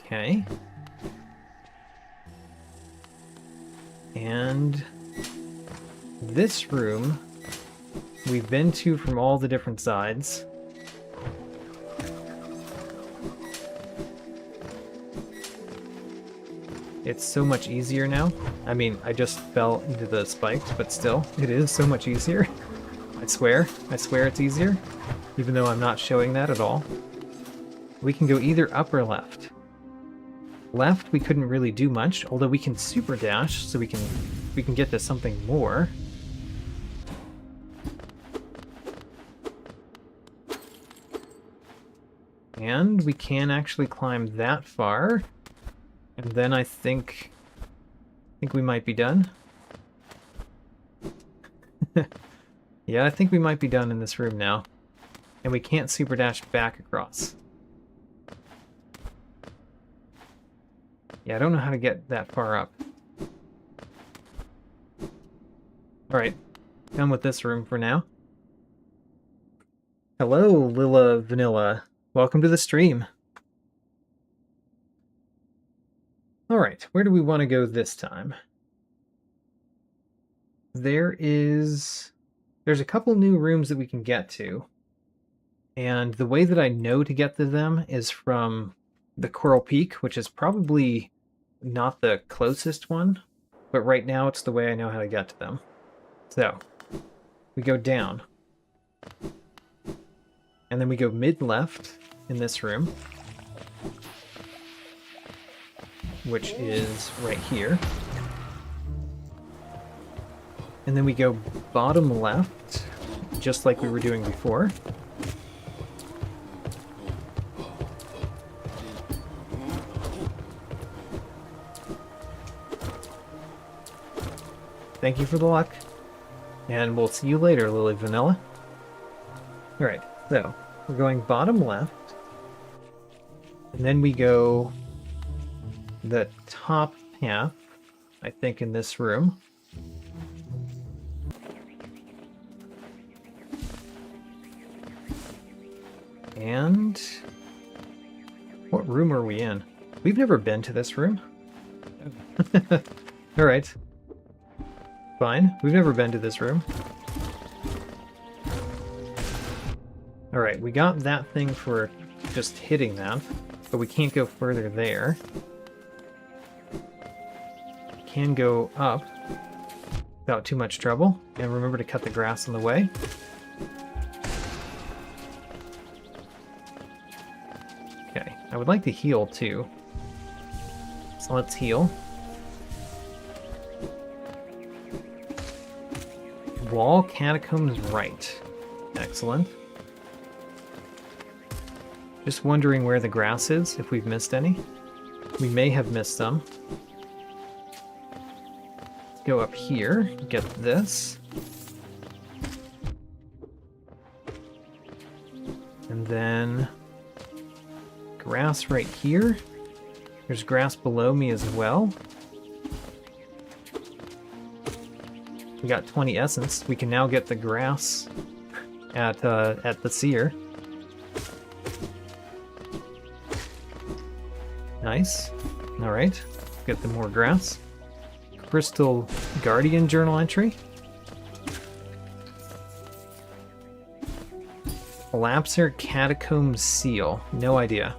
Okay. And this room we've been to from all the different sides. It's so much easier now. I mean, I just fell into the spikes, but still, it is so much easier. I swear it's easier, even though I'm not showing that at all. We can go either up or left. Left, we couldn't really do much, although we can super dash, so we can get to something more. And we can actually climb that far. And then I think we might be done. Yeah, I think we might be done in this room now. And we can't super dash back across. Yeah, I don't know how to get that far up. Alright, done with this room for now. Hello, Lila Vanilla. Welcome to the stream. Alright, where do we want to go this time? There's a couple new rooms that we can get to. And the way that I know to get to them is from the Coral Peak, which is probably not the closest one, but right now it's the way I know how to get to them. So, we go down. And then we go mid-left in this room, which is right here. And then we go bottom left, just like we were doing before. Thank you for the luck. And we'll see you later, Lily Vanilla. Alright, so we're going bottom left. And then we go the top path, I think, in this room. And what room are we in? We've never been to this room. Alright. Fine. We've never been to this room. Alright, we got that thing for just hitting that, but we can't go further there. Can go up without too much trouble, and remember to cut the grass on the way. Okay, I would like to heal too. So let's heal. Wall catacombs right. Excellent. Just wondering where the grass is, if we've missed any. We may have missed some. Let's go up here, get this. And then grass right here. There's grass below me as well. We got 20 essence. We can now get the grass at the seer. Nice. All right. Get the more grass. Crystal Guardian journal entry. Elapser Catacomb Seal. No idea.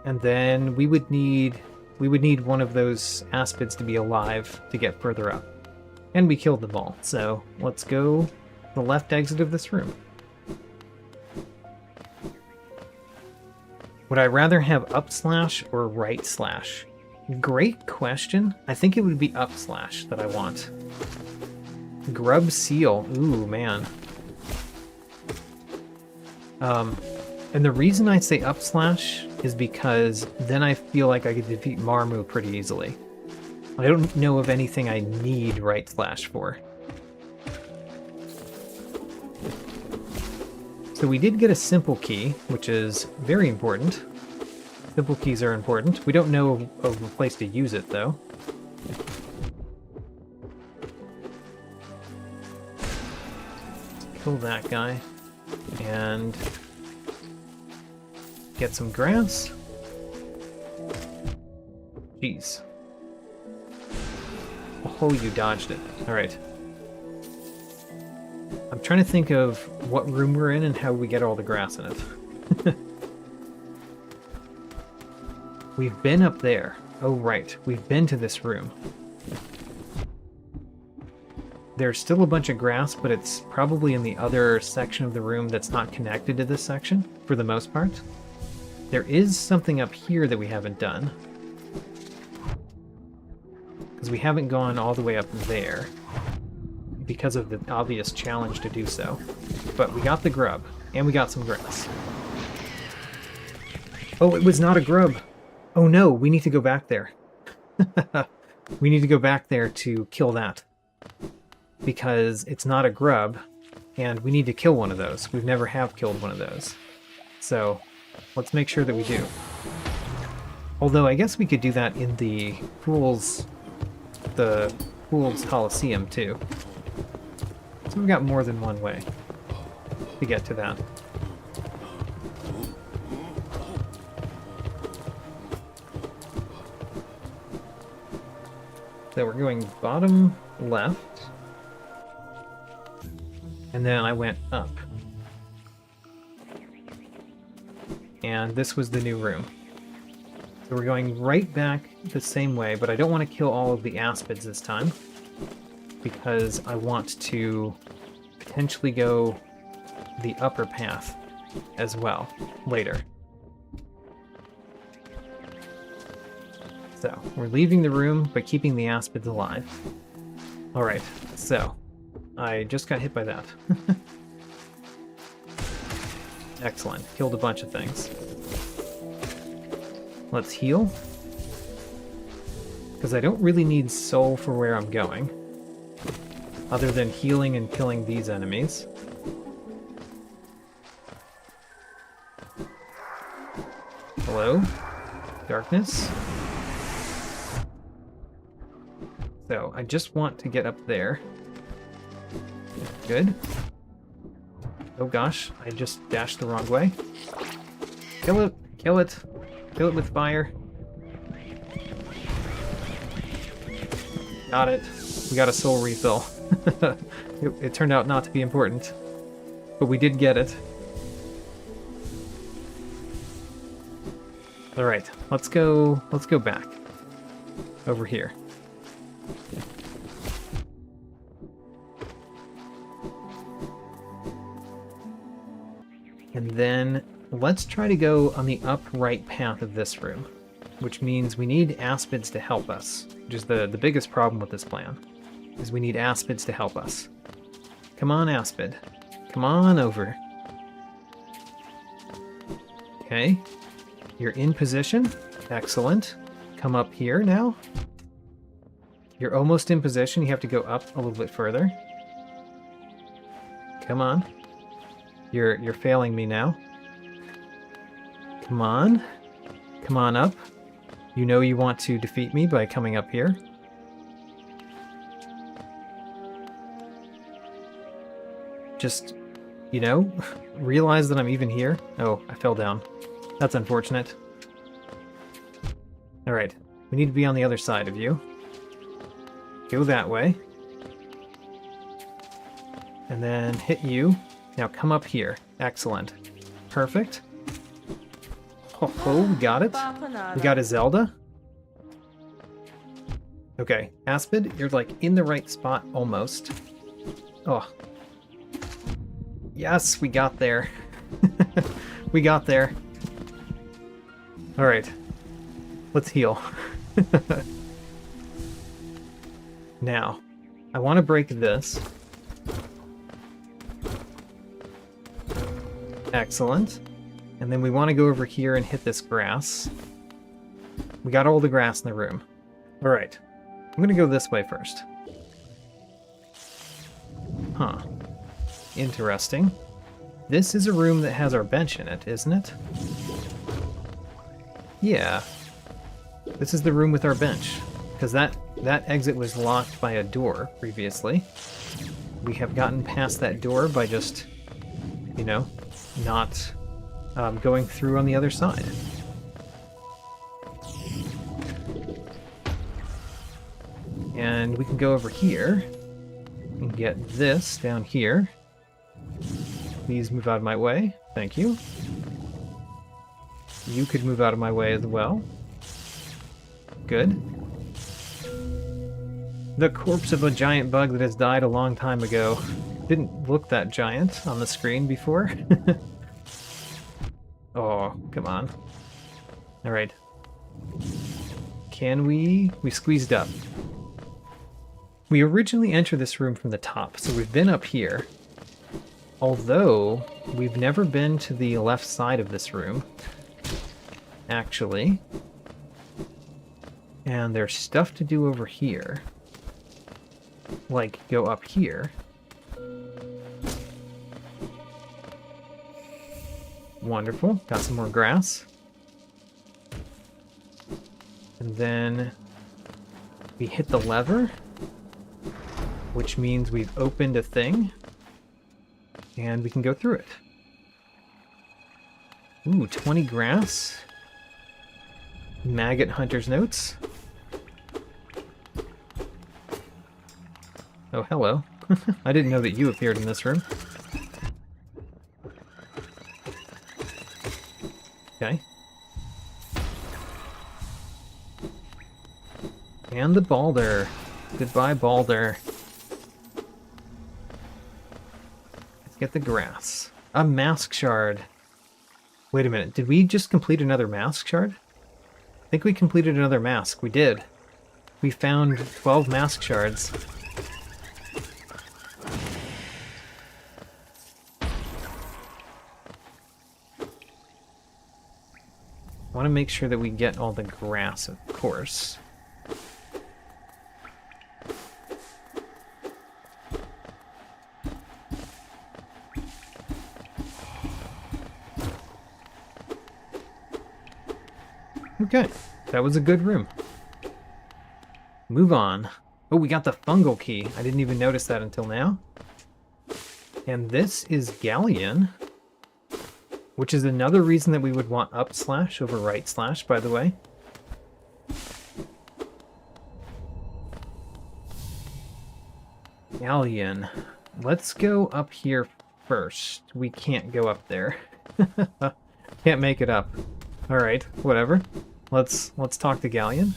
And then we would need one of those aspids to be alive to get further up. And we killed them all, so let's go the left exit of this room. Would I rather have up slash or right slash? Great question. I think it would be up slash that I want. Grub Seal. Ooh, man. And the reason I say up slash is because then I feel like I could defeat Marmu pretty easily. I don't know of anything I need right slash for. So we did get a simple key, which is very important. Simple keys are important. We don't know of a place to use it, though. Kill that guy. And get some grass. Jeez. Oh, you dodged it. Alright. I'm trying to think of what room we're in and how we get all the grass in it. We've been up there. Oh, right. We've been to this room. There's still a bunch of grass, but it's probably in the other section of the room that's not connected to this section, for the most part. There is something up here that we haven't done. Because we haven't gone all the way up there. Because of the obvious challenge to do so. But we got the grub, and we got some grass. Oh, it was not a grub! Oh no, we need to go back there. We need to go back there to kill that. Because it's not a grub, and we need to kill one of those. We've never have killed one of those. So, let's make sure that we do. Although, I guess we could do that in the Fool's Coliseum, too. So we've got more than one way to get to that. So we're going bottom left. And then I went up. And this was the new room. So we're going right back the same way, but I don't want to kill all of the aspids this time, because I want to potentially go the upper path as well later. So we're leaving the room, but keeping the aspids alive. Alright, so I just got hit by that. Excellent. Killed a bunch of things. Let's heal. Because I don't really need soul for where I'm going, other than healing and killing these enemies. Hello? Darkness? So, I just want to get up there. Good. Oh gosh, I just dashed the wrong way. Kill it! Kill it! Kill it with fire. Got it. We got a soul refill. It turned out not to be important, but we did get it. Alright, let's go back. Over here. And then let's try to go on the upright path of this room, which means we need aspids to help us, which is the biggest problem with this plan, is we need aspids to help us. Come on, aspid. Come on over. Okay. You're in position. Excellent. Come up here now. You're almost in position. You have to go up a little bit further. Come on. You're failing me now. Come on. Come on up. You know you want to defeat me by coming up here. Just, you know, realize that I'm even here. Oh, I fell down. That's unfortunate. Alright, we need to be on the other side of you. Go that way. And then hit you. Now come up here. Excellent. Perfect. Oh, we got it. We got a Zelda. Okay, Aspid, you're like in the right spot almost. Oh. Yes, we got there. We got there. Alright. Let's heal. Now, I want to break this. Excellent. And then we want to go over here and hit this grass. We got all the grass in the room. Alright. I'm going to go this way first. Huh. Interesting. This is a room that has our bench in it, isn't it? Yeah. This is the room with our bench. Because that exit was locked by a door previously. We have gotten past that door by just, you know, not going through on the other side. And we can go over here and get this down here. Please move out of my way. Thank you. You could move out of my way as well. Good. The corpse of a giant bug that has died a long time ago. Didn't look that giant on the screen before. Oh, come on. Alright. Can we squeezed up. We originally entered this room from the top, so we've been up here. Although, we've never been to the left side of this room, actually. And there's stuff to do over here. Like, go up here. Wonderful. Got some more grass. And then we hit the lever, which means we've opened a thing. And we can go through it. Ooh, 20 grass. Maggot Hunter's Notes. Oh, hello. I didn't know that you appeared in this room. Okay. And the Balder. Goodbye, Balder. Let's get the grass. A mask shard. Wait a minute, did we just complete another mask shard? I think we completed another mask. We did. We found 12 mask shards. I want to make sure that we get all the grass, of course. Okay, that was a good room. Move on. Oh, we got the fungal key. I didn't even notice that until now. And this is Galleon, which is another reason that we would want up slash over right slash, by the way. Galleon. Let's go up here first. We can't go up there. Can't make it up. Alright, whatever. Let's talk to Galleon.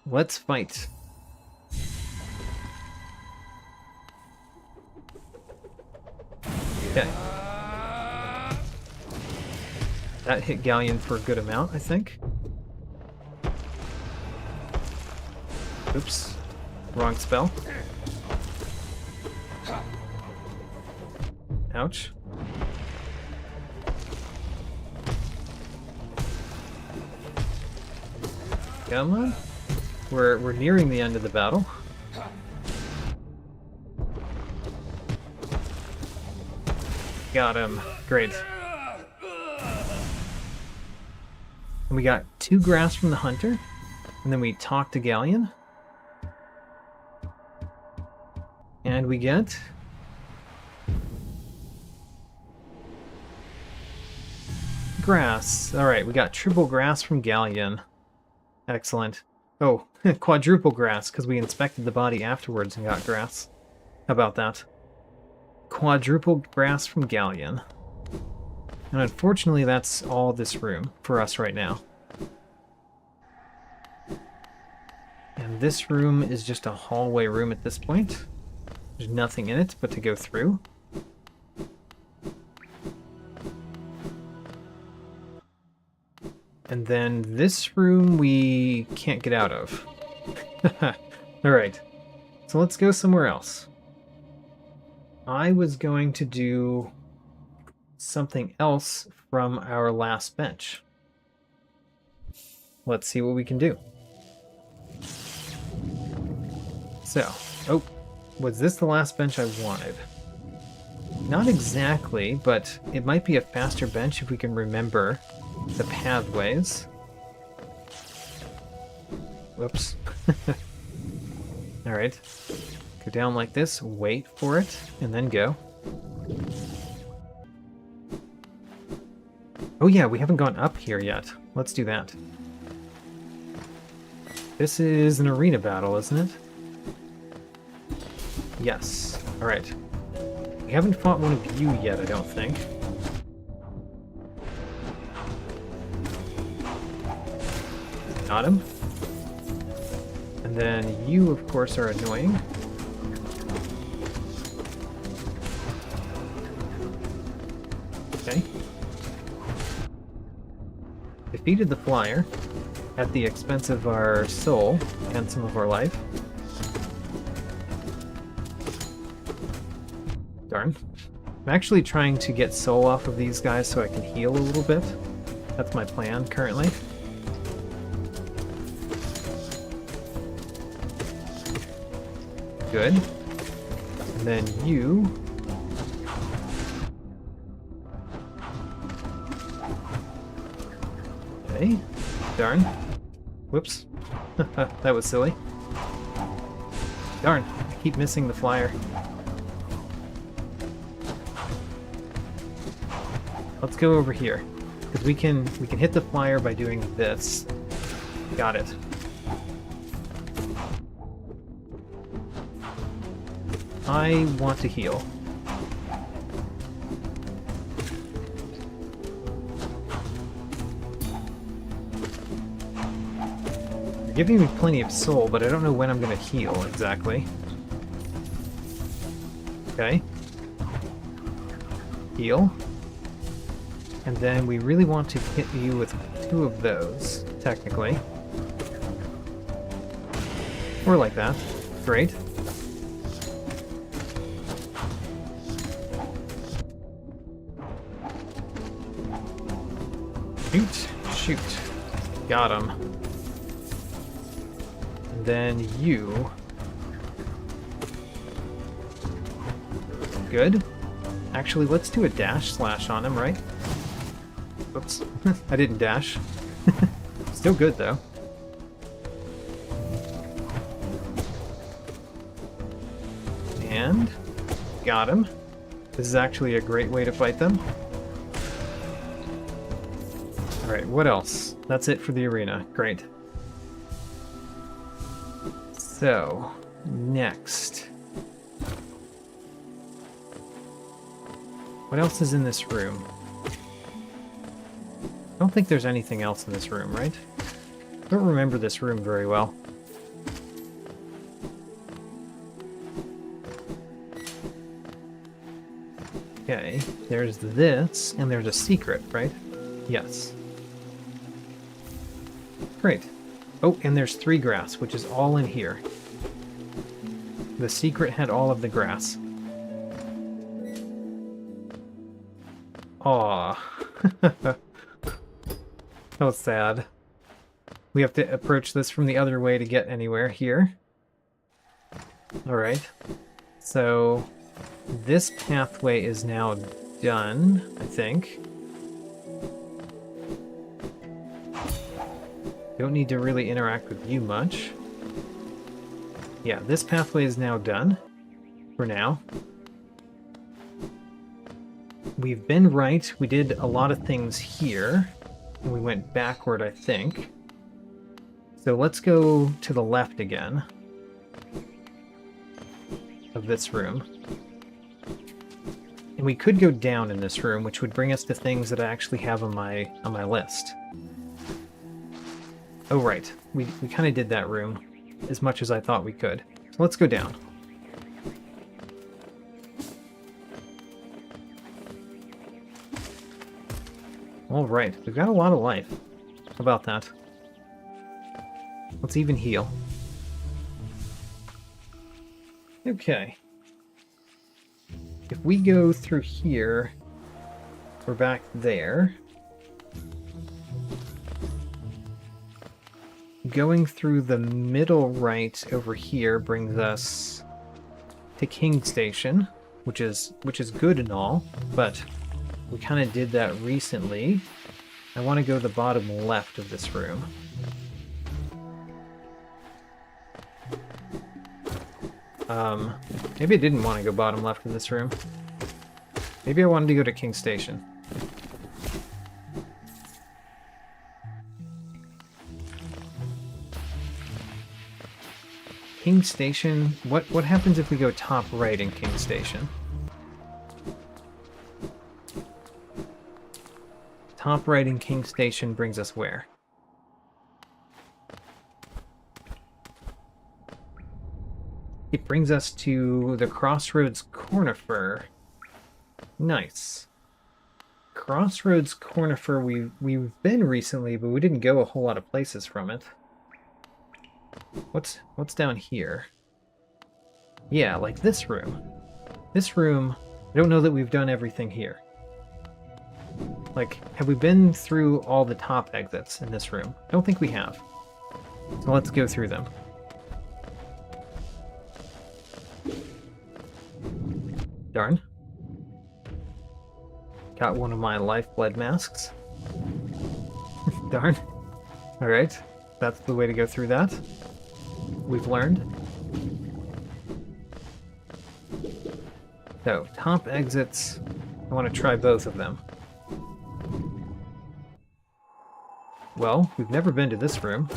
Let's fight. Okay. That hit Galleon for a good amount, I think. Oops. Wrong spell. Ouch. Come on. We're nearing the end of the battle. Got him. Great. And we got 2 grass from the hunter, and then we talk to Galleon. And we get grass. Alright, we got triple grass from Galleon. Excellent. Oh, quadruple grass, because we inspected the body afterwards and got grass. How about that? Quadruple grass from Galleon. And unfortunately, that's all this room for us right now. And this room is just a hallway room at this point. There's nothing in it but to go through. And then this room we can't get out of. Alright, so let's go somewhere else. I was going to do something else from our last bench. Let's see what we can do. So, oh, was this the last bench I wanted? Not exactly, but it might be a faster bench if we can remember the pathways. Whoops. Alright. Go down like this, wait for it, and then go. Oh yeah, we haven't gone up here yet. Let's do that. This is an arena battle, isn't it? Yes. Alright. We haven't fought one of you yet, I don't think. Got him. And then you, of course, are annoying. Okay. Defeated the flyer at the expense of our soul and some of our life. Darn. I'm actually trying to get soul off of these guys so I can heal a little bit. That's my plan currently. Good. And then you... Okay. Darn. Whoops. That was silly. Darn. I keep missing the flyer. Let's go over here. Because we can hit the flyer by doing this. Got it. I want to heal. You're giving me plenty of soul, but I don't know when I'm going to heal exactly. Okay. Heal. And then we really want to hit you with 2 of those, technically. Or like that. Great. Shoot. Shoot. Got him. And then you. Good. Actually, let's do a dash slash on him, right? Oops. I didn't dash. Still good, though. And got him. This is actually a great way to fight them. Alright, what else? That's it for the arena. Great. So, next. What else is in this room? I don't think there's anything else in this room, right? I don't remember this room very well. Okay, there's this, and there's a secret, right? Yes. Great. Oh, and there's 3 grass, which is all in here. The secret had all of the grass. Aww. That was sad. We have to approach this from the other way to get anywhere here. Alright. So, this pathway is now done, I think. Don't need to really interact with you much. Yeah, this pathway is now done. For now. We've been right. We did a lot of things here. And we went backward, I think. So let's go to the left again. Of this room. And we could go down in this room, which would bring us to things that I actually have on my list. Oh, right. We kind of did that room as much as I thought we could. So let's go down. Alright, we've got a lot of life. How about that? Let's even heal. Okay. If we go through here, we're back there. Going through the middle right over here brings us to King Station, which is good and all, but we kind of did that recently. I want to go to the bottom left of this room. Maybe I didn't want to go bottom left of this room. Maybe I wanted to go to King Station. King Station? What happens if we go top right in King Station? Top right in King Station brings us where? It brings us to the Crossroads Cornifer. Nice. Crossroads Cornifer we've been recently, but we didn't go a whole lot of places from it. What's down here? Yeah, like this room. This room, I don't know that we've done everything here. Like, have we been through all the top exits in this room? I don't think we have. So let's go through them. Darn. Got one of my lifeblood masks. Darn. Alright, that's the way to go through that. We've learned. So, top exits. I want to try both of them. Well, we've never been to this room.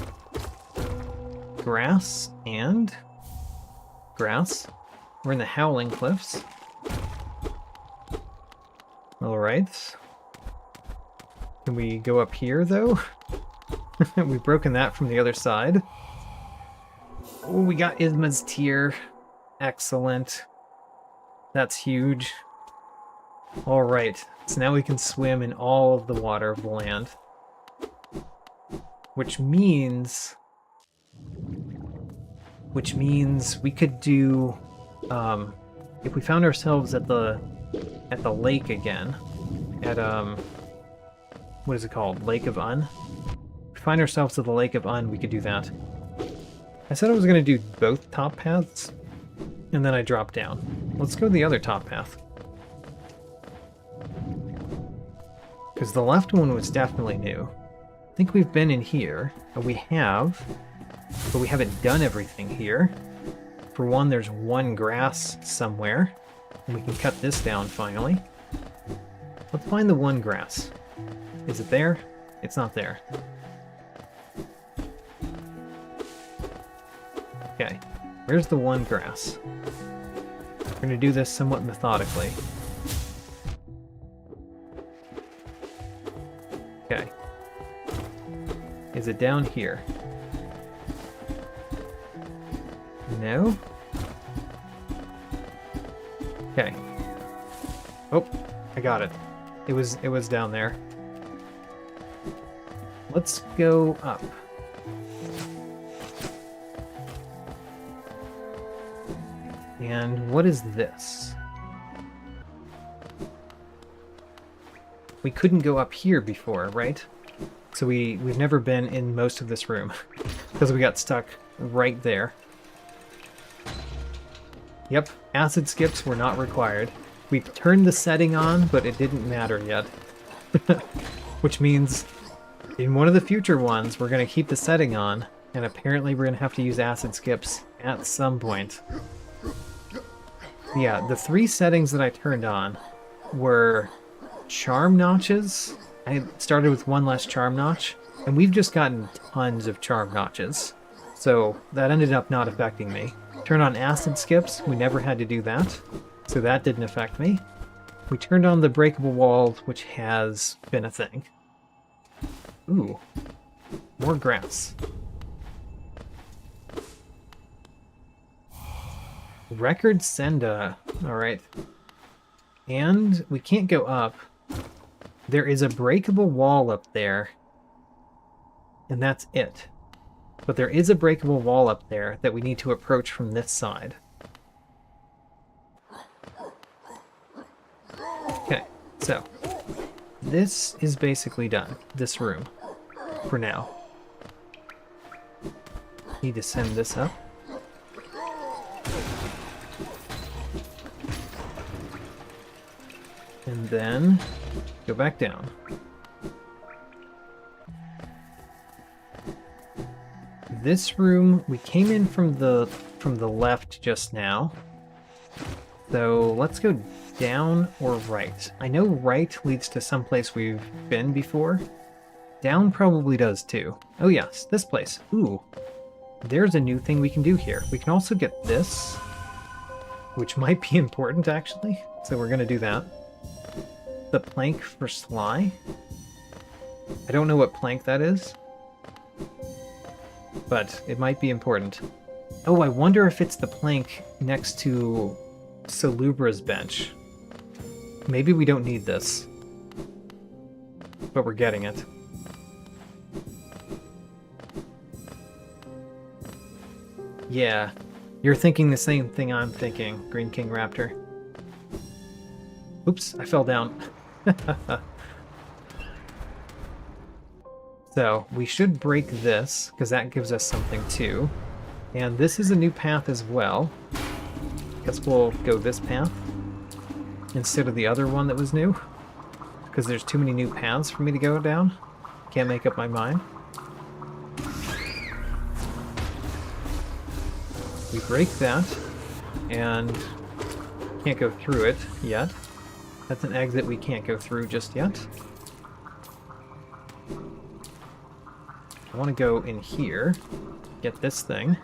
grass and grass. We're in the Howling Cliffs. Alright. Can we go up here, though? We've broken that from the other side. Oh, we got Isma's Tear. Excellent. That's huge. Alright, so now we can swim in all of the water of the land. Which means we could do, if we found ourselves at the lake again, at, what is it called? Lake of Un? If we find ourselves at the Lake of Un, we could do that. I said I was going to do both top paths, and then I dropped down. Let's go the other top path. Because the left one was definitely new. I think we've been in here, and we have, but we haven't done everything here. For one, there's one grass somewhere, and we can cut this down finally. Let's find the one grass. Is it there? It's not there. Okay, where's the one grass? We're going to do this somewhat methodically. Okay. Is it down here? No? Okay. Oh, I got it. It was down there. Let's go up. And what is this? We couldn't go up here before, right? So we've never been in most of this room because we got stuck right there. Yep, acid skips were not required. We turned the setting on, but it didn't matter yet. Which means in one of the future ones, we're going to keep the setting on, and apparently we're going to have to use acid skips at some point. Yeah, the 3 settings that I turned on were charm notches. I started with 1 less charm notch, and we've just gotten tons of charm notches. So that ended up not affecting me. Turn on acid skips, we never had to do that, so that didn't affect me. We turned on the breakable wall, which has been a thing. Ooh, more grass. Record Senda. Alright. And we can't go up. There is a breakable wall up there. And that's it. But there is a breakable wall up there that we need to approach from this side. Okay, so this is basically done. This room. For now. Need to send this up. And then go back down. This room, we came in from the left just now. So let's go down or right. I know right leads to some place we've been before. Down probably does too. Oh yes, this place. Ooh, there's a new thing we can do here. We can also get this, which might be important actually. So we're gonna do that. The plank for Sly. I don't know what plank that is, but it might be important. Oh, I wonder if it's the plank next to Salubra's bench. Maybe we don't need this, but we're getting it. Yeah, you're thinking the same thing I'm thinking, Green King Raptor. Oops, I fell down. So, we should break this, because that gives us something too. And this is a new path as well. Guess we'll go this path instead of the other one that was new. Because there's too many new paths for me to go down. Can't make up my mind. We break that, and can't go through it yet. That's an exit we can't go through just yet. I want to go in here. get this thing.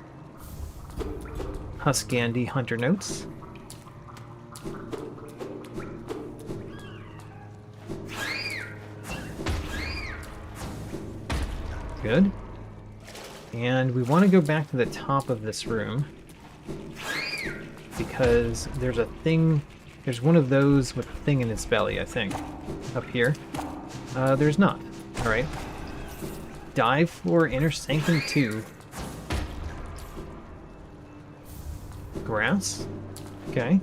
Huskandy Hunter Notes. Good. And we want to go back to the top of this room because there's a thing, there's one of those with a thing in its belly, I think, up here. There's not. Alright. Dive Floor Inner Sanctum 2. Grass. Okay.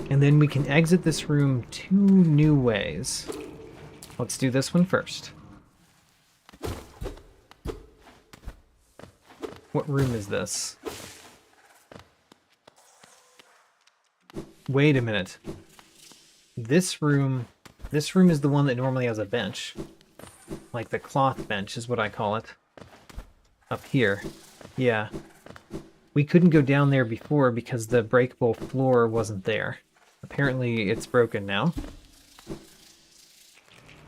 And then we can exit this room 2 new ways. Let's do this one first. What room is this? Wait a minute. This room is the one that normally has a bench. Like the cloth bench is what I call it. Up here. Yeah. We couldn't go down there before because the breakable floor wasn't there. Apparently it's broken now.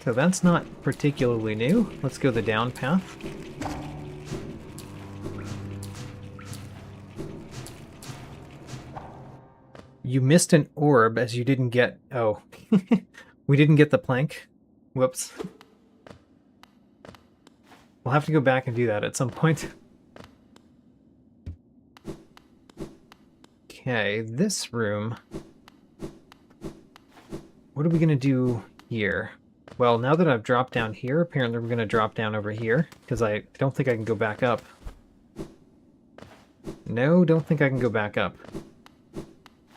So that's not particularly new. Let's go the down path. You missed an orb as you didn't get... Oh. We didn't get the plank. Whoops. We'll have to go back and do that at some point. Okay, this room. What are we going to do here? Well, now that I've dropped down here, apparently we're going to drop down over here, because I don't think I can go back up. No, don't think I can go back up.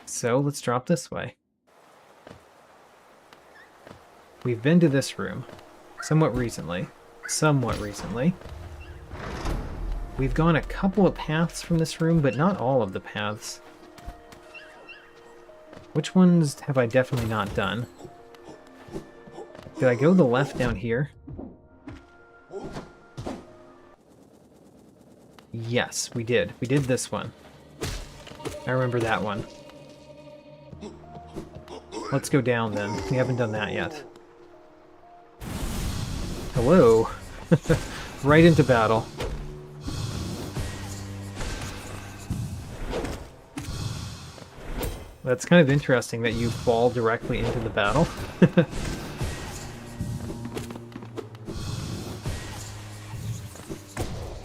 So let's drop this way. We've been to this room somewhat recently. We've gone a couple of paths from this room, but not all of the paths. Which ones have I definitely not done? Did I go the left down here? Yes, we did. We did this one. I remember that one. Let's go down then. We haven't done that yet. Hello. Right into battle. That's kind of interesting that you fall directly into the battle.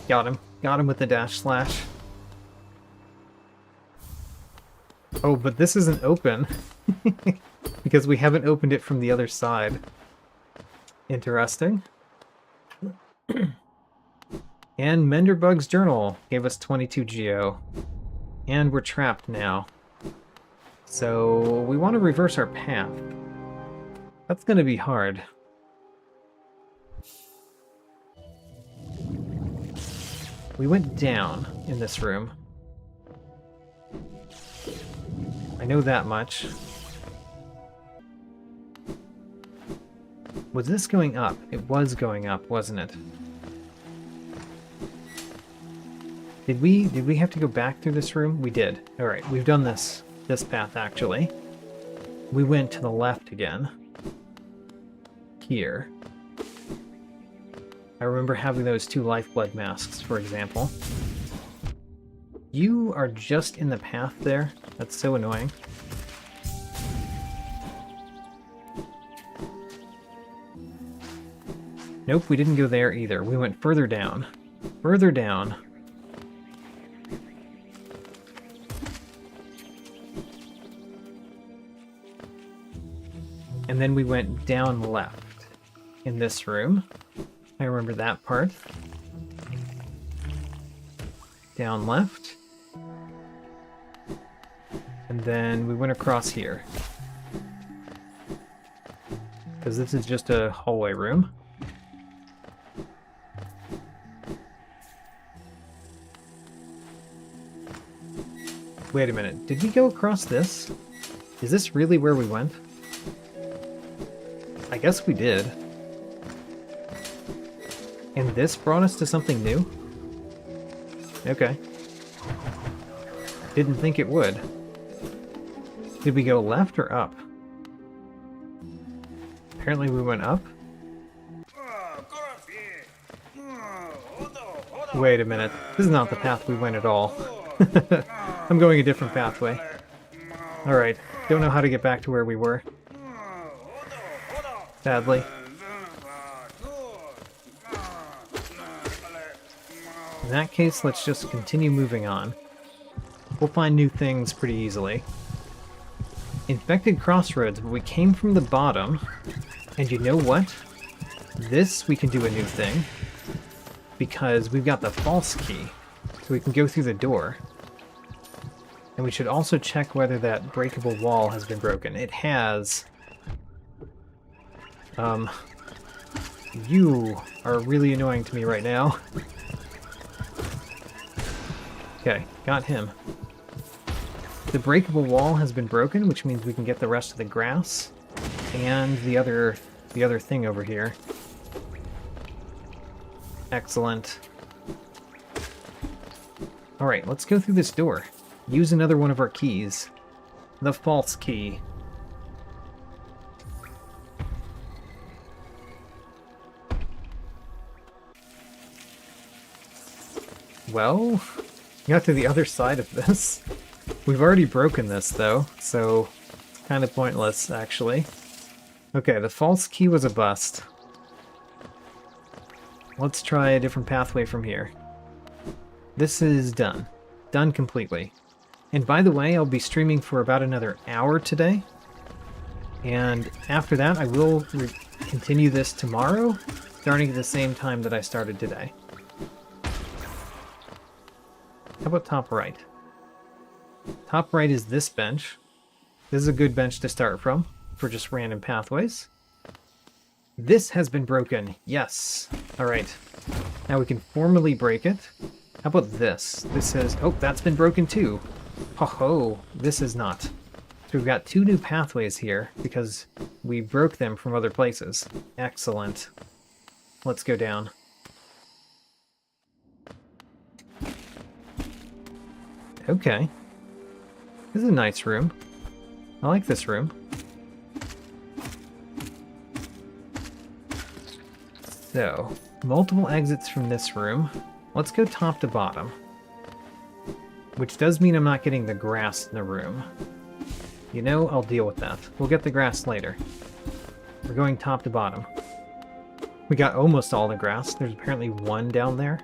Got him. Got him with the dash slash. Oh, but this isn't open. Because we haven't opened it from the other side. Interesting. And Menderbug's Journal gave us 22 geo. And we're trapped now. So we want to reverse our path. That's going to be hard. We went down in this room. I know that much. Was this going up? It was going up, wasn't it? Did we have to go back through this room? We did. Alright, we've done this path actually. We went to the left again. Here. I remember having those 2 lifeblood masks, for example. You are just in the path there. That's so annoying. Nope, we didn't go there either. We went further down. Further down. And then we went down left in this room. I remember that part. Down left. And then we went across here. Because this is just a hallway room. Wait a minute, did we go across this? Is this really where we went? I guess we did. And this brought us to something new? Okay. Didn't think it would. Did we go left or up? Apparently we went up. Wait a minute. This is not the path we went at all. I'm going a different pathway. Alright. Don't know how to get back to where we were. Sadly. In that case, let's just continue moving on. We'll find new things pretty easily. Infected crossroads, but we came from the bottom. And you know what? This, we can do a new thing. Because we've got the false key. So we can go through the door. And we should also check whether that breakable wall has been broken. It has. You are really annoying to me right now. Okay, got him. The breakable wall has been broken, which means we can get the rest of the grass and the other thing over here. Excellent. Alright, let's go through this door. Use another one of our keys. The false key. Well, got to the other side of this. We've already broken this, though, so kind of pointless, actually. Okay, the false key was a bust. Let's try a different pathway from here. This is done. Done completely. And by the way, I'll be streaming for about another hour today. And after that, I will continue this tomorrow, starting at the same time that I started today. How about top right? Top right is this bench. This is a good bench to start from for just random pathways. This has been broken. Yes. Alright. Now we can formally break it. How about this? This is... Oh, that's been broken too. Ho ho. This is not. So we've got two new pathways here because we broke them from other places. Excellent. Let's go down. Okay. This is a nice room. I like this room. So, multiple exits from this room. Let's go top to bottom. Which does mean I'm not getting the grass in the room. You know, I'll deal with that. We'll get the grass later. We're going top to bottom. We got almost all the grass. There's apparently one down there.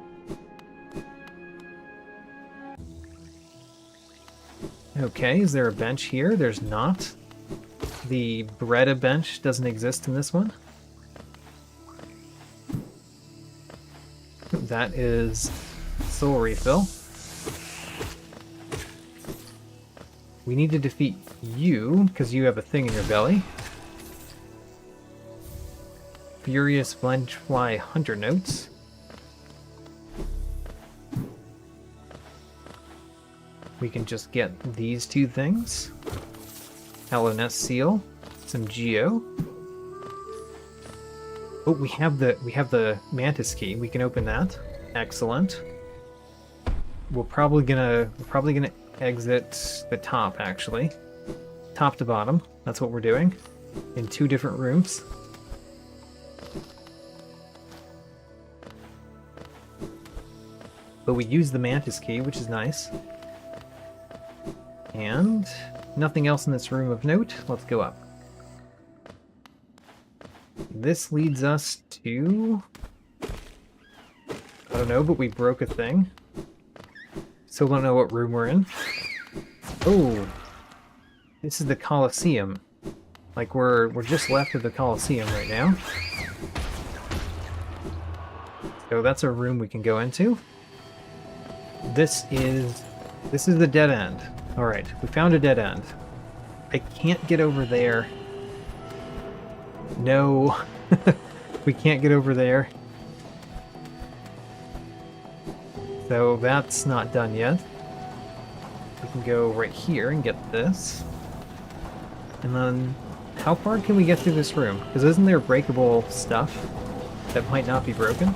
Okay, is there a bench here? There's not. The Beretta bench doesn't exist in this one. That is soul refill. We need to defeat you, because you have a thing in your belly. Furious Blenchfly Hunter Notes. We can just get these two things. Hollow Nest Seal, some Geo. Oh, we have the Mantis key. We can open that. Excellent. We're probably gonna exit the top, actually. Top to bottom. That's what we're doing. In two different rooms. But we use the Mantis key, which is nice. And nothing else in this room of note. Let's go up. This leads us to... I don't know, but we broke a thing. Still don't know what room we're in. Oh! This is the Colosseum. Like, we're just left of the Colosseum right now. So that's a room we can go into. This is the dead end. Alright, we found a dead end. I can't get over there. No. We can't get over there. So that's not done yet. We can go right here and get this. And then, how far can we get through this room? Because isn't there breakable stuff that might not be broken?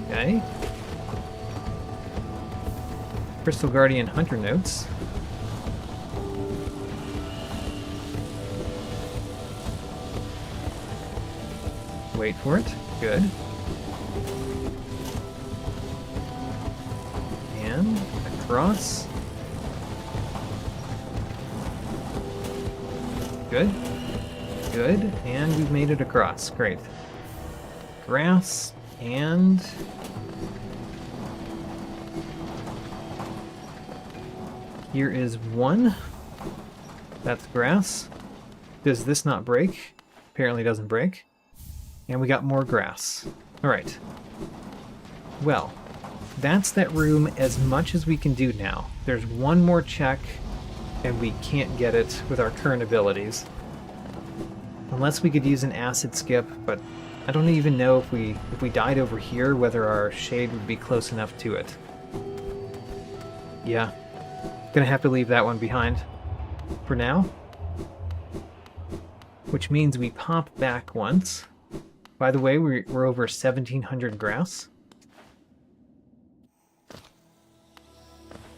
Okay. Crystal Guardian Hunter Notes. Wait for it. Good. And across. Good. Good. And we've made it across. Great. Grass and... Here is one. That's grass. Does this not break? Apparently doesn't break. And we got more grass. Alright. Well, that's that room as much as we can do now. There's one more check, and we can't get it with our current abilities. Unless we could use an acid skip, but I don't even know if we died over here, whether our shade would be close enough to it. Yeah. Gonna have to leave that one behind for now. Which means we pop back once. By the way, we're over 1,700 grass.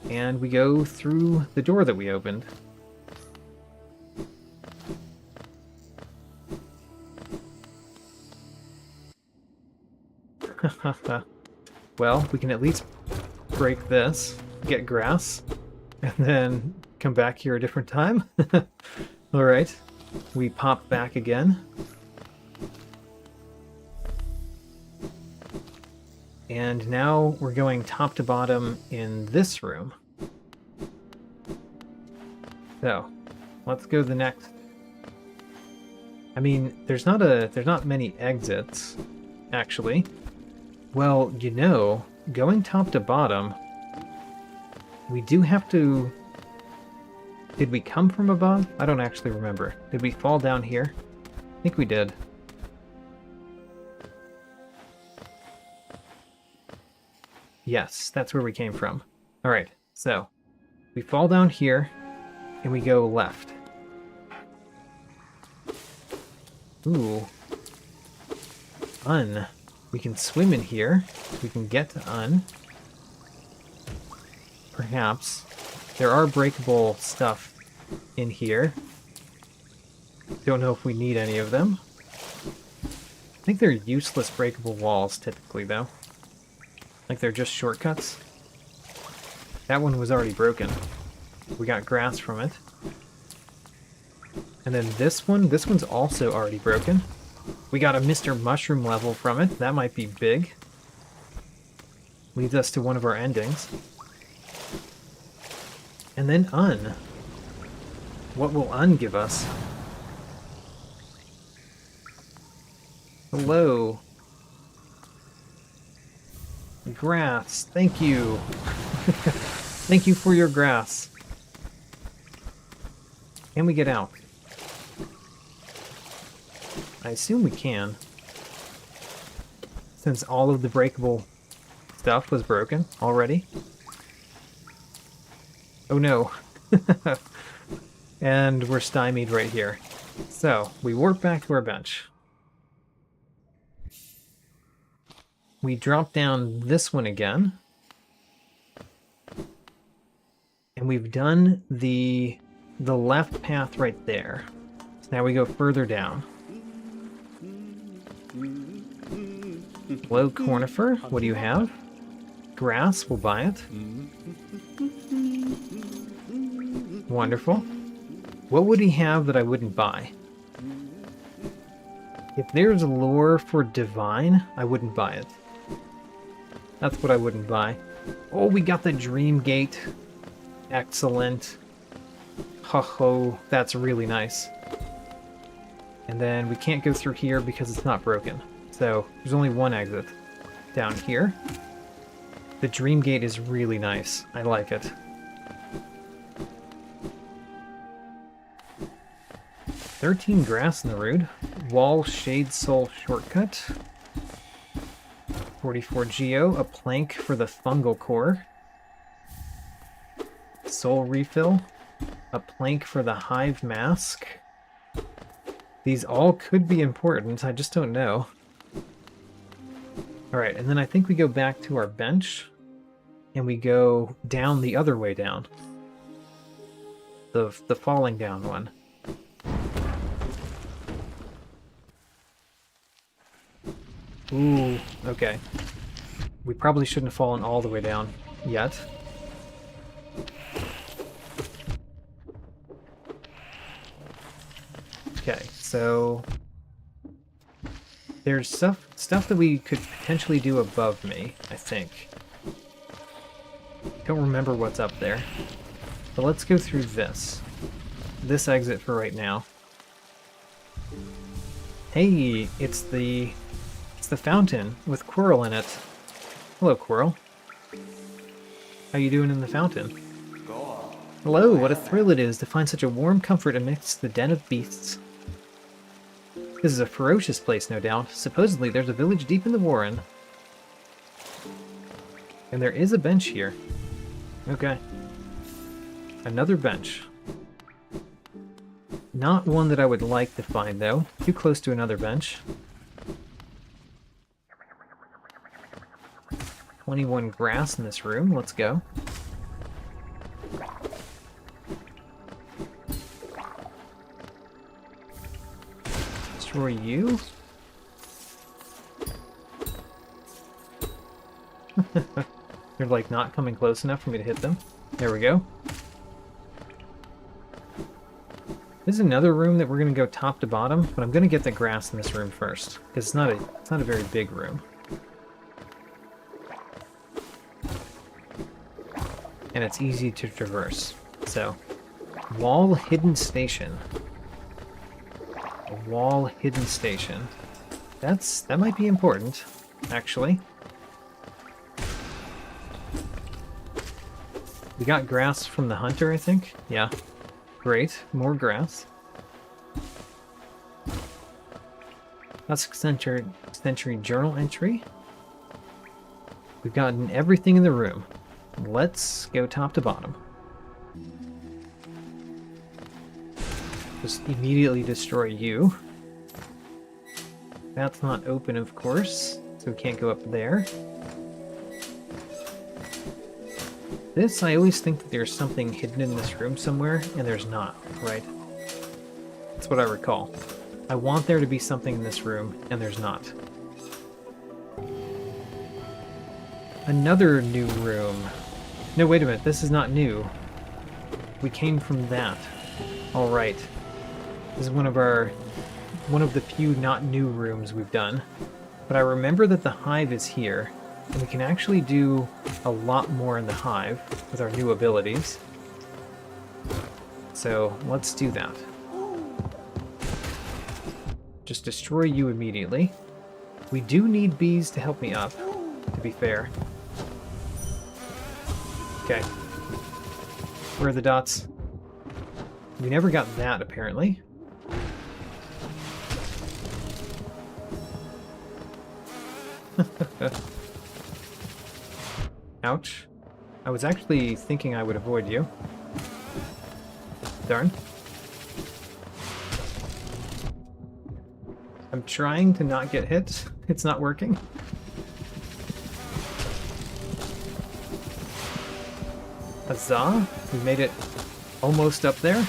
And we go through the door that we opened. Well, we can at least break this, get grass, and then come back here a different time. Alright, we pop back again. And now we're going top to bottom in this room. So, let's go to the next. I mean, there's not many exits, actually. Well, you know, going top to bottom, we do have to... Did we come from above? I don't actually remember. Did we fall down here? I think we did. Yes, that's where we came from. Alright, so we fall down here and we go left. Ooh. Un. We can swim in here. We can get to Un. Perhaps. There are breakable stuff in here. Don't know if we need any of them. I think they're useless breakable walls typically, though. Like they're just shortcuts. That one was already broken. We got grass from it. And then this one's also already broken. We got a Mr. Mushroom level from it. That might be big. Leads us to one of our endings. And then Un. What will Un give us? Hello. Grass. Thank you. Thank you for your grass. Can we get out? I assume we can. Since all of the breakable stuff was broken already. Oh no. And we're stymied right here. So, we warp back to our bench. We drop down this one again. And we've done the left path right there. So now we go further down. Hello, Cornifer. What do you have? Grass. We'll buy it. Wonderful. What would he have that I wouldn't buy? If there's a lure for Divine, I wouldn't buy it. That's what I wouldn't buy. Oh, we got the Dream Gate. Excellent. Ho-ho, that's really nice. And then we can't go through here because it's not broken. So there's only one exit down here. The Dream Gate is really nice. I like it. 13 grass in the road. Wall Shade Soul shortcut. 44 Geo, a plank for the fungal core. Soul refill, a plank for the hive mask. These all could be important, I just don't know. Alright, and then I think we go back to our bench, and we go down the other way down. The falling down one. Ooh, okay. We probably shouldn't have fallen all the way down yet. Okay, so there's stuff that we could potentially do above me, I think. Don't remember what's up there. But let's go through this. This exit for right now. Hey, it's the fountain with Quirrell in it. Hello, Quirrell. How you doing in the fountain? Hello, what a thrill it is to find such a warm comfort amidst the den of beasts. This is a ferocious place, no doubt. Supposedly there's a village deep in the Warren. And there is a bench here. Okay. Another bench. Not one that I would like to find, though. Too close to another bench. 21 grass in this room. Let's go. Destroy you. They're like not coming close enough for me to hit them. There we go. This is another room that we're going to go top to bottom, but I'm going to get the grass in this room first, because it's not a very big room. And it's easy to traverse. So, wall hidden station. A wall hidden station. That might be important, actually. We got grass from the hunter, I think. Yeah. Great. More grass. That's century journal entry. We've gotten everything in the room. Let's go top to bottom. Just immediately destroy you. That's not open, of course, so we can't go up there. This, I always think that there's something hidden in this room somewhere, and there's not, right? That's what I recall. I want there to be something in this room, and there's not. Another new room. No, wait a minute, this is not new. We came from that. Alright. This is one of the few not new rooms we've done. But I remember that the hive is here, and we can actually do a lot more in the hive with our new abilities. So let's do that. Just destroy you immediately. We do need bees to help me up, to be fair. Okay. Where are the dots? We never got that, apparently. Ouch. I was actually thinking I would avoid you. Darn. I'm trying to not get hit. It's not working. Huzzah! We made it almost up there.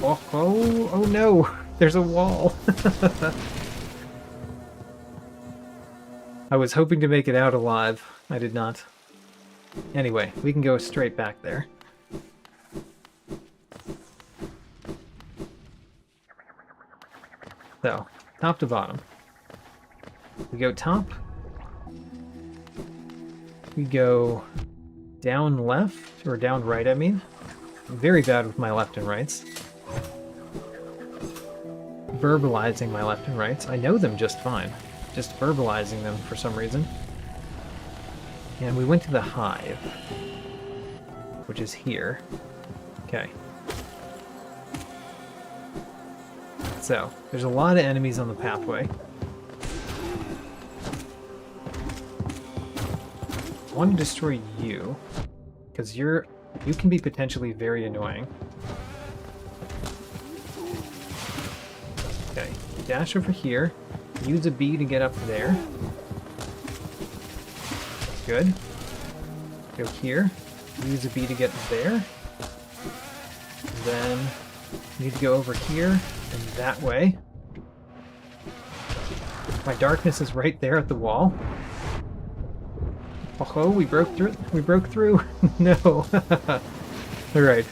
Oh no! There's a wall! I was hoping to make it out alive. I did not. Anyway, we can go straight back there. So, top to bottom. We go top. We go down left, or down right, I mean. I'm very bad with my left and rights. Verbalizing my left and rights. I know them just fine. Just verbalizing them for some reason. And we went to the hive, which is here. Okay. So, there's a lot of enemies on the pathway. I want to destroy you, because you can be potentially very annoying. Okay, dash over here. Use a bee to get up there. Good. Go here. Use a bee to get there. And then need to go over here and that way. My darkness is right there at the wall. Oh, we broke through. We broke through. No. Alright.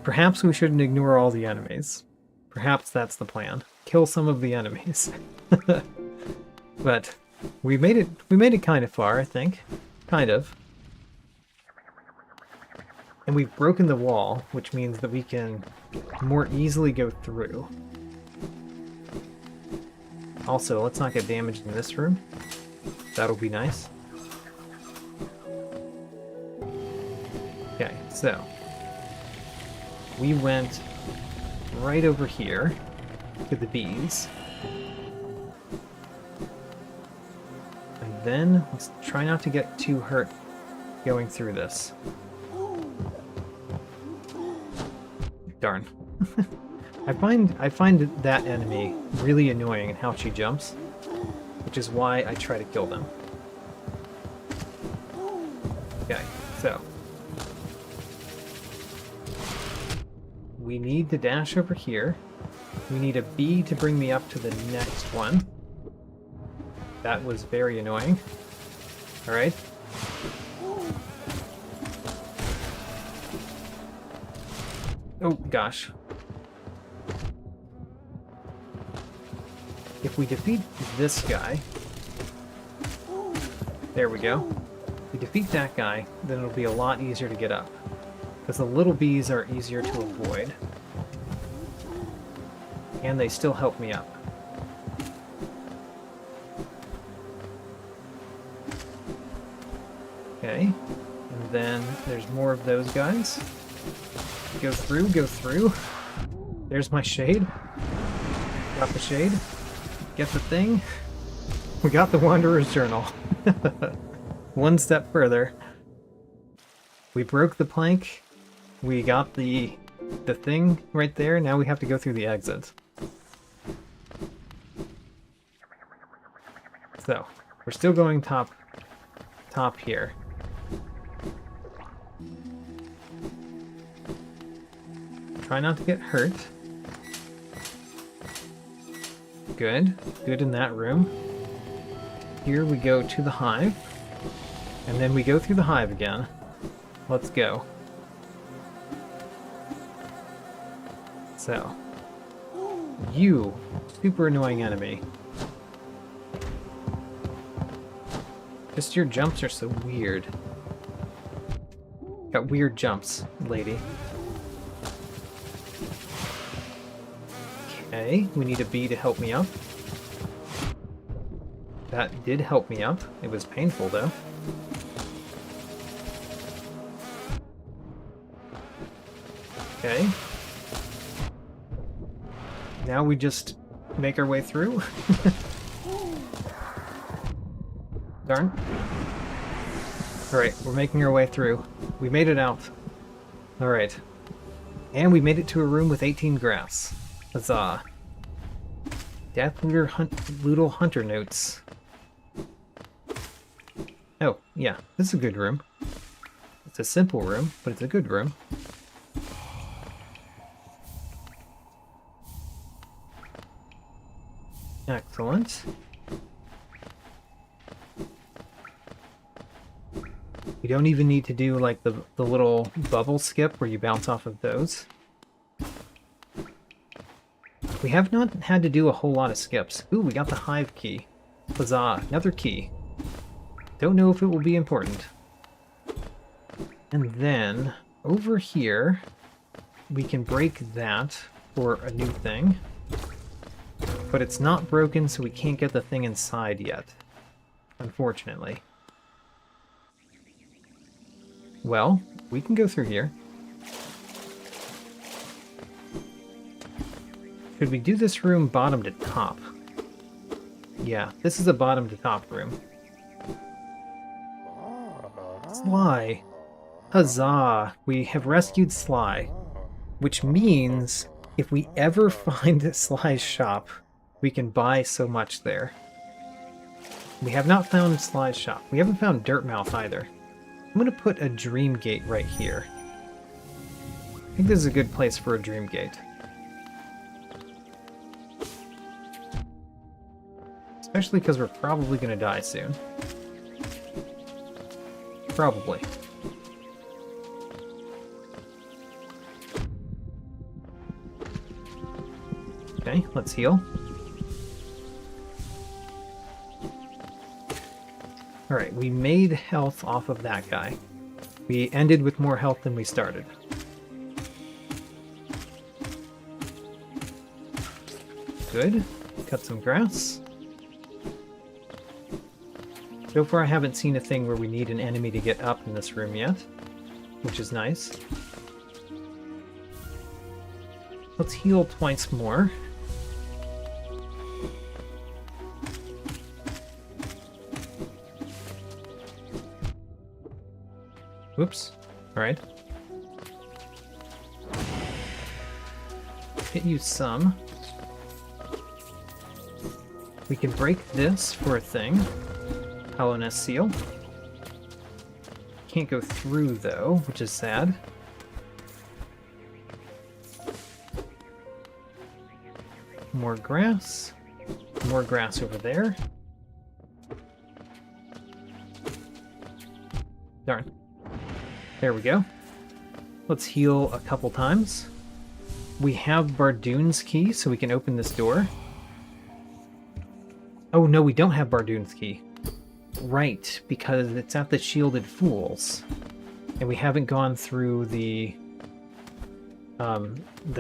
Perhaps we shouldn't ignore all the enemies. Perhaps that's the plan. Kill some of the enemies. But we made it kind of far, I think. Kind of. And we've broken the wall, which means that we can more easily go through. Also, let's not get damaged in this room. That'll be nice. Okay, so we went right over here to the bees. And then let's try not to get too hurt going through this. Darn. I find that enemy really annoying in how she jumps, which is why I try to kill them. Okay, so we need to dash over here. We need a bee to bring me up to the next one. That was very annoying. Alright. Oh, gosh. If we defeat this guy... There we go. If we defeat that guy, then it'll be a lot easier to get up. Because the little bees are easier to avoid. And they still help me up. Okay. And then there's more of those guys. Go through, go through. There's my shade. Got the shade. Get the thing. We got the Wanderer's Journal. One step further. We broke the plank. We got the thing right there. Now we have to go through the exit. So, we're still going top here. Try not to get hurt. Good. Good in that room. Here we go to the hive. And then we go through the hive again. Let's go. So. You, super annoying enemy. Just your jumps are so weird. Got weird jumps, lady. Okay, we need a bee to help me up. That did help me up. It was painful, though. Okay. Now we just make our way through. Darn. Alright, we're making our way through. We made it out. Alright. And we made it to a room with 18 grass. Huzzah. Death Looter Hunter notes. Oh, yeah, this is a good room. It's a simple room, but it's a good room. Excellent. We don't even need to do like the little bubble skip where you bounce off of those. We have not had to do a whole lot of skips. Ooh, we got the hive key. Huzzah, another key. Don't know if it will be important. And then, over here, we can break that for a new thing. But it's not broken, so we can't get the thing inside yet. Unfortunately. Well, we can go through here. Should we do this room bottom to top? Yeah, this is a bottom to top room. Sly. Huzzah! We have rescued Sly. Which means, if we ever find Sly's shop, we can buy so much there. We have not found Sly's shop. We haven't found Dirtmouth either. I'm going to put a Dream Gate right here. I think this is a good place for a Dream Gate. Especially because we're probably going to die soon. Probably. Okay, let's heal. Alright, we made health off of that guy. We ended with more health than we started. Good. Cut some grass. So far I haven't seen a thing where we need an enemy to get up in this room yet, which is nice. Let's heal twice more. Whoops. Alright. Hit you some. We can break this for a thing. Hollow Nest Seal. Can't go through though, which is sad. More grass. More grass over there. Darn. There we go. Let's heal a couple times. We have Bardoon's key, so we can open this door. Oh no, we don't have Bardoon's key. Right, because it's at the Shielded Fools. And we haven't gone through the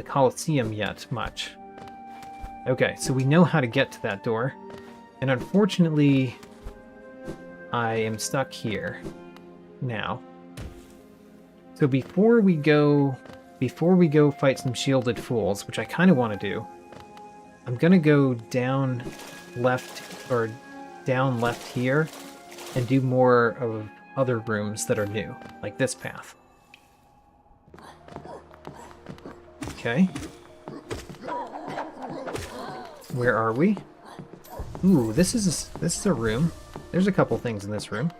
Colosseum yet much. Okay, so we know how to get to that door. And unfortunately, I am stuck here now. So before we go fight some Shielded Fools, which I kind of want to do, I'm going to go down left here and do more of other rooms that are new, like this path. Okay. Where are we? Ooh, this is a room. There's a couple things in this room.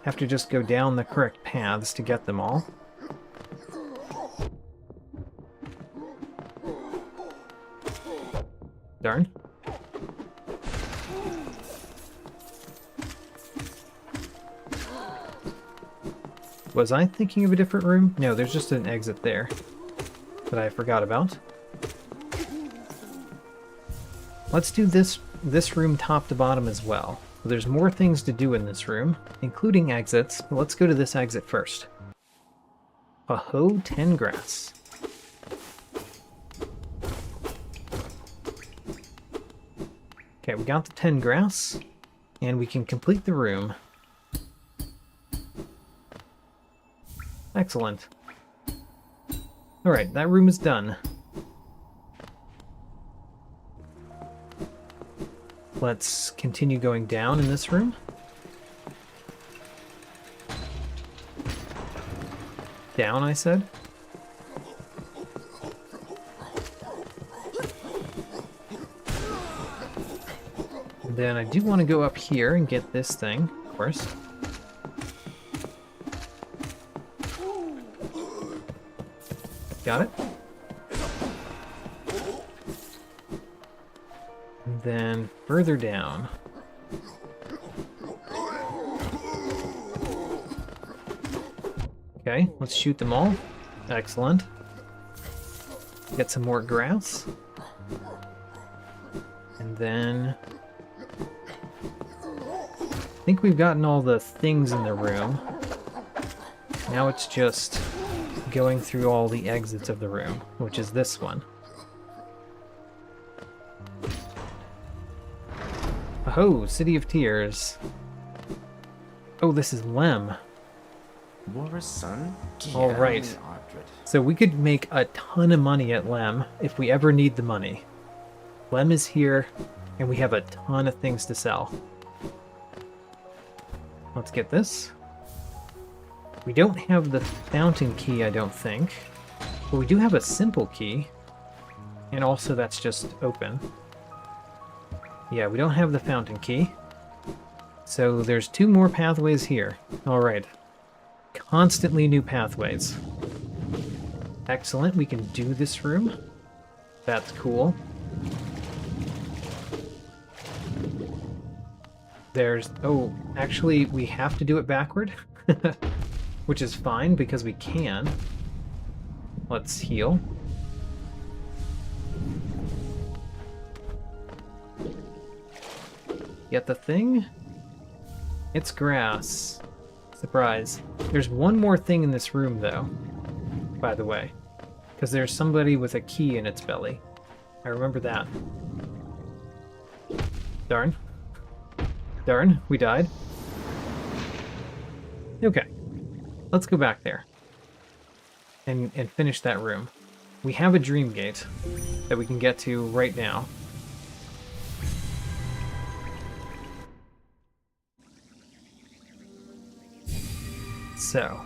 Have to just go down the correct paths to get them all. Darn. Was I thinking of a different room? No, there's just an exit there that I forgot about. Let's do this room top to bottom as well. There's more things to do in this room, including exits, but let's go to this exit first. Aho, 10 grass. Okay, we got the 10 grass, and we can complete the room. Excellent. Alright, that room is done. Let's continue going down in this room. Down, I said. And then I do want to go up here and get this thing, of course. Got it. And then further down. Okay, let's shoot them all. Excellent. Get some more grass. And then I think we've gotten all the things in the room. Now it's just going through all the exits of the room, which is this one. Oh, City of Tears. Oh, this is Lem. All right. So we could make a ton of money at Lem if we ever need the money. Lem is here, and we have a ton of things to sell. Let's get this. We don't have the fountain key, I don't think. But we do have a simple key. And also that's just open. Yeah, we don't have the fountain key. So there's 2 more pathways here. Alright. Constantly new pathways. Excellent, we can do this room. That's cool. There's... Oh, actually, we have to do it backward. Which is fine, because we can. Let's heal. Get the thing? It's grass. Surprise. There's one more thing in this room, though, by the way. Because there's somebody with a key in its belly. I remember that. Darn. Darn, we died. Okay. Let's go back there. And finish that room. We have a dream gate that we can get to right now. So,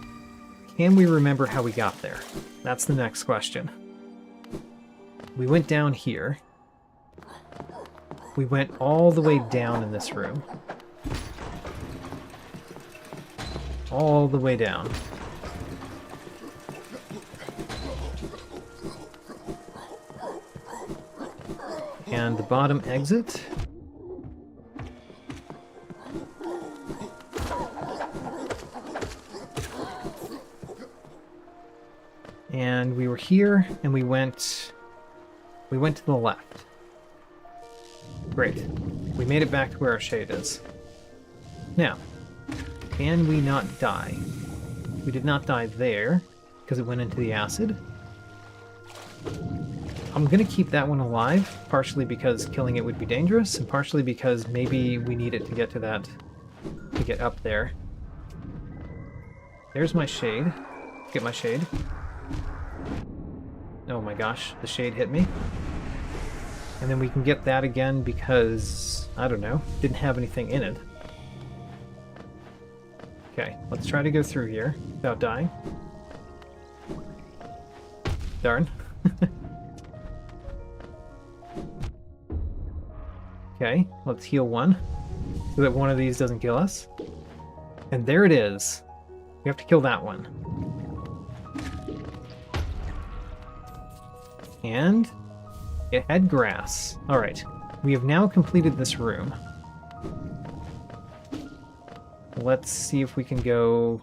can we remember how we got there? That's the next question. We went down here. We went all the way down in this room. All the way down. And the bottom exit. And we were here, and we went to the left. Great. We made it back to where our shade is. Now, can we not die? We did not die there, because it went into the acid. I'm going to keep that one alive, partially because killing it would be dangerous, and partially because maybe we need it to get to that, to get up there. There's my shade. Get my shade. Oh my gosh, the shade hit me. And then we can get that again because, I don't know, didn't have anything in it. Okay, let's try to go through here without dying. Darn. Okay, let's heal one so that one of these doesn't kill us. And there it is. We have to kill that one. And it had grass. Alright, we have now completed this room. Let's see if we can go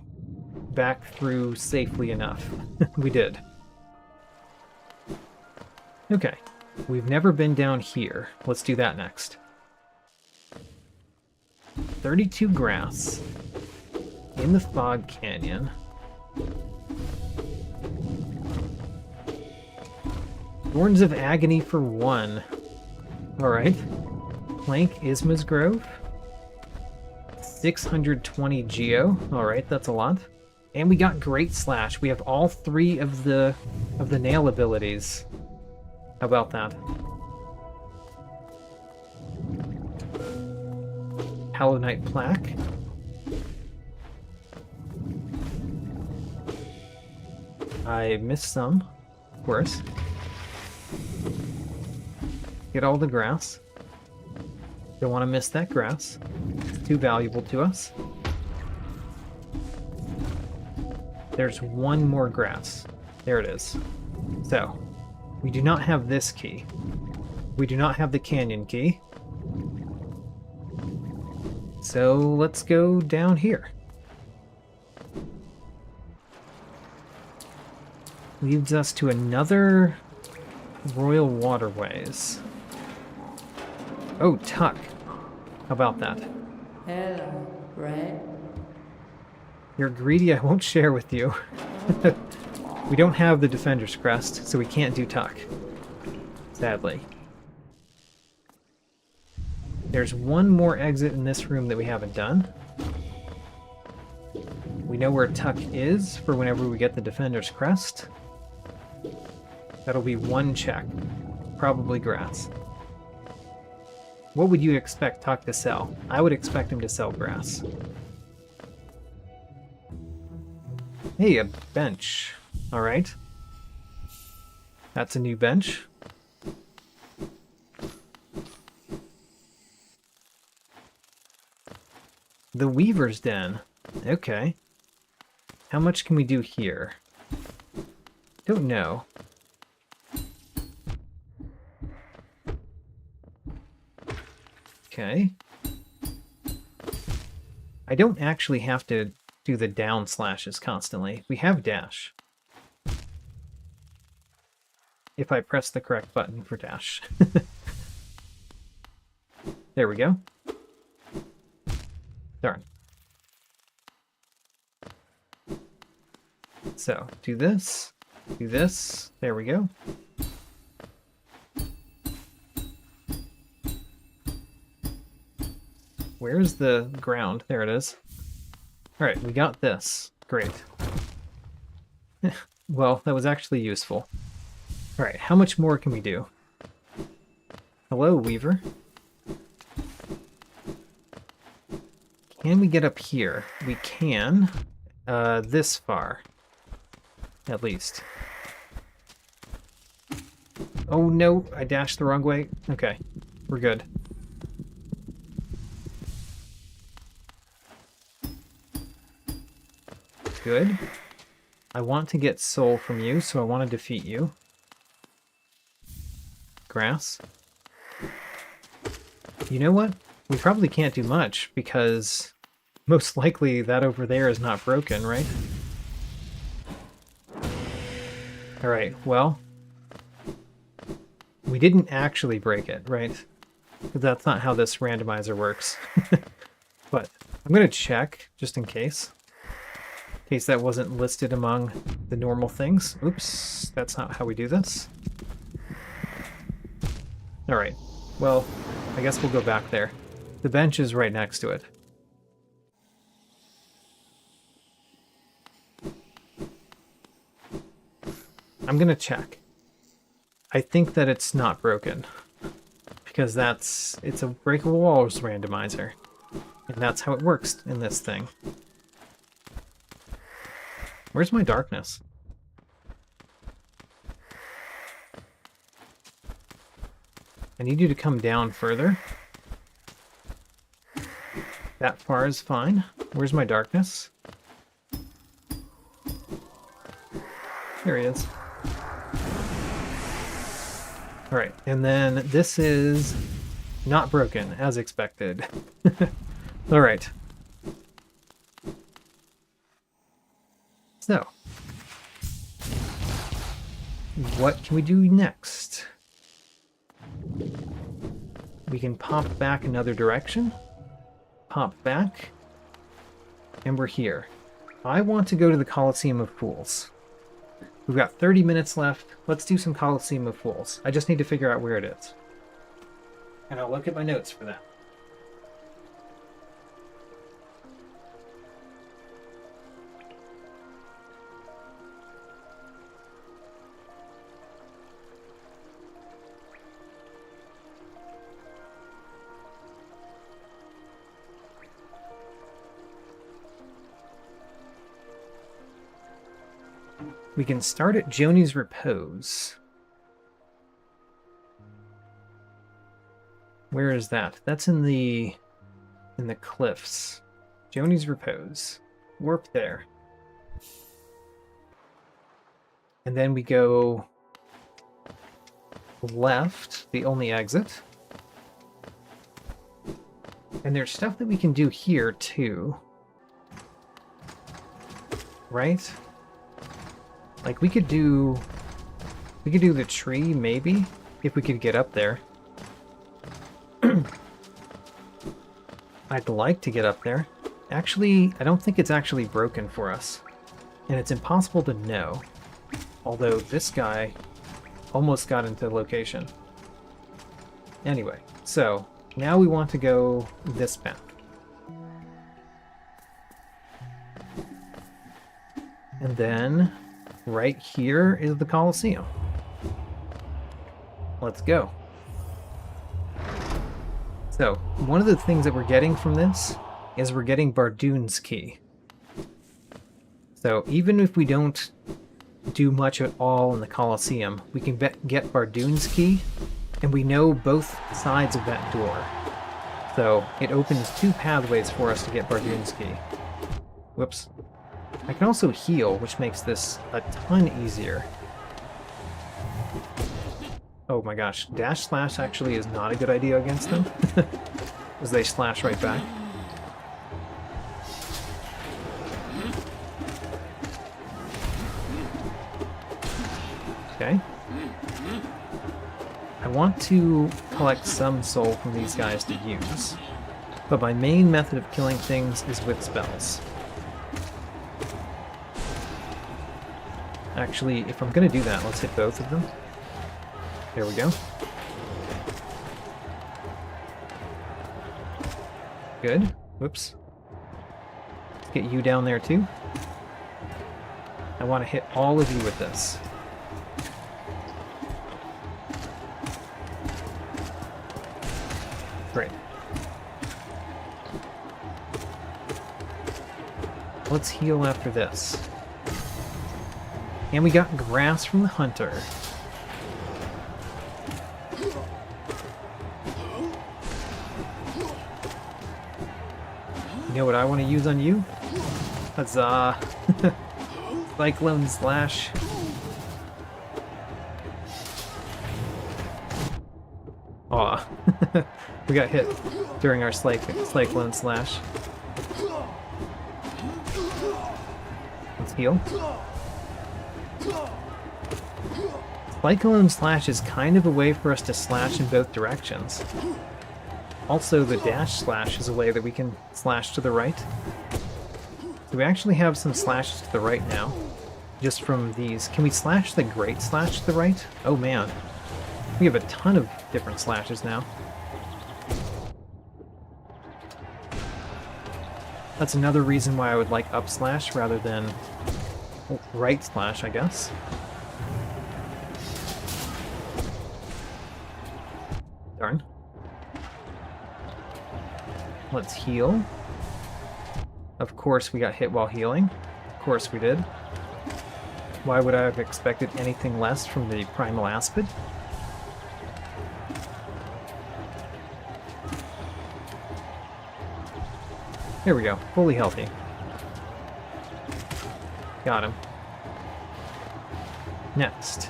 back through safely enough. We did. Okay, we've never been down here. Let's do that next. 32 grass in the fog canyon. Thorns of Agony for 1. Alright. Plank Isma's Grove. 620 Geo. Alright, that's a lot. And we got Great Slash. We have all 3 of the nail abilities. How about that? Hollow Knight Plaque. I missed some, of course. Get all the grass. Don't want to miss that grass. It's too valuable to us. There's one more grass. There it is. So, we do not have this key. We do not have the canyon key. So let's go down here. Leads us to another Royal Waterways. Oh, Tuck. How about that? Hello, Red. You're greedy, I won't share with you. We don't have the Defender's Crest, so we can't do Tuck. Sadly. There's one more exit in this room that we haven't done. We know where Tuck is for whenever we get the Defender's Crest. That'll be one check. Probably grass. What would you expect Tuck to sell? I would expect him to sell grass. Hey, a bench. Alright. That's a new bench. The Weaver's Den. Okay. How much can we do here? Don't know. Okay. I don't actually have to do the down slashes constantly. We have dash. If I press the correct button for dash. There we go. Darn. So, do this, there we go. Where's the ground? There it is. Alright, we got this. Great. Well, that was actually useful. Alright, how much more can we do? Hello, Weaver. Can we get up here? We can. This far. At least. Oh no, I dashed the wrong way. Okay, we're good. Good. I want to get soul from you, so I want to defeat you. Grass. You know what? We probably can't do much, because most likely that over there is not broken, right? Alright, well, we didn't actually break it, right? That's not how this randomizer works. But I'm going to check, just in case. In case that wasn't listed among the normal things. Oops, that's not how we do this. Alright, well, I guess we'll go back there. The bench is right next to it. I'm gonna check. I think that it's not broken. Because it's a breakable walls randomizer. And that's how it works in this thing. Where's my darkness? I need you to come down further. That far is fine. Where's my darkness? There he is. Alright, and then this is not broken, as expected. Alright. So, what can we do next? We can pop back another direction. Pop back. And we're here. I want to go to the Colosseum of Fools. We've got 30 minutes left. Let's do some Colosseum of Fools. I just need to figure out where it is. And I'll look at my notes for that. We can start at Joni's Repose. Where is that? That's in the cliffs. Joni's Repose. Warp there. And then we go left, the only exit. And there's stuff that we can do here too. Right? Like we could do the tree maybe if we could get up there. I'd like to get up there. Actually, I don't think it's actually broken for us. And it's impossible to know. Although this guy almost got into the location. Anyway, so now we want to go this path. And then right here is the Colosseum. Let's go. So, one of the things that we're getting from this is we're getting Bardoon's Key. So, even if we don't do much at all in the Colosseum, we can get Bardoon's Key, and we know both sides of that door. So, it opens two pathways for us to get Bardoon's Key. Whoops. I can also heal, which makes this a ton easier. Oh my gosh, dash slash actually is not a good idea against them, as they slash right back. Okay. I want to collect some soul from these guys to use, but my main method of killing things is with spells. Actually, if I'm going to do that, let's hit both of them. There we go. Good. Whoops. Let's get you down there too. I want to hit all of you with this. Great. Let's heal after this. And we got grass from the hunter. You know what I want to use on you? Huzzah! Cyclone Slash. Aw. We got hit during our Cyclone Slash. Let's heal. Cyclone Slash is kind of a way for us to slash in both directions. Also, the dash slash is a way that we can slash to the right. So we actually have some slashes to the right now, just from these. Can we slash the great slash to the right? Oh man, we have a ton of different slashes now. That's another reason why I would like up slash rather than right slash, I guess. Darn. Let's heal. Of course we got hit while healing. Of course we did. Why would I have expected anything less from the Primal Aspid? Here we go, fully healthy. Got him. Next.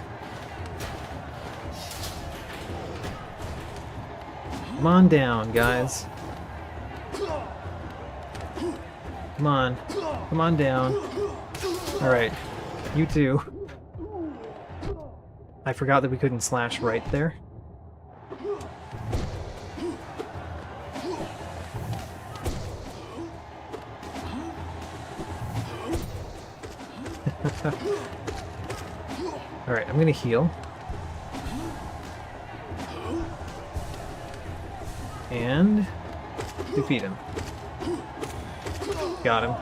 Come on down, guys. Come on. Come on down. Alright. You too. I forgot that we couldn't slash right there. Alright, I'm gonna heal. And defeat him. Got him.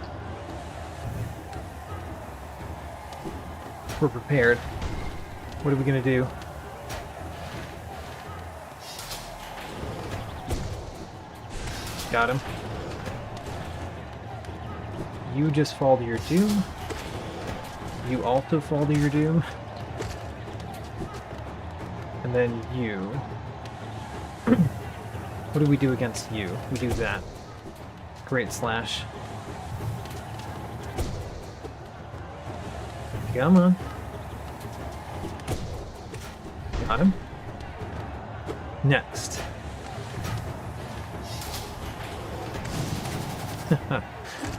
We're prepared. What are we gonna do? Got him. You just fall to your doom. You also fall to your doom. And then you. What do we do against you? We do that. Great slash. Come on. Got him. Next.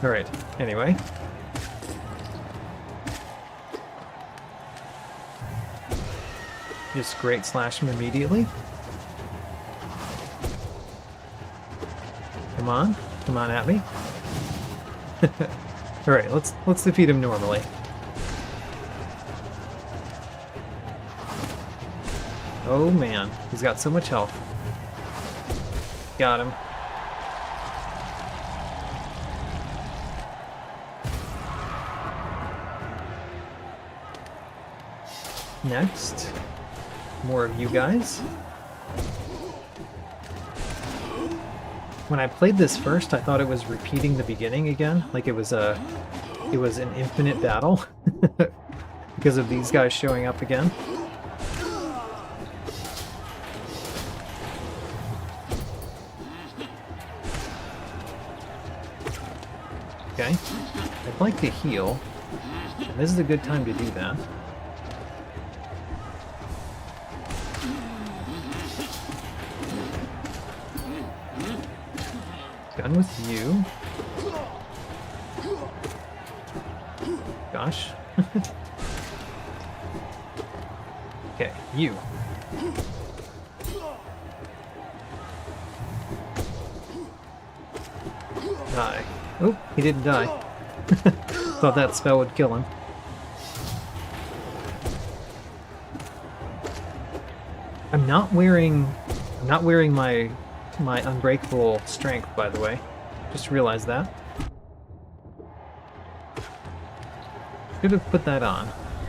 Alright, anyway. Just great slash him immediately. Come on. Come on at me. Alright, let's defeat him normally. Oh man, he's got so much health. Got him. Next, more of you guys. When I played this first, I thought it was repeating the beginning again, like it was an infinite battle because of these guys showing up again. Okay, I'd like to heal, and this is a good time to do that. Done with you. Gosh. Okay, you. Die. Oh, he didn't die. Thought that spell would kill him. I'm not wearing my unbreakable strength, by the way. Just realized that. Should have put that on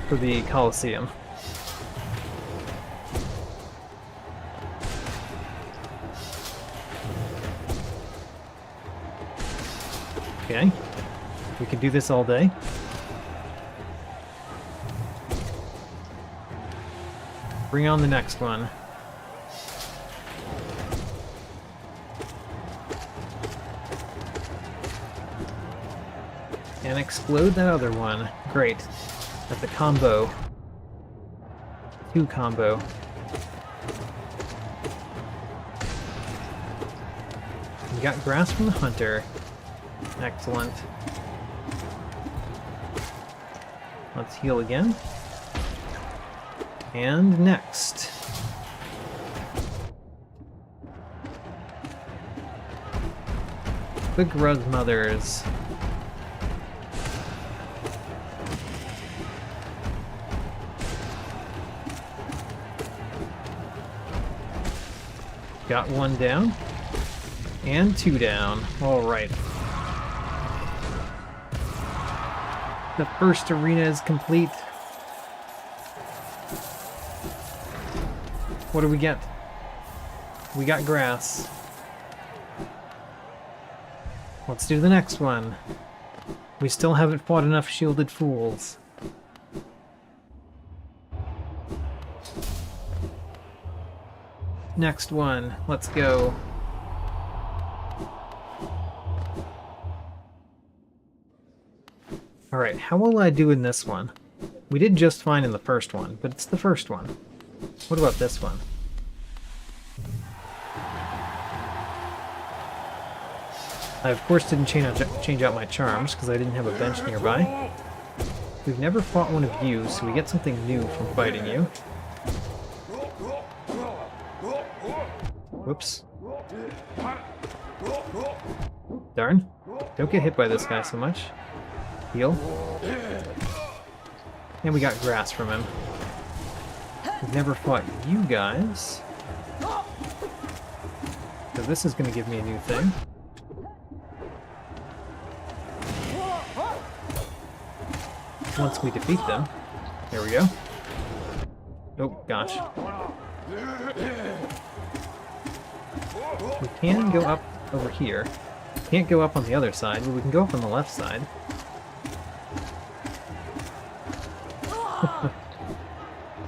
for the Colosseum. Okay. We can do this all day. Bring on the next one. And explode that other one. Great. That's a combo. 2 combo. We got grass from the hunter. Excellent. Let's heal again. And next. The Gruz Mothers. Got 1 down. And 2 down. Alright. The first arena is complete. What do we get? We got grass. Let's do the next one. We still haven't fought enough shielded fools. Next one. Let's go. Alright, how will I do in this one? We did just fine in the first one, but it's the first one. What about this one? I of course didn't change out my charms because I didn't have a bench nearby. We've never fought one of you, so we get something new from fighting you. Whoops. Darn. Don't get hit by this guy so much. Heal. And we got grass from him. We've never fought you guys. So this is going to give me a new thing. Once we defeat them. There we go. Oh, gosh. We can go up over here. Can't go up on the other side, but we can go up on the left side.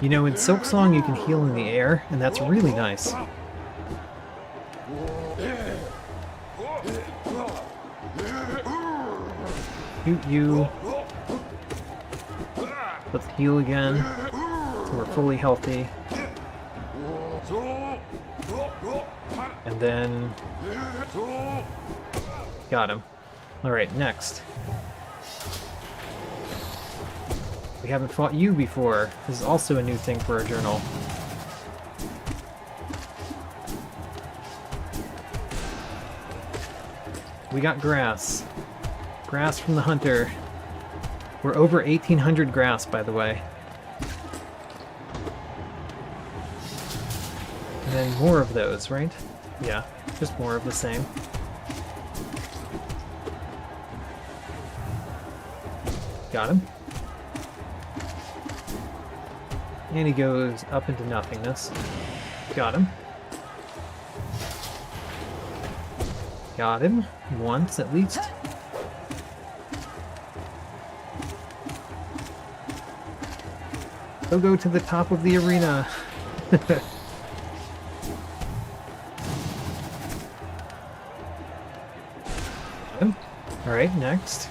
You know, in Silksong you can heal in the air, and that's really nice. Shoot you. Let's heal again, so we're fully healthy. And then... got him. Alright, next. We haven't fought you before. This is also a new thing for our journal. We got grass. Grass from the hunter. We're over 1,800 grass, by the way. And then more of those, right? Yeah, just more of the same. Got him. And he goes up into nothingness. Got him. Got him. Once, at least. Go to the top of the arena. Alright, next.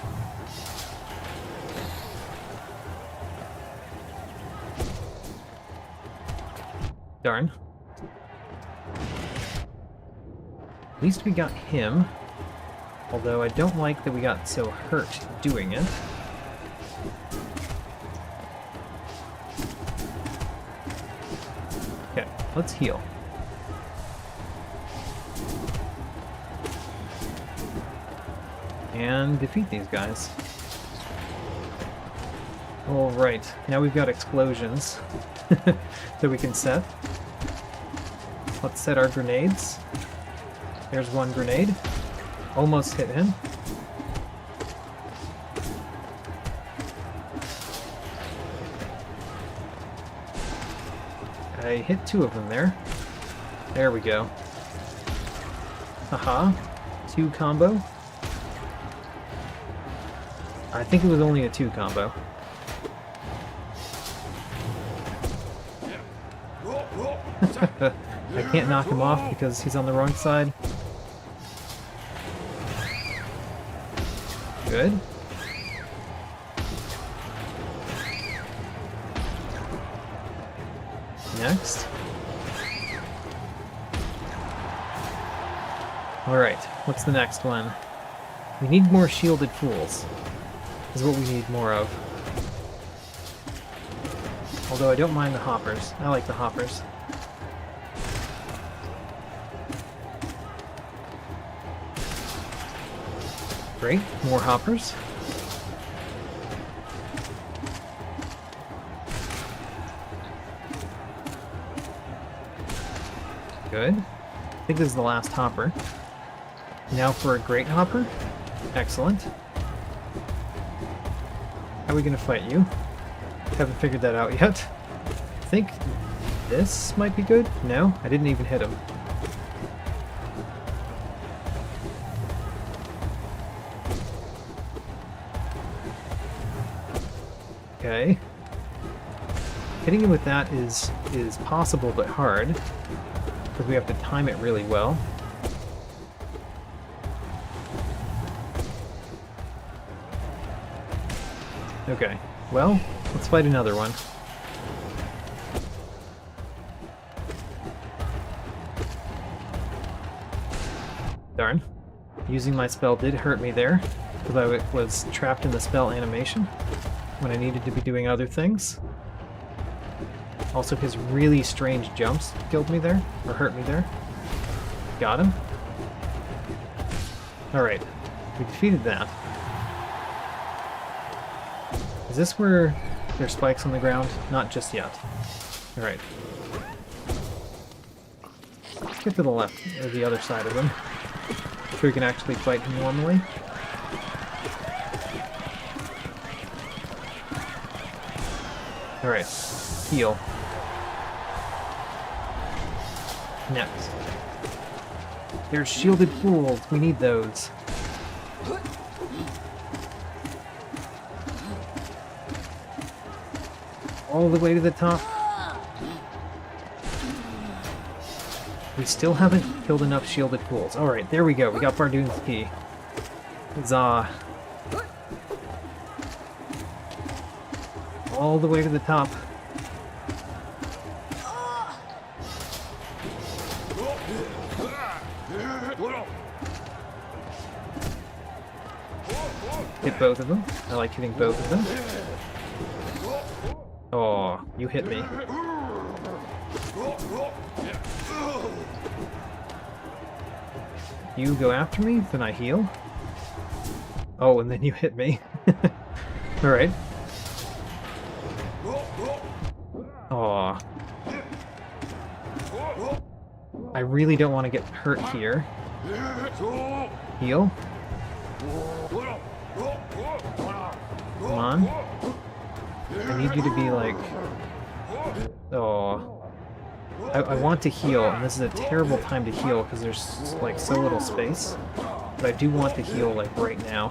Darn. At least we got him. Although I don't like that we got so hurt doing it. let's heal. And defeat these guys. Alright, now we've got explosions that we can set. Let's set our grenades. There's one grenade. Almost hit him. I hit 2 of them there. There we go. Haha. 2 combo. I think it was only a 2 combo. I can't knock him off because he's on the wrong side. Good. Next. Alright, what's the next one? We need more shielded fools. Is what we need more of. Although I don't mind the hoppers. I like the hoppers. Great, more hoppers. Good. I think this is the last hopper. Now for a great hopper. Excellent. How are we gonna fight you? Haven't figured that out yet. I think this might be good. No, I didn't even hit him. Okay. Hitting him with that is possible but hard, because we have to time it really well. Okay, well, let's fight another one. Darn. Using my spell did hurt me there, because I was trapped in the spell animation when I needed to be doing other things. Also, his really strange jumps killed me there, or hurt me there. Got him. Alright, we defeated that. Is this where there's spikes on the ground? Not just yet. Alright. Get to the left, or the other side of him. So we can actually fight him normally. Alright, heal. Next. There's shielded fools, we need those. All the way to the top. We still haven't killed enough shielded fools. Alright, there we go, we got Bardoon's key. Huzzah. All the way to the top. Hit both of them. I like hitting both of them. Oh, you hit me. You go after me, then I heal. Oh, and then you hit me. Alright. Aw. I really don't want to get hurt here. Heal. Come on. I need you to be like... Oh. I want to heal, and this is a terrible time to heal because there's like so little space. But I do want to heal like right now.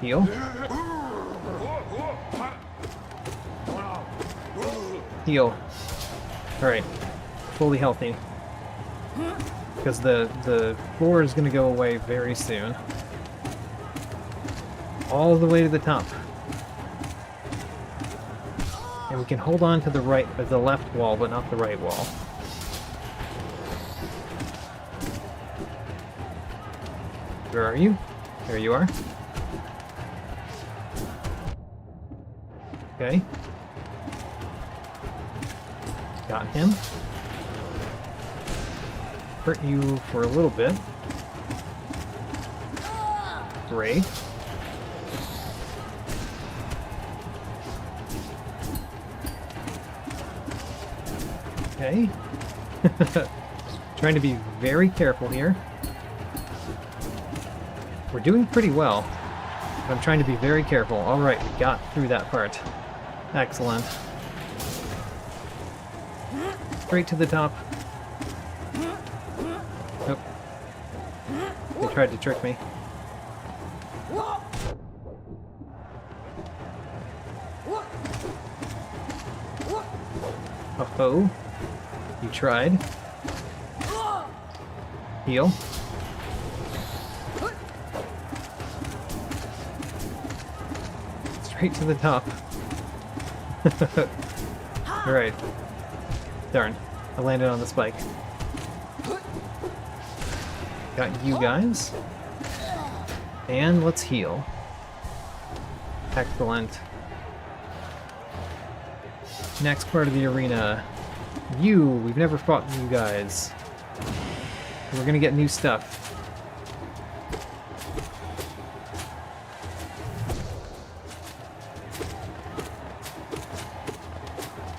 Heal. Heal. Alright. Fully healthy. Because the floor is going to go away very soon. All the way to the top. And we can hold on to the right, the left wall, but not the right wall. Where are you? There you are. Okay. Got him. Hurt you for a little bit. Great. Okay. Trying to be very careful here. We're doing pretty well, but I'm trying to be very careful. Alright, we got through that part. Excellent. Straight to the top. Nope. They tried to trick me. Oh, you tried. Heal. Straight to the top. Alright. Darn. I landed on the spike. Got you guys. And let's heal. Excellent. Next part of the arena. We've never fought you guys. We're gonna get new stuff.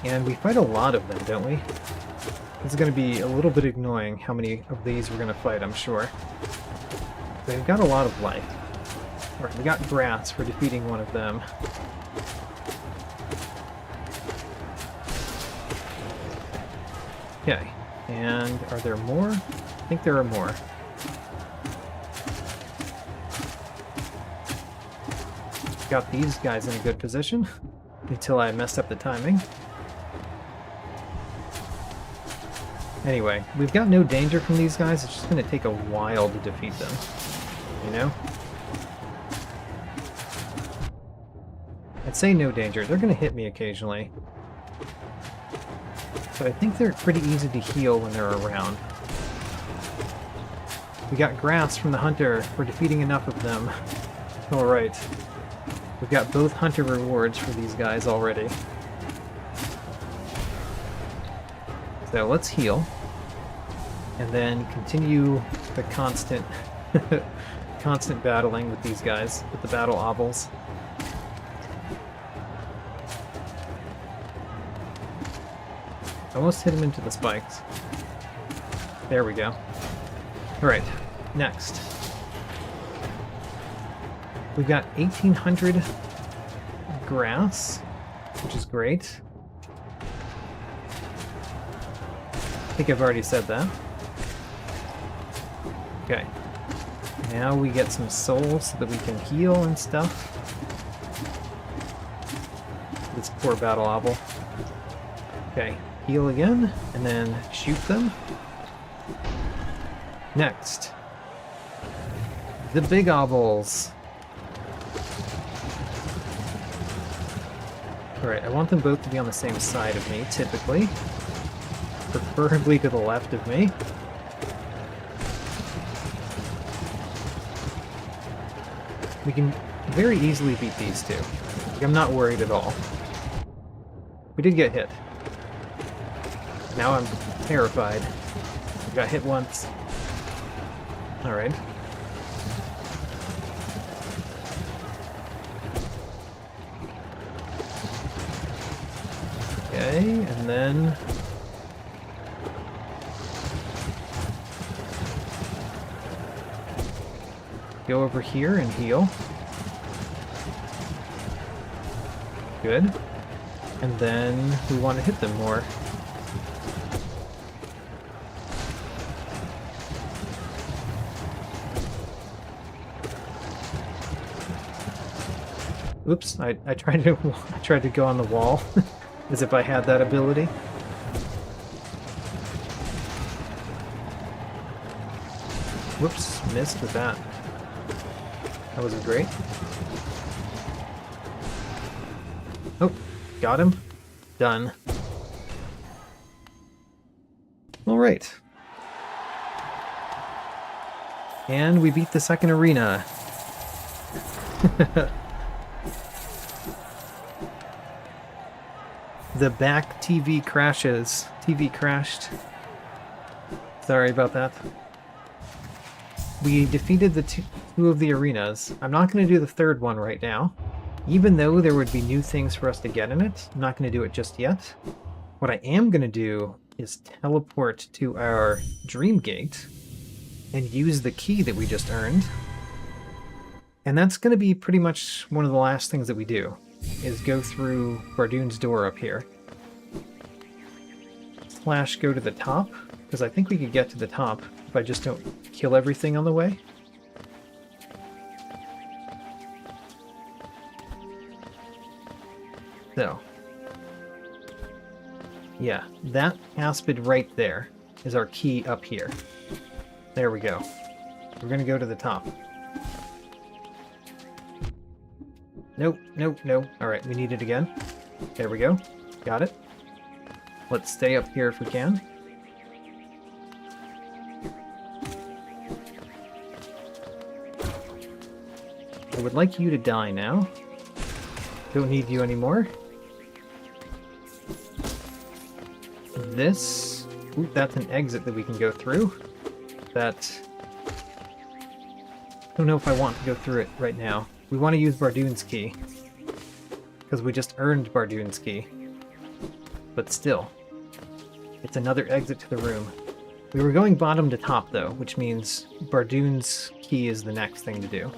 And we fight a lot of them, don't we? This is gonna be a little bit annoying how many of these we're gonna fight, I'm sure. They've got a lot of life. Alright, we got grass for defeating one of them. Okay, and are there more? I think there are more. Got these guys in a good position until I messed up the timing. Anyway, we've got no danger from these guys, it's just going to take a while to defeat them, you know? I'd say no danger, they're going to hit me occasionally. But I think they're pretty easy to heal when they're around. We got grass from the hunter for defeating enough of them. Alright. We've got both hunter rewards for these guys already. So let's heal. And then continue the constant constant battling with these guys, with the battle obels. Almost hit him into the spikes. There we go. Alright, next. We've got 1800 grass, which is great. I think I've already said that. Okay. Now we get some souls so that we can heal and stuff. This poor battle obel. Okay. Heal again, and then shoot them. Next. The big obels. Alright, I want them both to be on the same side of me, typically. Preferably to the left of me. We can very easily beat these two. Like, I'm not worried at all. We did get hit. Now I'm terrified. I got hit once. Alright. Okay, and then... go over here and heal. Good. And then we want to hit them more. Oops, I tried to go on the wall as if I had that ability. Whoops, missed with that. That wasn't great. Oh, got him. Done. Alright. And we beat the second arena. The back TV crashes. TV crashed. Sorry about that. We defeated the two of the arenas. I'm not going to do the third one right now. Even though there would be new things for us to get in it, I'm not going to do it just yet. What I am going to do is teleport to our Dream Gate and use the key that we just earned. And that's going to be pretty much one of the last things that we do, is go through Bardoon's door up here. Slash go to the top, because I think we could get to the top if I just don't kill everything on the way. So, yeah, that aspid right there is our key up here. There we go. We're going to go to the top. Nope, nope, no. Alright, we need it again. There we go. Got it. Let's stay up here if we can. I would like you to die now. Don't need you anymore. This... Ooh, that's an exit that we can go through. That... I don't know if I want to go through it right now. We want to use Bardoon's key. Because we just earned Bardoon's key. But still. It's another exit to the room. We were going bottom to top though, which means Bardoon's key is the next thing to do.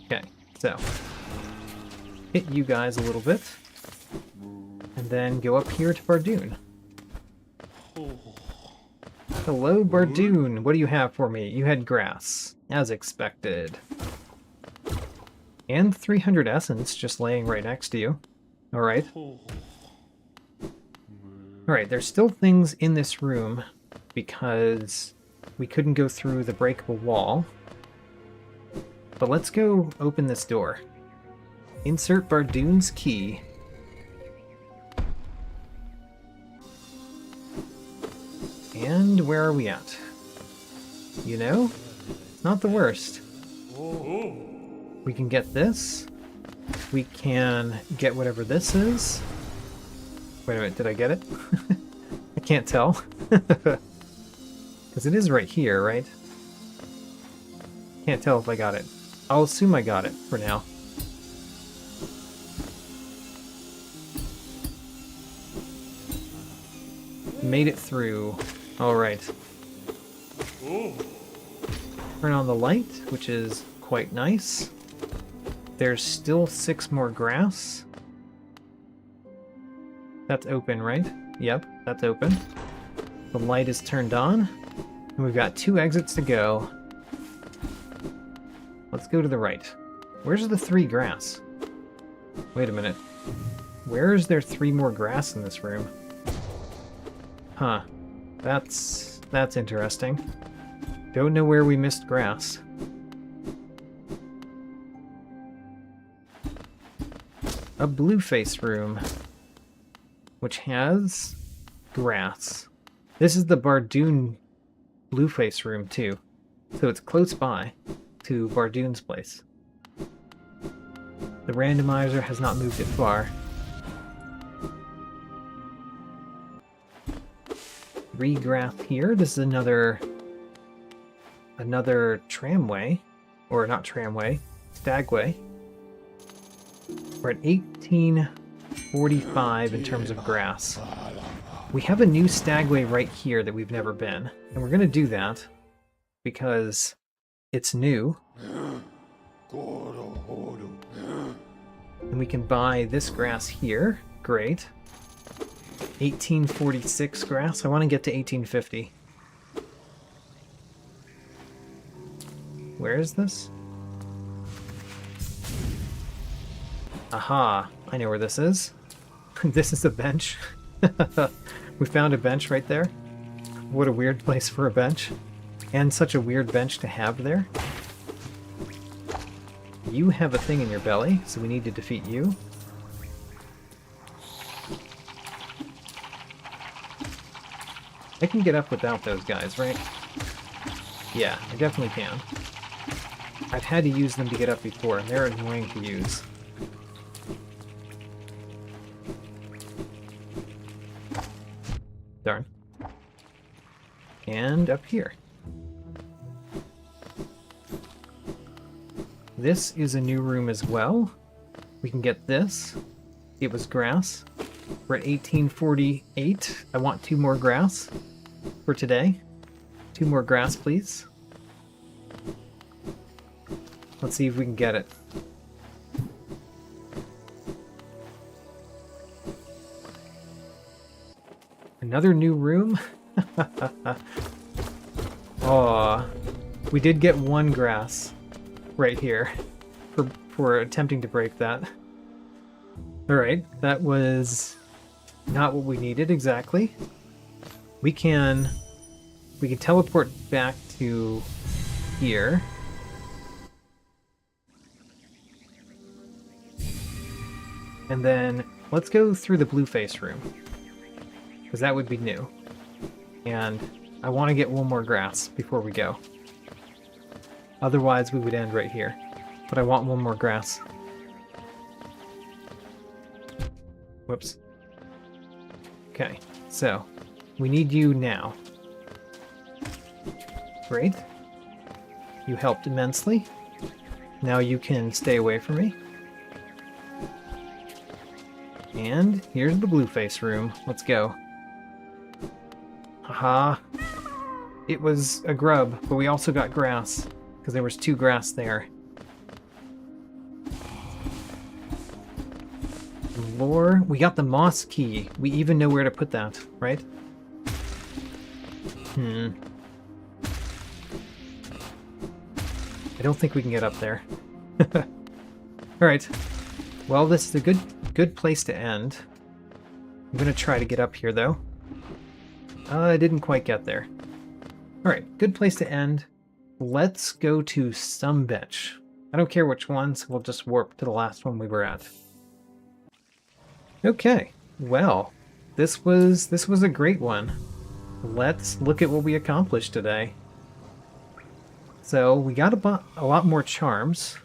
Okay, so hit you guys a little bit, and then go up here to Bardoon. Hello, Bardoon. What do you have for me? You had grass, as expected. And 300 essence just laying right next to you. Alright. Alright, there's still things in this room because we couldn't go through the breakable wall. But let's go open this door. Insert Bardoon's key. And where are we at? You know, it's not the worst. We can get this. We can get whatever this is. Wait a minute, did I get it? I can't tell. Because it is right here, right? Can't tell if I got it. I'll assume I got it for now. Made it through. Alright. Turn on the light, which is quite nice. There's still 6 more grass. That's open, right? Yep, that's open. The light is turned on. And we've got 2 exits to go. Let's go to the right. Where's the 3 grass? Wait a minute. Where is there 3 more grass in this room? Huh. That's interesting. Don't know where we missed grass. A blue face room, which has grass. This is the Bardoon blue face room too, so it's close by to Bardoon's place. The randomizer has not moved it far. 3 grass here. This is another tramway, or not tramway, stagway. We're at 1845 in terms of grass. We have a new stagway right here that we've never been, and we're going to do that because it's new. And we can buy this grass here. Great. 1846 grass. I want to get to 1850. Where is this? Aha, I know where this is. This is a bench. We found a bench right there. What a weird place for a bench. And such a weird bench to have there. You have a thing in your belly, so we need to defeat you. I can get up without those guys, right? Yeah, I definitely can. I've had to use them to get up before, and they're annoying to use. Darn. And up here. This is a new room as well. We can get this. It was grass. We're at 1848. I want 2 more grass for today. 2 more grass, please. Let's see if we can get it. Another new room? Aw. We did get 1 grass right here for attempting to break that. Alright, that was not what we needed exactly. We can teleport back to here. And then let's go through the blue face room, because that would be new. And I want to get 1 more grass before we go. Otherwise we would end right here. But I want 1 more grass. Whoops. Okay, so we need you now. Great. You helped immensely. Now you can stay away from me. And here's the blue face room. Let's go. Haha. It was a grub, but we also got grass, because there was 2 grass there. Lore. We got the moss key. We even know where to put that, right? I don't think we can get up there. Alright. Well, this is a good place to end. I'm gonna try to get up here, though. I didn't quite get there. Alright, good place to end. Let's go to some bench. I don't care which ones, we'll just warp to the last one we were at. Okay, well, this was a great one. Let's look at what we accomplished today. So, we got a lot more charms.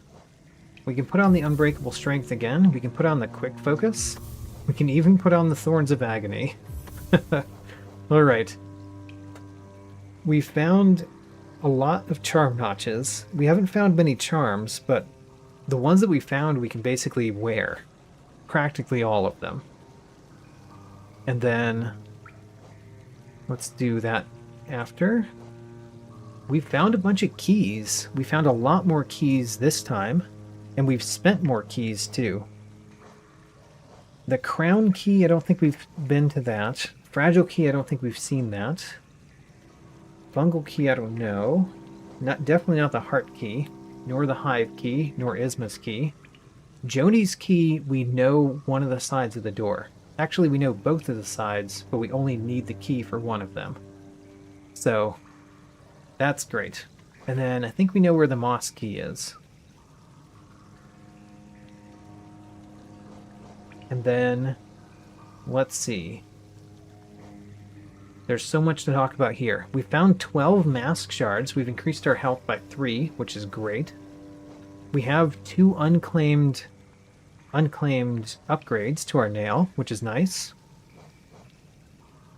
We can put on the Unbreakable Strength again. We can put on the Quick Focus. We can even put on the Thorns of Agony. Alright. We found a lot of charm notches. We haven't found many charms, but the ones that we found we can basically wear. Practically all of them. And then let's do that after. We found a bunch of keys. We found a lot more keys this time, and we've spent more keys too. The crown key, I don't think we've been to that. Fragile key, I don't think we've seen that. Bungle key, I don't know. Definitely not the heart key, nor the hive key, nor Isma's key. Joni's key, we know one of the sides of the door. Actually, we know both of the sides, but we only need the key for one of them. So, that's great. And then I think we know where the moss key is. And then, let's see. There's so much to talk about here. We found 12 mask shards. We've increased our health by 3, which is great. We have 2 unclaimed upgrades to our nail, which is nice.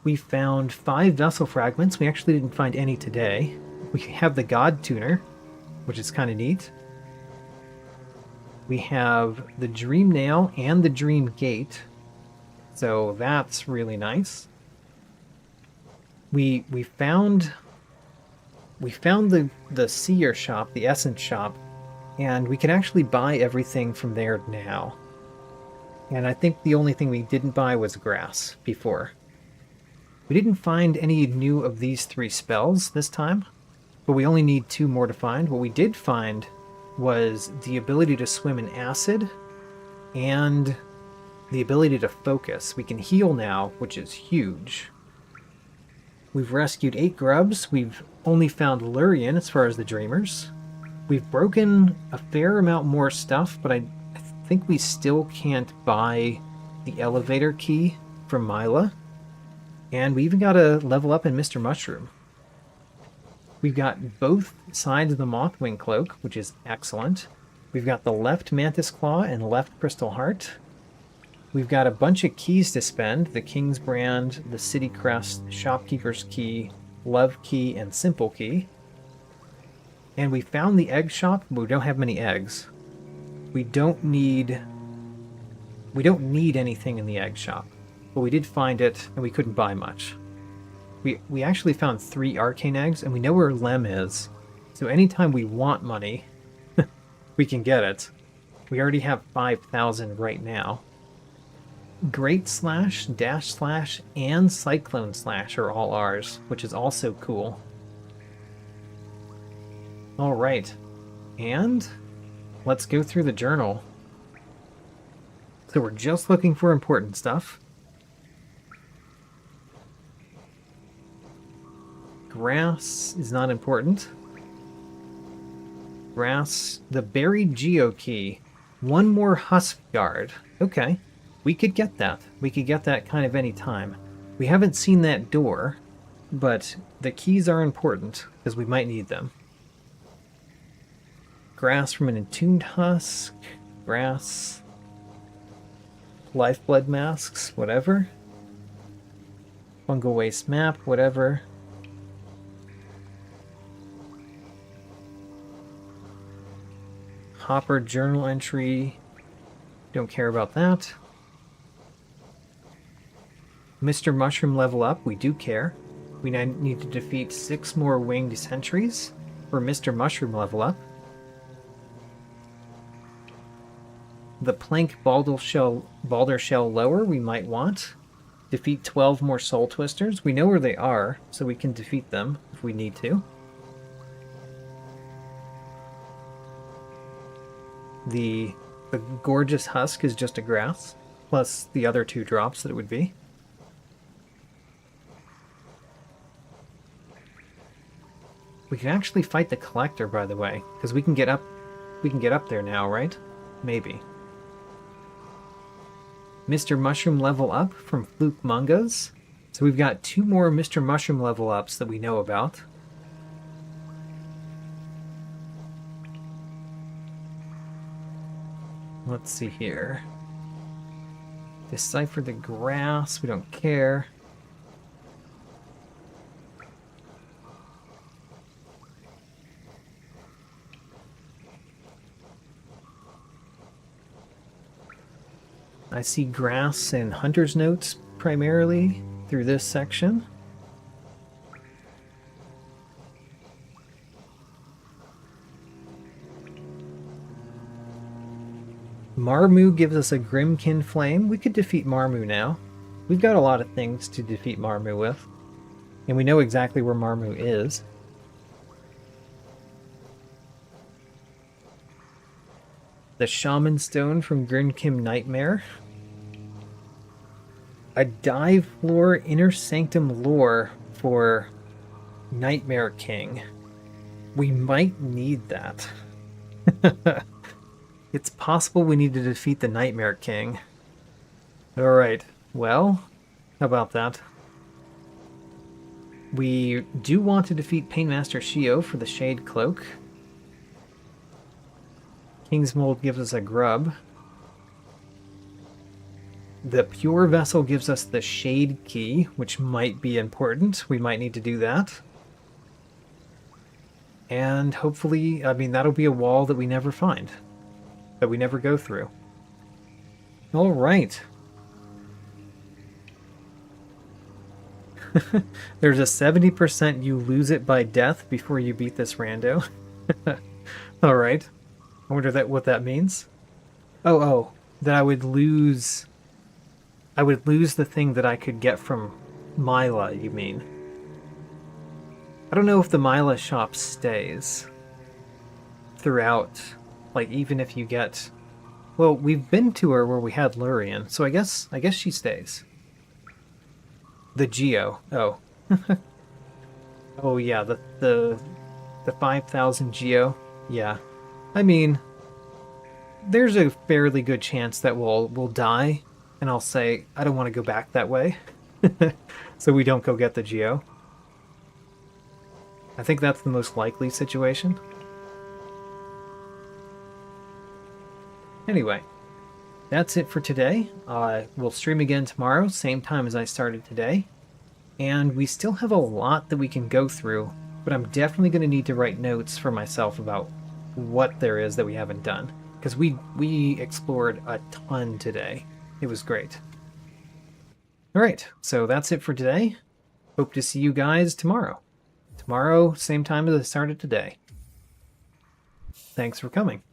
We found 5 vessel fragments. We actually didn't find any today. We have the God Tuner, which is kind of neat. We have the Dream Nail and the Dream Gate, so that's really nice. We found the Seer shop, the Essence shop, and we can actually buy everything from there now. And I think the only thing we didn't buy was grass before. We didn't find any new of these 3 spells this time, but we only need 2 more to find. What we did find was the ability to swim in acid and the ability to focus. We can heal now, which is huge. We've rescued 8 grubs. We've only found Lurien as far as the Dreamers. We've broken a fair amount more stuff, but I think we still can't buy the elevator key from Mila. And we even got a level up in Mr. Mushroom. We've got both sides of the Mothwing Cloak, which is excellent. We've got the left Mantis Claw and left Crystal Heart. We've got a bunch of keys to spend: the King's Brand, the City Crest, Shopkeeper's Key, Love Key, and Simple Key. And we found the egg shop, but we don't have many eggs. We don't need anything in the egg shop, but we did find it, and we couldn't buy much. We actually found 3 arcane eggs, and we know where Lem is, so anytime we want money, we can get it. We already have 5,000 right now. Great Slash, Dash Slash, and Cyclone Slash are all ours, which is also cool. Alright, and let's go through the journal. So we're just looking for important stuff. Grass is not important. Grass, the buried Geo Key. 1 more Husk Guard. Okay, we could get that. We could get that kind of any time. We haven't seen that door, but the keys are important because we might need them. Grass from an Entombed Husk. Grass. Lifeblood Masks, whatever. Fungal Waste Map, whatever. Hopper journal entry. Don't care about that. Mr. Mushroom level up. We do care. We need to defeat 6 more winged sentries for Mr. Mushroom level up. The Plank Balder Shell lower we might want. Defeat 12 more Soul Twisters. We know where they are, so we can defeat them if we need to. The Gorgeous Husk is just a grass, plus the other 2 drops that it would be. We can actually fight the Collector, by the way, because we can get up there now, right? Maybe. Mr. Mushroom level up from Fluke Mungas. So we've got 2 more Mr. Mushroom level ups that we know about. Let's see here. Decipher the grass. We don't care. I see grass and hunter's notes primarily through this section. Marmu gives us a Grimkin Flame. We could defeat Marmu now. We've got a lot of things to defeat Marmu with. And we know exactly where Marmu is. The Shaman Stone from Grimkin Nightmare. A Dive Floor Inner Sanctum Lore for Nightmare King. We might need that. It's possible we need to defeat the Nightmare King. Alright, well, how about that? We do want to defeat Paintmaster Shio for the Shade Cloak. King's Mold gives us a grub. The Pure Vessel gives us the Shade Key, which might be important. We might need to do that. And hopefully, I mean, that'll be a wall that we never find. That we never go through. All right. There's a 70% you lose it by death before you beat this rando. All right. I wonder what that means. Oh, that I would lose the thing that I could get from Mila, you mean? I don't know if the Mila shop stays throughout. Like, even if you get... Well, we've been to her where we had Lurien, so I guess she stays. The Geo. Oh. Oh, yeah, the 5,000 Geo. Yeah. I mean, there's a fairly good chance that we'll die, and I'll say, I don't want to go back that way. So we don't go get the Geo. I think that's the most likely situation. Anyway, that's it for today. We'll stream again tomorrow, same time as I started today. And we still have a lot that we can go through, but I'm definitely going to need to write notes for myself about what there is that we haven't done. Because we explored a ton today. It was great. Alright, so that's it for today. Hope to see you guys tomorrow. Tomorrow, same time as I started today. Thanks for coming.